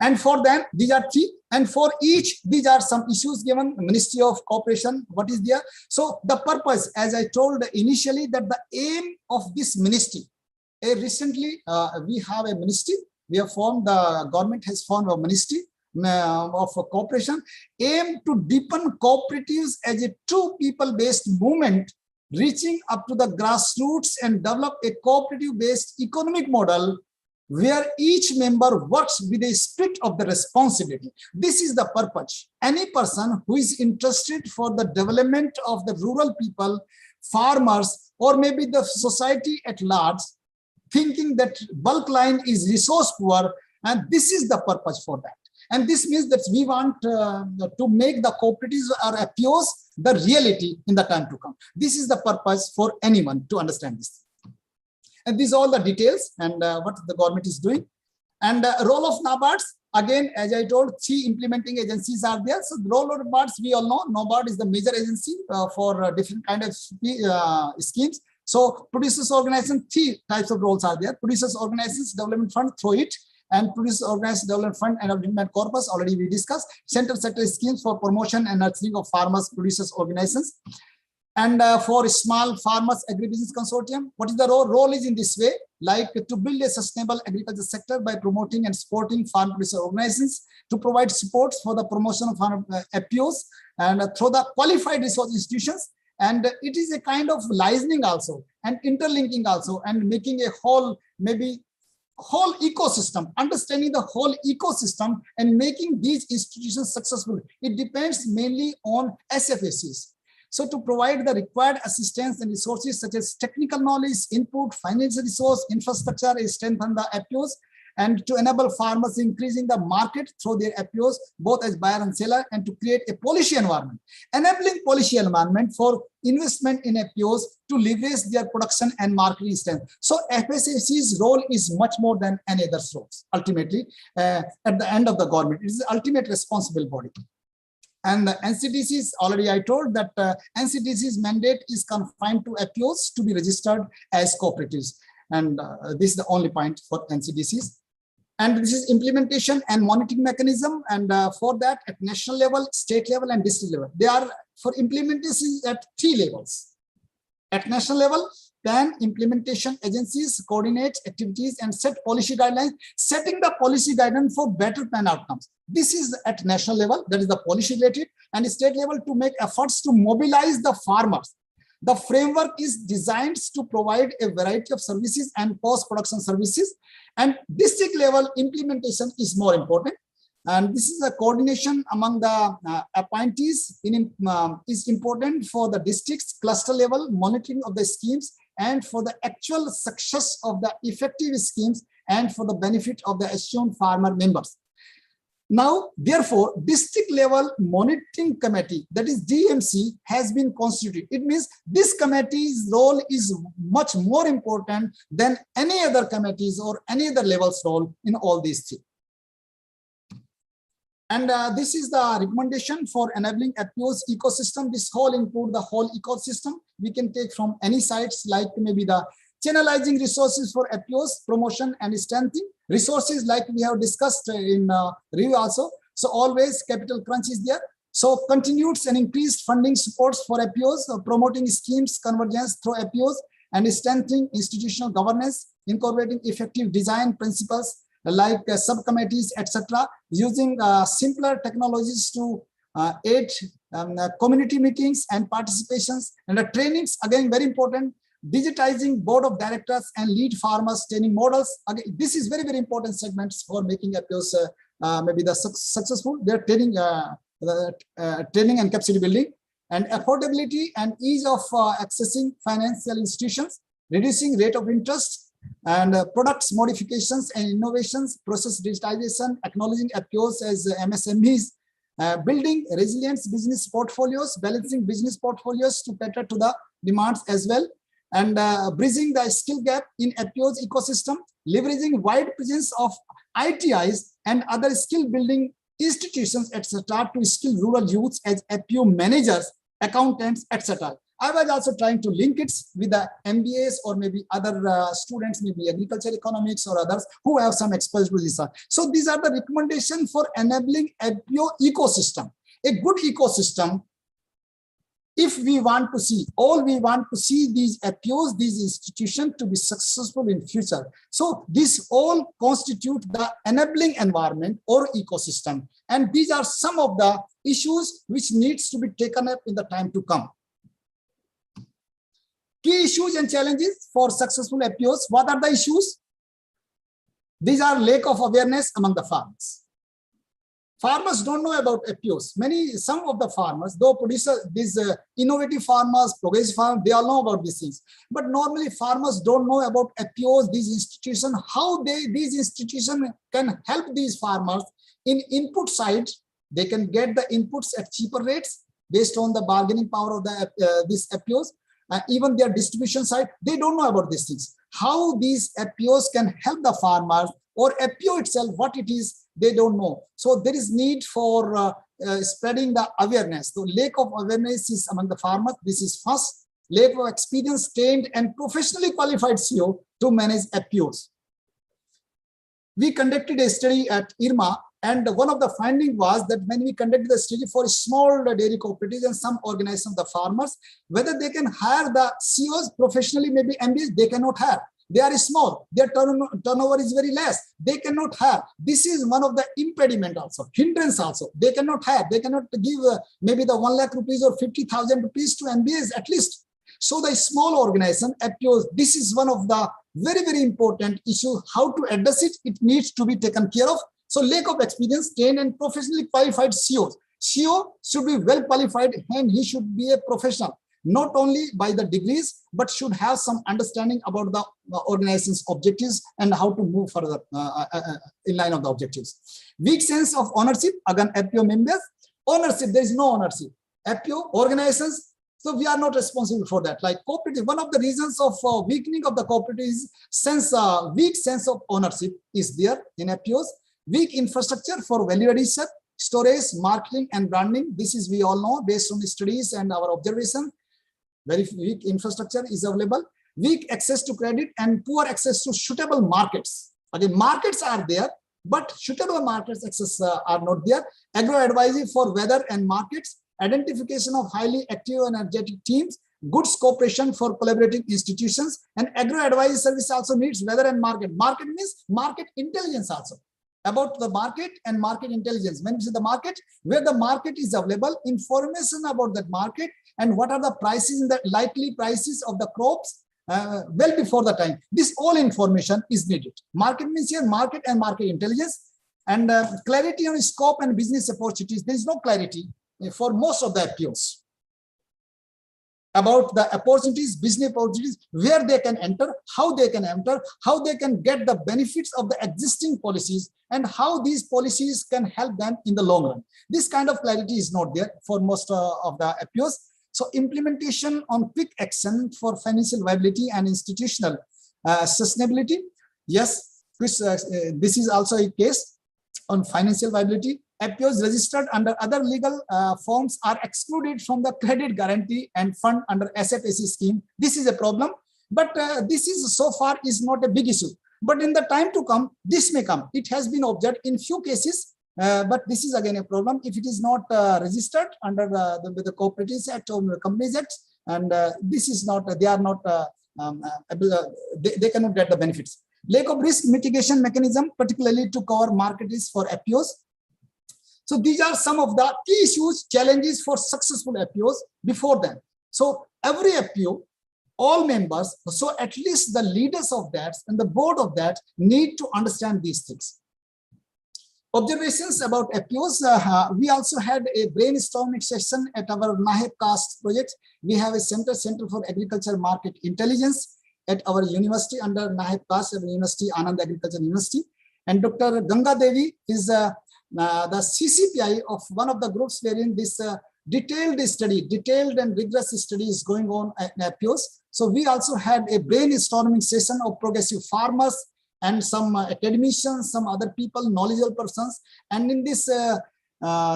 And for them, these are 3. And for each, these are some issues given. Ministry of Cooperation, what is there? So the purpose, as I told initially, that the aim of this ministry, recently we have a ministry we have formed, the government has formed a ministry of cooperation, aim to deepen cooperatives as a true people-based movement, reaching up to the grassroots and develop a cooperative-based economic model where each member works with a spirit of the responsibility. This is the purpose. Any person who is interested for the development of the rural people, farmers, or maybe the society at large, thinking that bulk line is resource poor, and this is the purpose for that. And this means that we want to make the cooperatives or Apos the reality in the time to come. This is the purpose for anyone to understand this. And these are all the details and what the government is doing. And role of NABARDs, again, as I told, 3 implementing agencies are there. So the role of NABARDs, we all know, NABARD is the major agency for different kind of schemes. So producers organization, 3 types of roles are there. Producers organizations development fund through it, and Producers Organized Development Fund and Development Corpus, already we discussed. Central sector schemes for promotion and nurturing of farmers, producers organizations. And for small farmers agribusiness consortium, what is the role? Role is in this way, like to build a sustainable agriculture sector by promoting and supporting farm producer organizations, to provide support for the promotion of farm Apos and through the qualified resource institutions. And it is a kind of licensing also and interlinking also, and making a whole, maybe whole ecosystem, understanding the whole ecosystem and making these institutions successful. It depends mainly on SFACs. So to provide the required assistance and resources such as technical knowledge, input, financial resource, infrastructure, strengthen the Apos, and to enable farmers increasing the market through their Apos, both as buyer and seller, and to create a policy environment, enabling policy environment for investment in Apos to leverage their production and marketing strength. So FSAC's role is much more than any other source. Ultimately, at the end of the government, it is the ultimate responsible body. And the NCDC's, already I told that NCDC's mandate is confined to Apos to be registered as cooperatives. And this is the only point for NCDC's. And this is implementation and monitoring mechanism. And for that, at national level, state level, and district level, they are for implementation at 3 levels. At national level, PAN implementation agencies coordinate activities and set policy guidelines, setting the policy guidelines for better PAN outcomes. This is at national level, that is the policy related, and state level to make efforts to mobilize the farmers. The framework is designed to provide a variety of services and post-production services, and district level implementation is more important. And this is a coordination among the appointees is important for the district's cluster level monitoring of the schemes and for the actual success of the effective schemes and for the benefit of the assumed farmer members. Now, therefore, district level monitoring committee, that is DMC, has been constituted. It means this committee's role is much more important than any other committees or any other level's role in all these 3. And this is the recommendation for enabling Apos ecosystem. This whole include the whole ecosystem. We can take from any sites, like maybe the channelizing resources for Apos promotion and strengthening. Resources like we have discussed in review also. So always capital crunch is there. So continued and increased funding supports for Apos, promoting schemes convergence through Apos, and strengthening institutional governance, incorporating effective design principles like subcommittees, etc., using simpler technologies to aid community meetings and participations, and the trainings, again very important. Digitizing board of directors and lead farmers training models. Again, this is very, very important segments for making Apos maybe the successful. They're training, training and capacity building, and affordability and ease of accessing financial institutions, reducing rate of interest, and products modifications and innovations, process digitization, acknowledging Apos as MSMEs, building resilient business portfolios, balancing business portfolios to cater to the demands as well, and bridging the skill gap in Apos ecosystem, leveraging wide presence of ITIs and other skill building institutions, etc., to skill rural youths as Apo managers, accountants, etc. I was also trying to link it with the MBAs or maybe other students, maybe agriculture economics or others who have some exposure to this. So these are the recommendations for enabling Apo ecosystem. A good ecosystem if we want to see, these appeals, these institutions to be successful in future. So this all constitute the enabling environment or ecosystem. And these are some of the issues which needs to be taken up in the time to come. Key issues and challenges for successful appeals. What are the issues? These are lack of awareness among the farmers. Farmers don't know about appeals. Some of the farmers, though producers, these innovative farmers, progressive farmers, they all know about these things. But normally farmers don't know about appeals, these institutions, how these institutions can help these farmers in input side. They can get the inputs at cheaper rates based on the bargaining power of the these appeals. Even their distribution side, they don't know about these things. How these appeals can help the farmers, or appeal itself, what it is, they don't know. So there is need for spreading the awareness. So lack of awareness is among the farmers. This is first. Lack of experience, trained and professionally qualified CEO to manage appeals. We conducted a study at IRMA, and one of the findings was that when we conducted the study for small dairy cooperatives and some organizations of the farmers, whether they can hire the CEOs professionally, maybe MBAs, they cannot hire. They are small, their turnover is very less, they cannot hire. This is one of the impediment also, hindrance also. They cannot hire, they cannot give maybe the 1 lakh rupees or 50,000 rupees to MBAs at least. So the small organization appeals, this is one of the very, very important issues. How to address it, it needs to be taken care of. So lack of experience, trained and professionally qualified CEOs. CEO should be well qualified and he should be a professional, not only by the degrees, but should have some understanding about the organization's objectives and how to move further in line of the objectives. Weak sense of ownership, again, Ipo members. Ownership, there is no ownership. Ipo organizations, so we are not responsible for that. Like cooperative, one of the reasons of weakening of the cooperative is weak sense of ownership is there in Ipos. Weak infrastructure for value addition, storage, marketing, and branding. This is, we all know, based on the studies and our observation. Very weak infrastructure is available. Weak access to credit and poor access to suitable markets. Again, markets are there, but suitable markets access are not there. Agro advisory for weather and markets. Identification of highly active and energetic teams. Goods cooperation for collaborating institutions. And agro advisory service also needs weather and market. Market means market intelligence also. About the market and market intelligence. When you say the market, where the market is available, information about that market and what are the prices and the likely prices of the crops well before the time. This all information is needed. Market means here market and market intelligence, and clarity on scope and business opportunities. There is no clarity for most of the appeals about the opportunities, business opportunities, where they can enter, how they can get the benefits of the existing policies, and how these policies can help them in the long run. This kind of clarity is not there for most of the appeals. So implementation on quick action for financial viability and institutional sustainability. Yes, this is also a case on financial viability. Appeals registered under other legal forms are excluded from the credit guarantee and fund under SFAC scheme. This is a problem, but this is so far is not a big issue. But in the time to come, this may come. It has been observed in few cases, but this is again a problem if it is not registered under the Cooperatives Act or Companies Act, and this is not, they are not they cannot get the benefits. Lack of risk mitigation mechanism, particularly to cover market risk for appeals. So these are some of the key issues, challenges for successful appeals before them. So every appeal, all members, so at least the leaders of that and the board of that need to understand these things. Observations about appeals. We also had a brainstorming session at our NAHEP CAST project. We have a Center for Agriculture Market Intelligence at our university under NAHEP CAST, University, Anand Agriculture University. And Dr. Ganga Devi is the CCPI of one of the groups wherein this detailed and rigorous study is going on at appeals. So we also had a brainstorming session of progressive farmers and some academicians, some other people, knowledgeable persons. And in this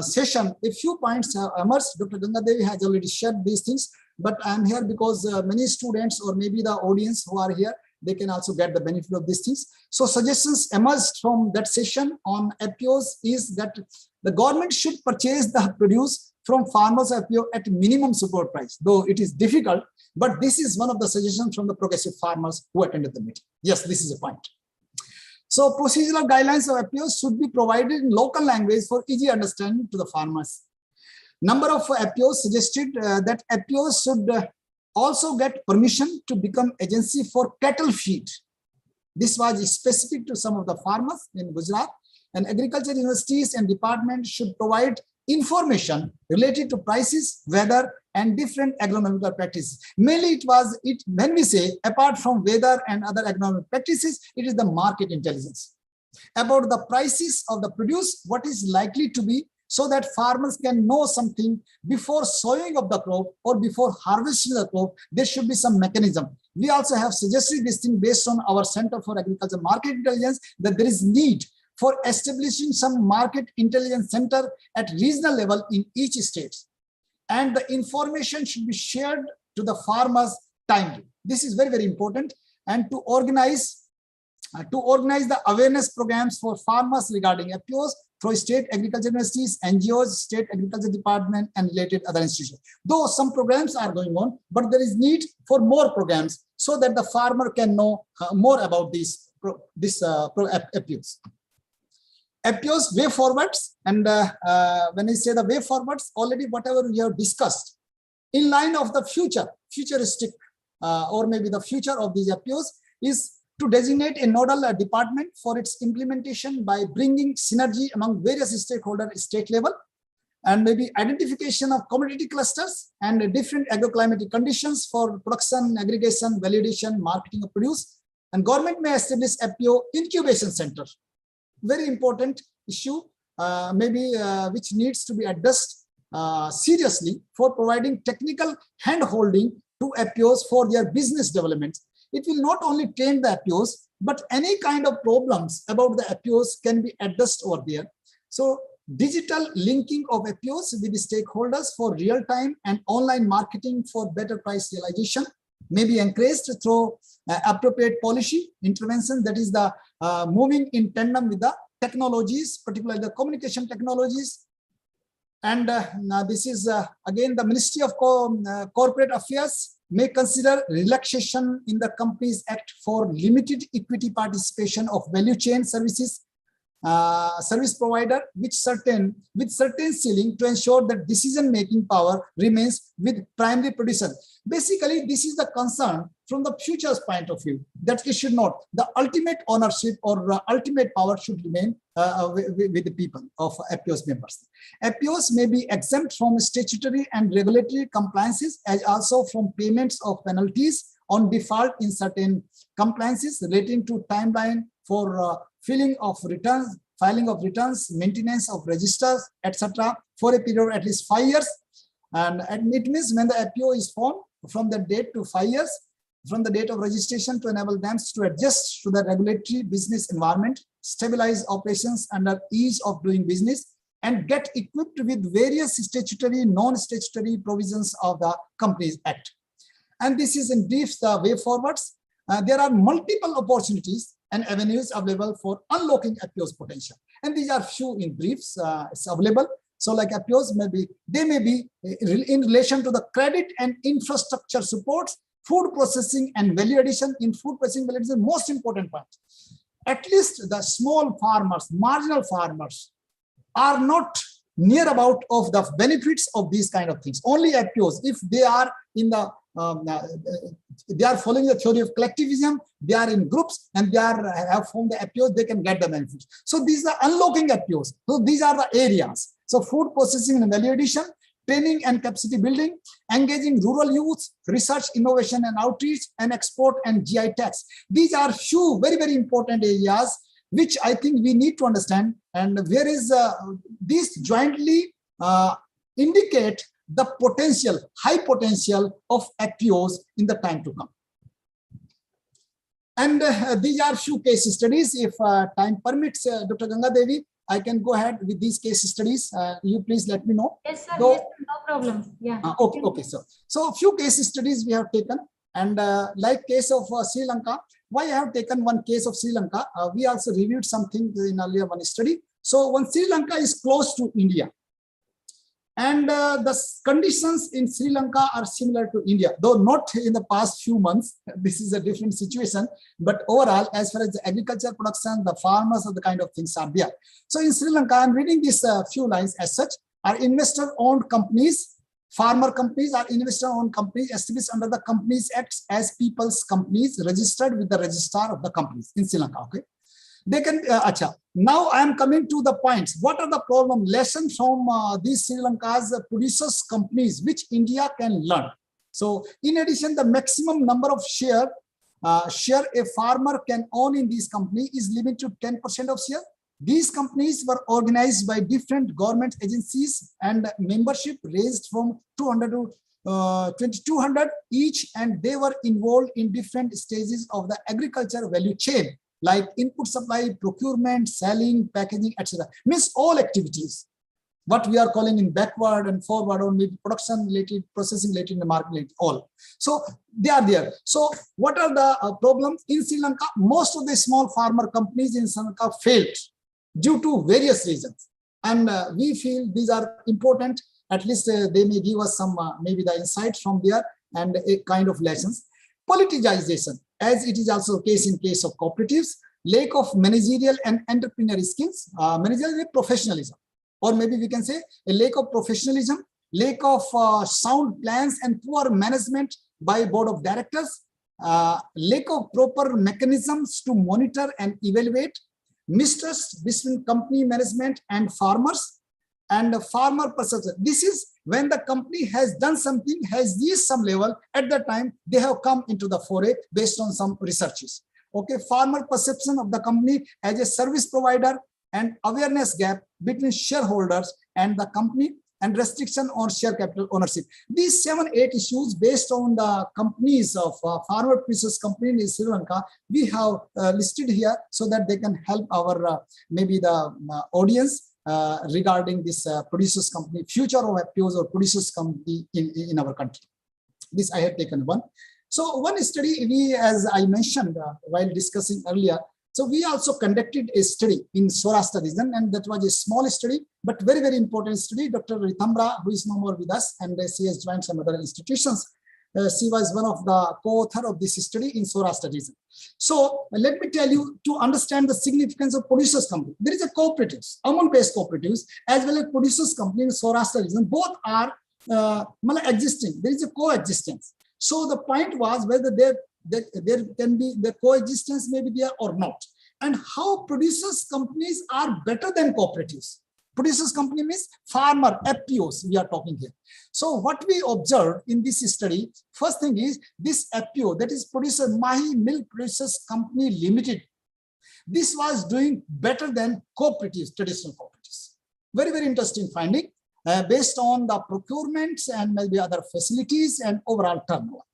session, a few points have emerged. Dr. Ganga Devi has already shared these things, but I'm here because many students or maybe the audience who are here, they can also get the benefit of these things. So suggestions emerged from that session on appeals is that The government should purchase the produce from farmers FPO at minimum support price, though it is difficult, but this is one of the suggestions from the progressive farmers who attended the meeting. Yes, this is a point. So procedural guidelines of FPOs should be provided in local language for easy understanding to the farmers. Number of FPOs suggested that FPOs should also get permission to become agency for cattle feed. This was specific to some of the farmers in Gujarat, and agriculture universities and departments should provide information related to prices, weather, and different agronomical practices. Mainly when we say apart from weather and other agronomic practices, it is the market intelligence about the prices of the produce, what is likely to be, so that farmers can know something before sowing of the crop or before harvesting the crop. There should be some mechanism. We also have suggested this thing based on our Center for Agriculture Market Intelligence, that there is need for establishing some market intelligence center at regional level in each state. And the information should be shared to the farmers timely. This is very, very important. And to organize the awareness programs for farmers regarding FPOs through state agriculture universities, NGOs, state agriculture department, and related other institutions. Though some programs are going on, but there is need for more programs so that the farmer can know more about these FPOs. FPOs way forwards, and when I say the way forwards, already whatever we have discussed in line of the futuristic or maybe the future of these FPOs is to designate a nodal department for its implementation by bringing synergy among various stakeholders at state level, and maybe identification of commodity clusters and different agroclimatic conditions for production, aggregation, validation, marketing of produce. And government may establish FPO incubation center. Very important issue, which needs to be addressed seriously for providing technical hand-holding to FPOs for their business development. It will not only train the FPOs, but any kind of problems about the FPOs can be addressed over there. So digital linking of FPOs with the stakeholders for real-time and online marketing for better price realization may be encouraged through appropriate policy intervention, that is the moving in tandem with the technologies, particularly the communication technologies. And this is again the Ministry of Corporate Affairs may consider relaxation in the Companies Act for limited equity participation of value chain services service provider with certain ceiling to ensure that decision-making power remains with primary producer. Basically, this is the concern from the future's point of view, that it should not, the ultimate ownership or ultimate power should remain with the people of Apos members. Apos may be exempt from statutory and regulatory compliances, as also from payments of penalties on default in certain compliances relating to timeline for filing of returns, maintenance of registers, etc., for a period of at least 5 years. And it means when the FPO is formed, from the date to 5 years, from the date of registration, to enable them to adjust to the regulatory business environment, stabilize operations under ease of doing business, and get equipped with various statutory, non-statutory provisions of the Companies Act. And this is in brief the way forwards. There are multiple opportunities and avenues available for unlocking FPO's potential. And these are few in briefs, it's available. So like FPOs they may be in relation to the credit and infrastructure supports, food processing and value addition. In food processing, value addition, most important part. At least the small farmers, marginal farmers are not near about of the benefits of these kind of things. Only FPOs, if they are in the they are following the theory of collectivism, they are in groups and they have formed the FPOs, they can get the benefits. So these are unlocking FPOs. So these are the areas. So food processing and value addition, training and capacity building, engaging rural youth, research, innovation and outreach, and export and GI tax. These are few very, very important areas which I think we need to understand, and where is these jointly indicate the potential, high potential of FPOs in the time to come. And these are few case studies. If time permits, Dr. Ganga Devi, I can go ahead with these case studies. You please let me know. Yes, sir. Yes, sir, no problem. Yeah. Okay, sir. So a few case studies we have taken, and like case of Sri Lanka. Why I have taken one case of Sri Lanka? We also reviewed something in earlier one study. So when Sri Lanka is close to India, and the conditions in Sri Lanka are similar to India, though not in the past few months. This is a different situation, but overall, as far as the agriculture production, the farmers are the kind of things are there. So in Sri Lanka, I'm reading these few lines as such: are investor-owned companies, farmer companies are investor-owned companies established under the Companies Act as people's companies registered with the registrar of the companies in Sri Lanka. Okay. They can, now I am coming to the points. What are the problem lessons from these Sri Lanka's producers companies which India can learn? So in addition, the maximum number of share a farmer can own in this company is limited to 10% of share. These companies were organized by different government agencies and membership raised from 200 to 2200 each, and they were involved in different stages of the agriculture value chain, like input supply, procurement, selling, packaging, etc. Means all activities, what we are calling in backward and forward, or maybe production related, processing related, the market related, all. So they are there. So what are the problems in Sri Lanka? Most of the small farmer companies in Sri Lanka failed due to various reasons. And we feel these are important. At least they may give us some, maybe the insight from there and a kind of lessons. Politicization, as it is also the case in case of cooperatives, lack of managerial and entrepreneurial skills, managerial professionalism, or maybe we can say a lack of professionalism, lack of sound plans and poor management by board of directors, lack of proper mechanisms to monitor and evaluate, mistrust between company management and farmers, and farmer perception. This is when the company has done something, has reached some level, at that time they have come into the foray based on some researches. Okay, farmer perception of the company as a service provider and awareness gap between shareholders and the company, and restriction on share capital ownership. These 7-8 issues based on the companies of farmer producers company in Sri Lanka, we have listed here so that they can help our maybe the audience regarding this producers company, future of Apos or producers company in our country. This I have taken one. So one study we, as I mentioned while discussing earlier, so we also conducted a study in Saurashtra region, and that was a small study, but very, very important study. Dr. Ritambra, who is no more with us, and she has joined some other institutions. She was one of the co-author of this study in Saurashtra region. So let me tell you, to understand the significance of producers company, there is a cooperatives, amount-based cooperatives, as well as producers company in Saurashtra region. Both are existing. There is a coexistence. So the point was whether there can be the coexistence may be there or not, and how producers companies are better than cooperatives. Producers company means farmer, Apos we are talking here. So what we observed in this study, first thing is this Apo, that is producer Mahi Milk Producers Company Limited. This was doing better than cooperatives, traditional cooperatives. Very, very interesting finding based on the procurements and maybe other facilities and overall turnover.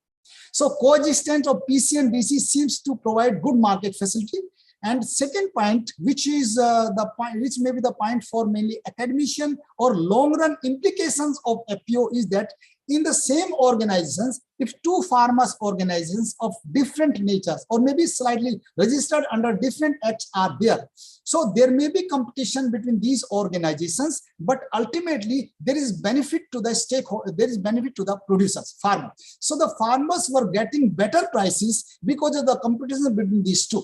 So coexistence of PC and DC seems to provide good market facility. And second point, which is the point, which may be the point for mainly academician or long-run implications of FPO, is that in the same organizations, if two farmers organizations of different natures or maybe slightly registered under different acts are there, so there may be competition between these organizations, but ultimately there is benefit to the stakeholder, there is benefit to the producers, farmers. So the farmers were getting better prices because of the competition between these two.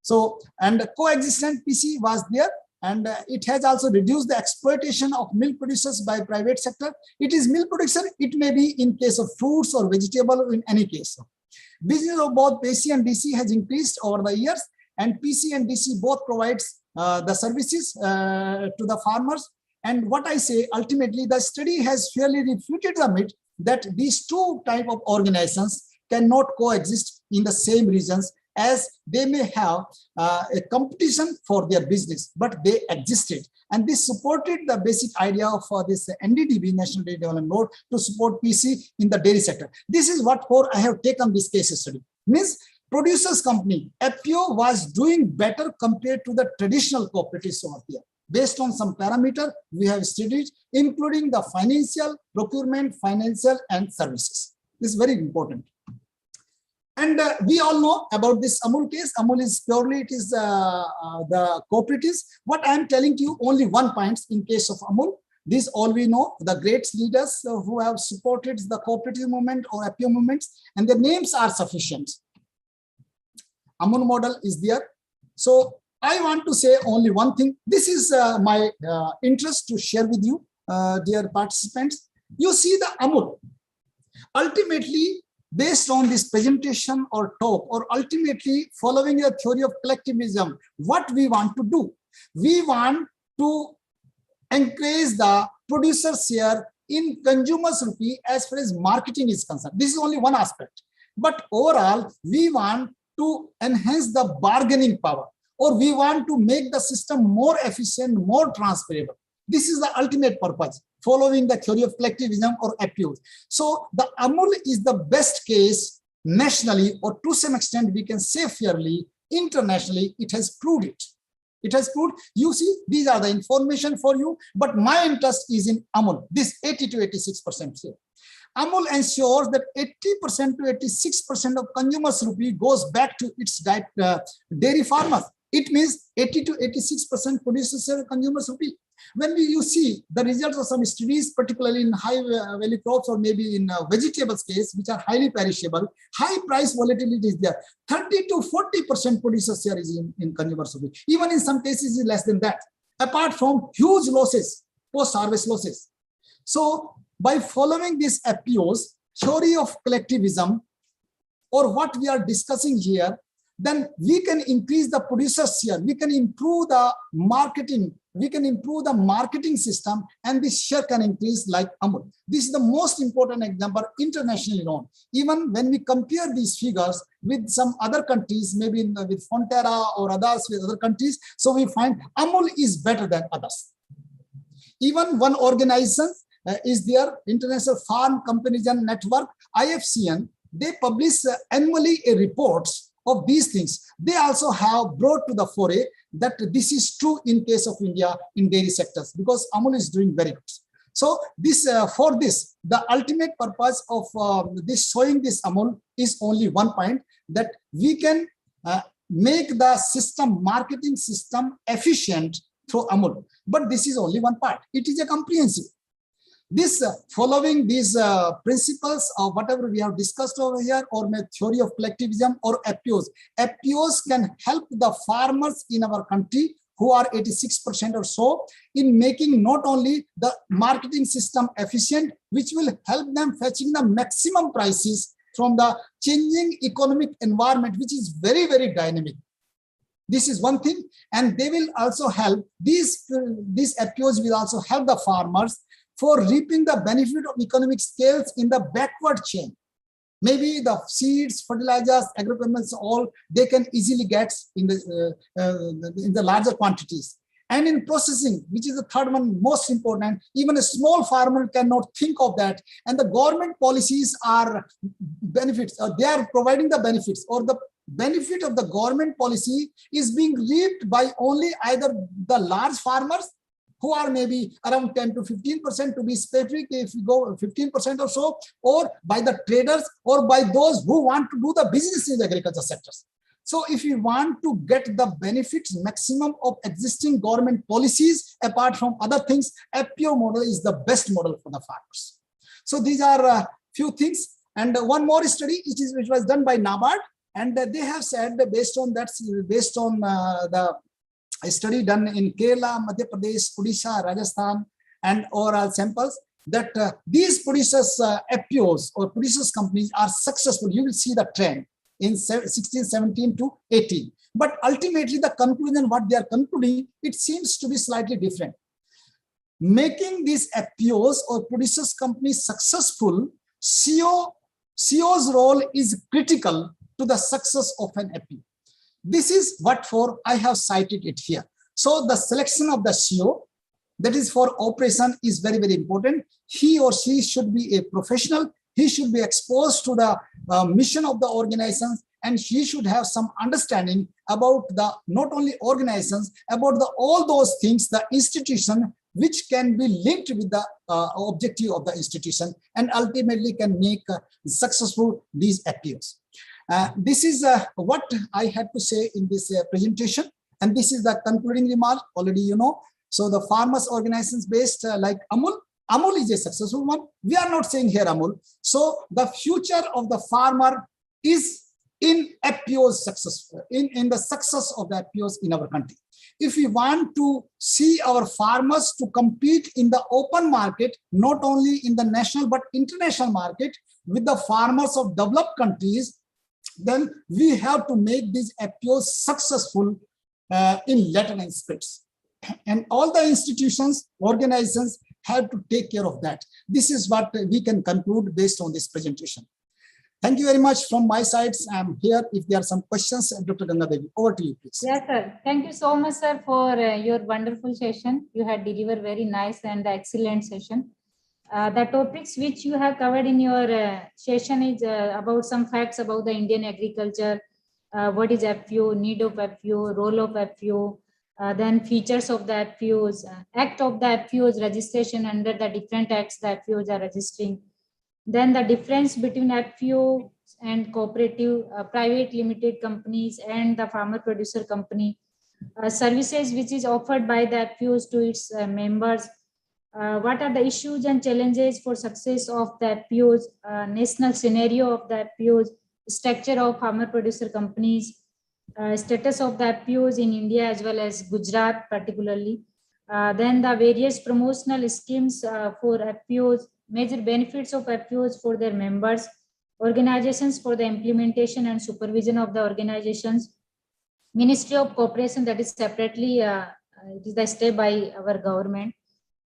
So, and the coexistent PC was there, and it has also reduced the exploitation of milk producers by private sector. It is milk production, it may be in case of fruits or vegetable, or in any case. Business of both PC and DC has increased over the years, and PC and DC both provides the services to the farmers. And what I say, ultimately, the study has fairly refuted the myth that these two type of organizations cannot coexist in the same regions, as they may have a competition for their business, but they existed. And this supported the basic idea of this NDDB, National Dairy Development Board, to support PC in the dairy sector. This is what for I have taken this case study. Means producers company, FPO was doing better compared to the traditional cooperatives over here. Based on some parameter, we have studied, including the financial, procurement, financial, and services. This is very important. And we all know about this Amul case. Amul is purely, it is the cooperatives. What I am telling you, only one point in case of Amul. This all we know, the great leaders who have supported the cooperative movement or Apio movements, and their names are sufficient. Amul model is there. So I want to say only one thing. This is my interest to share with you, dear participants. You see the Amul. Ultimately, based on this presentation or talk, or ultimately following a theory of collectivism, what we want to do? We want to encourage the producer's share in consumers' rupee as far as marketing is concerned. This is only one aspect. But overall, we want to enhance the bargaining power, or we want to make the system more efficient, more transferable. This is the ultimate purpose, following the theory of collectivism or Apos. So the Amul is the best case nationally, or to some extent we can say fairly, internationally, it has proved it. It has proved, you see, these are the information for you, but my interest is in Amul, this 80 to 86% share. Amul ensures that 80% to 86% of consumers' rupee goes back to its dairy farmers. It means 80 to 86% producers share consumers' rupee. When you see the results of some studies, particularly in high value crops or maybe in vegetables case, which are highly perishable, high price volatility is there. 30 to 40% producer share is in consumers' rupee. Even in some cases, is less than that. Apart from huge losses, post-harvest losses. So by following this Apos theory of collectivism, or what we are discussing here, then we can increase the producer's share, we can improve the marketing, we can improve the marketing system, and this share can increase like Amul. This is the most important example internationally known. Even when we compare these figures with some other countries, maybe with Fonterra or others with other countries, so we find Amul is better than others. Even one organization is there, International Farm Comparison Network, IFCN. They publish annually a reports of these things. They also have brought to the fore that this is true in case of India in dairy sectors, because Amul is doing very good. So this for this, the ultimate purpose of this showing this Amul is only one point, that we can make the system, marketing system efficient through Amul. But this is only one part. It is a comprehensive. This following these principles of whatever we have discussed over here, or theory of collectivism or Apos. Apos can help the farmers in our country, who are 86% or so, in making not only the marketing system efficient, which will help them fetching the maximum prices from the changing economic environment, which is very, very dynamic. This is one thing, and they will also help, these Apos will also help the farmers for reaping the benefit of economic scales in the backward chain. Maybe the seeds, fertilizers, agrochemicals, all they can easily get in the larger quantities. And in processing, which is the third one most important, even a small farmer cannot think of that. And the government policies are benefits, or they are providing the benefits, or the benefit of the government policy is being reaped by only either the large farmers, who are maybe around 10 to 15% to be specific, if you go 15% or so, or by the traders, or by those who want to do the business in the agriculture sectors. So if you want to get the benefits maximum of existing government policies, apart from other things, Apio model is the best model for the farmers. So these are a few things. And one more study, which was done by NABARD, and they have said that based on a study done in Kerala, Madhya Pradesh, Odisha, Rajasthan, and overall samples, that these producers, Apios or producers companies are successful. You will see the trend in 16, 17 to 18. But ultimately the conclusion, what they are concluding, it seems to be slightly different. Making these Apios or producers companies successful, CEO's role is critical to the success of an Apio. This is what for I have cited it here. So the selection of the CEO, that is for operation, is very, very important. He or she should be a professional. He should be exposed to the mission of the organizations, and he should have some understanding about the not only organizations, about all those things, the institution, which can be linked with the objective of the institution, and ultimately can make successful these Apios. This is what I had to say in this presentation. And this is the concluding remark, already you know. So the farmers organizations based like Amul is a successful one. We are not saying here Amul. So the future of the farmer is in FPO's success, in the success of the FPOs in our country. If we want to see our farmers to compete in the open market, not only in the national but international market with the farmers of developed countries, then we have to make these FPOs successful in Latin and scripts. And all the institutions, organizations have to take care of that. This is what we can conclude based on this presentation. Thank you very much from my side. I'm here if there are some questions. Dr. Ganga Devi, over to you, please. Yes, sir. Thank you so much, sir, for your wonderful session. You had delivered very nice and excellent session. The topics which you have covered in your session is about some facts about the Indian agriculture, what is FPO, need of FPO, role of FPO, then features of the FPOs, act of the FPOs, registration under the different acts the FPOs are registering. Then the difference between FPO and cooperative, private limited companies and the farmer producer company, services which is offered by the FPOs to its members, what are the issues and challenges for success of the FPOs, national scenario of the FPOs, structure of farmer producer companies, status of the FPOs in India as well as Gujarat particularly, then the various promotional schemes for FPOs, major benefits of FPOs for their members, organizations for the implementation and supervision of the organizations, Ministry of Cooperation that is separately, it is the step by our government,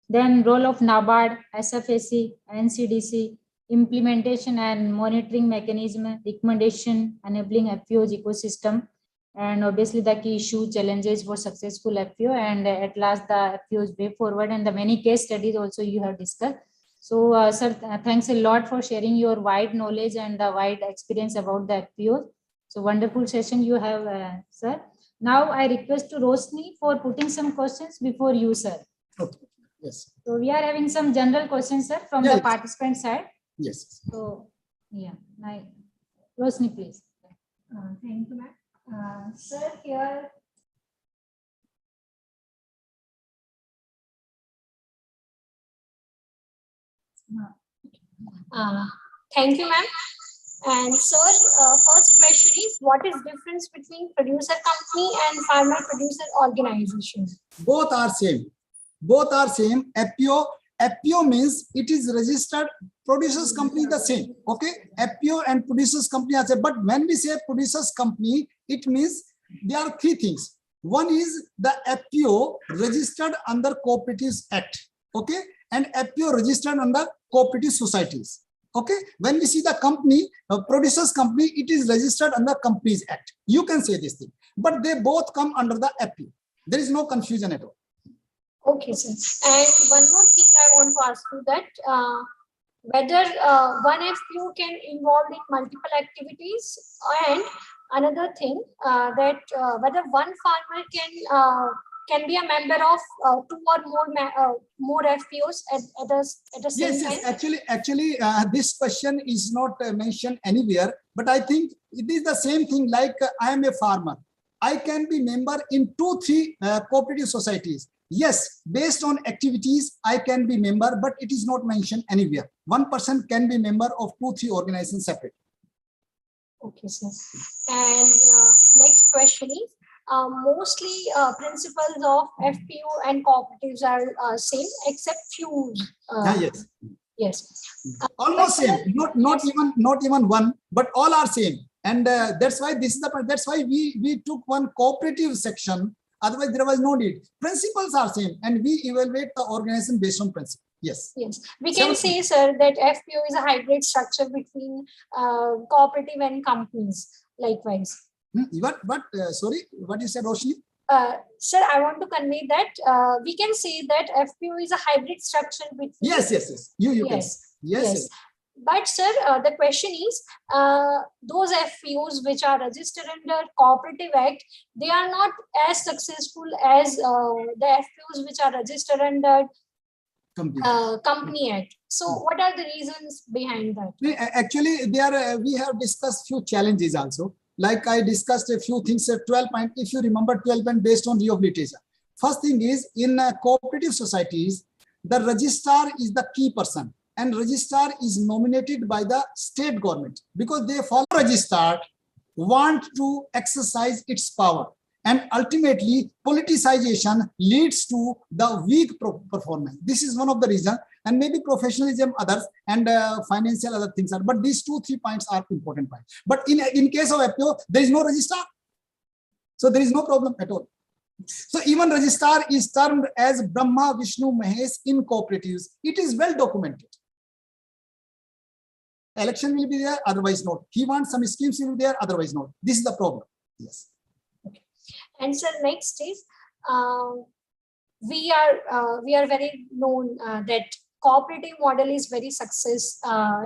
then role of NABARD, SFAC, NCDC, implementation and monitoring mechanism, recommendation, enabling FPOs ecosystem, and obviously the key issue challenges for successful FPO, and at last the FPOs way forward, and the many case studies also you have discussed. So, sir, thanks a lot for sharing your wide knowledge and the wide experience about the FPOs. So, wonderful session you have, sir. Now, I request to Roshni for putting some questions before you, sir. Okay. Yes. So, we are having some general questions, sir, from the participant side. Yes. So, yeah, Roshni, please. Thank you, ma'am. Sir, here. Thank you, ma'am. And sir, first question is, what is difference between producer company and farmer producer organization? Both are same. Both are same. FPO means it is registered. Producers company the same. Okay. FPO and producers company are same. But when we say producers company, it means there are three things. One is the FPO registered under Cooperatives Act. Okay. And FPO registered under cooperative societies. Okay, when we see the company, producers company, it is registered under Companies Act. You can say this thing, but they both come under the FPO. There is no confusion at all. Okay, sir. And one more thing I want to ask you that whether one FPO can involve in multiple activities, and another thing that whether one farmer can be a member of two or more FPOs at the same time? Yes. Actually, this question is not mentioned anywhere, but I think it is the same thing. Like I am a farmer, I can be member in 2-3 cooperative societies. Yes, based on activities, I can be member, but it is not mentioned anywhere. One person can be member of 2-3 organizations separate. Okay, sir. And next question is, mostly principles of FPO and cooperatives are same except few. Yes. Yes. Almost same. Not even one, but all are same. And that's why this is the. That's why we took one cooperative section. Otherwise, there was no need. Principles are same, and we evaluate the organization based on principle. Yes. Yes. We can say, sir, that FPO is a hybrid structure between cooperative and companies. Likewise. Sorry, what you said, Roshni? Sir, I want to convey that we can say that FPO is a hybrid structure between. Yes. You can. Yes. But sir, the question is, those FPOs which are registered under Cooperative Act, they are not as successful as the FPOs which are registered under Company Act. So what are the reasons behind that? Actually, we have discussed few challenges also. Like I discussed a few things at 12 point. If you remember 12 point based on rehabilitation. First thing is in cooperative societies, the registrar is the key person, and registrar is nominated by the state government because they follow registrar want to exercise its power, and ultimately politicization leads to the weak performance. This is one of the reasons, and maybe professionalism others and financial other things are, but these 2-3 points are important points. But in case of Apio, there is no registrar, so there is no problem at all. So even registrar is termed as Brahma, Vishnu, Mahesh in cooperatives. It is well documented. Election will be there, otherwise not. He wants some schemes will be there, otherwise not. This is the problem. Yes. Okay. And sir, next is we are very known that cooperative model is very success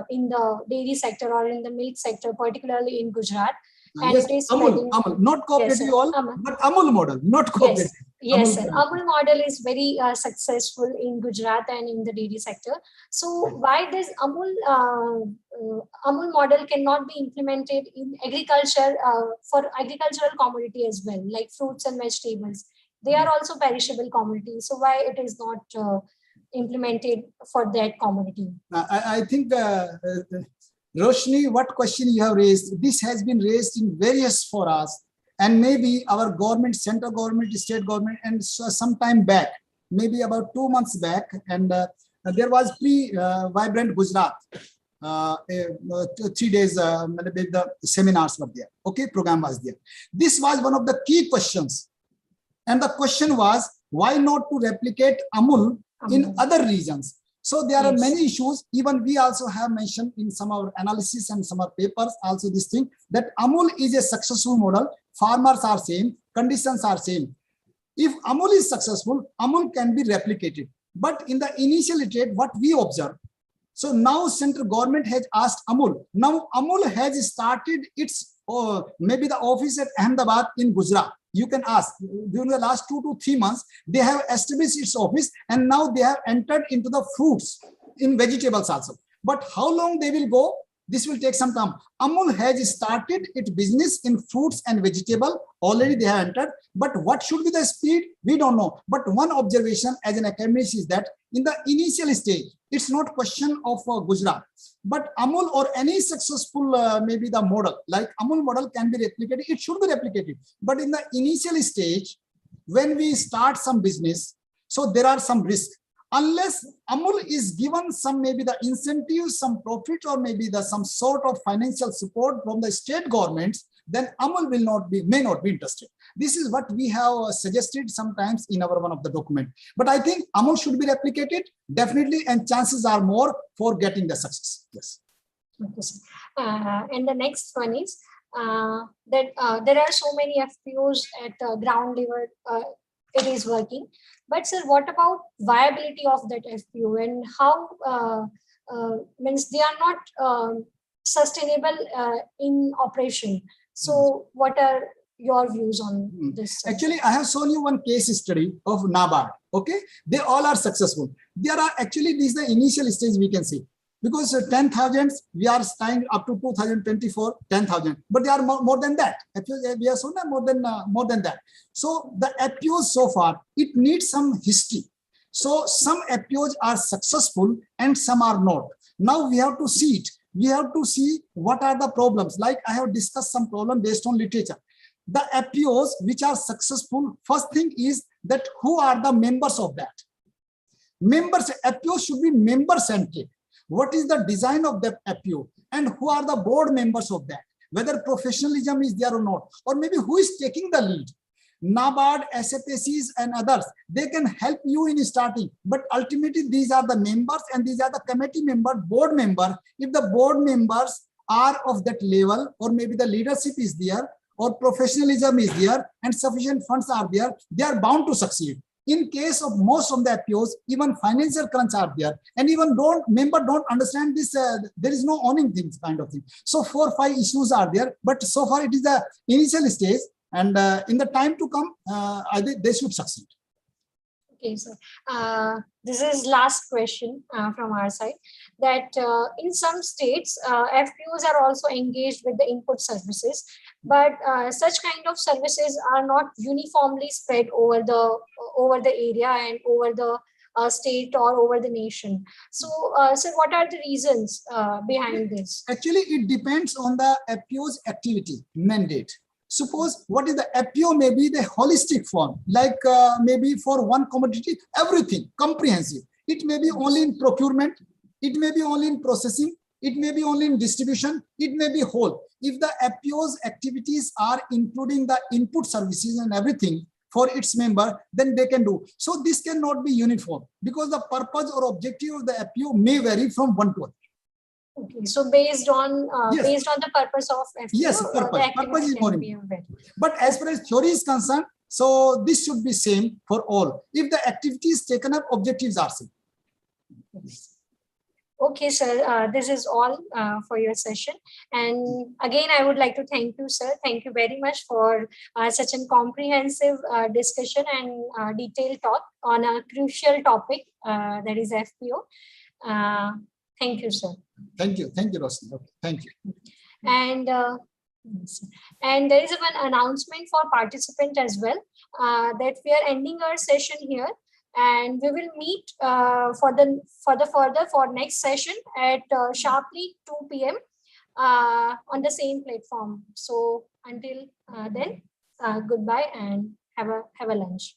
in the dairy sector or in the milk sector, particularly in Gujarat. And yes, it is Amul, not cooperative yes, all, but Amul model, not cooperative. Yes, sir. Amul model is very successful in Gujarat and in the dairy sector. So why this Amul model cannot be implemented in agriculture for agricultural commodity as well, like fruits and vegetables? They are also perishable commodities. So why it is not implemented for that commodity? I think Roshni, what question you have raised, this has been raised in various forums, and maybe our government, central government, state government, and some time back, maybe about 2 months back, and there was Vibrant Gujarat, 3 days, the seminars were there, okay, program was there. This was one of the key questions, and the question was, why not to replicate Amul in other regions? So there are many issues. Even we also have mentioned in some of our analysis and some of our papers also this thing that Amul is a successful model. Farmers are same, conditions are same. If Amul is successful, Amul can be replicated. But in the initial stage, what we observe, so now central government has asked Amul. Now Amul has started its maybe the office at Ahmedabad in Gujarat. You can ask, during the last 2 to 3 months, they have established its office, and now they have entered into the fruits, in vegetables also. But how long they will go? This will take some time. Amul has started its business in fruits and vegetable. Already they have entered. But what should be the speed? We don't know. But one observation as an academic is that in the initial stage, it's not question of Gujarat. But Amul or any successful, maybe the model, like Amul model can be replicated. It should be replicated. But in the initial stage, when we start some business, so there are some risks. Unless Amul is given some maybe the incentives, some profit, or maybe the some sort of financial support from the state governments, then Amul may not be interested. This is what we have suggested sometimes in our one of the document. But I think Amul should be replicated definitely, and chances are more for getting the success. Yes. And the next one is that there are so many FPOs at ground level. It is working, but sir, what about viability of that FPO, and how means they are not sustainable in operation? So what are your views on this? Actually, I have shown you one case study of NABARD. Okay, they all are successful. There are actually, this is the initial stage we can see, because 10,000 we are staying up to 2024 10,000, but they are more than that. We are shown more than that. So the FPOs so far, it needs some history. So some FPOs are successful and some are not. Now we have to see it. We have to see what are the problems. Like I have discussed some problem based on literature. The FPOs which are successful, first thing is that who are the members of that? Members, FPOs should be member-centric. What is the design of the FPO, and who are the board members of that? Whether professionalism is there or not, or maybe who is taking the lead. NABARD, SFACs and others, they can help you in starting, but ultimately these are the members and these are the committee member, board member. If the board members are of that level, or maybe the leadership is there, or professionalism is there, and sufficient funds are there, they are bound to succeed. In case of most of the FPOs, even financial crunch are there, and even member don't understand this. There is no owning things kind of thing. So 4 or 5 issues are there, but so far it is the initial stage, and in the time to come, they should succeed. Okay, so this is last question from our side, that in some states, FPOs are also engaged with the input services, but such kind of services are not uniformly spread over the area and over the state or over the nation. So, so what are the reasons behind this? Actually, it depends on the FPO's activity mandate. Suppose what is the FPO may be the holistic form, like maybe for one commodity, everything comprehensive. It may be only in procurement, it may be only in processing, it may be only in distribution, it may be whole. If the FPO's activities are including the input services and everything for its member, then they can do. So this cannot be uniform because the purpose or objective of the FPO may vary from one to other. Okay, so based on the purpose of FPO, yes, purpose is more important. But as far as theory is concerned, so this should be same for all. If the activity is taken up, objectives are same. Okay, sir, this is all for your session. And again, I would like to thank you, sir. Thank you very much for such a comprehensive discussion and detailed talk on a crucial topic, that is FPO. Thank you, sir. Thank you, Roshan. Okay, thank you. And there is one announcement for participant as well, that we are ending our session here, and we will meet for next session at sharply 2 p.m. On the same platform. So until then, goodbye and have a lunch.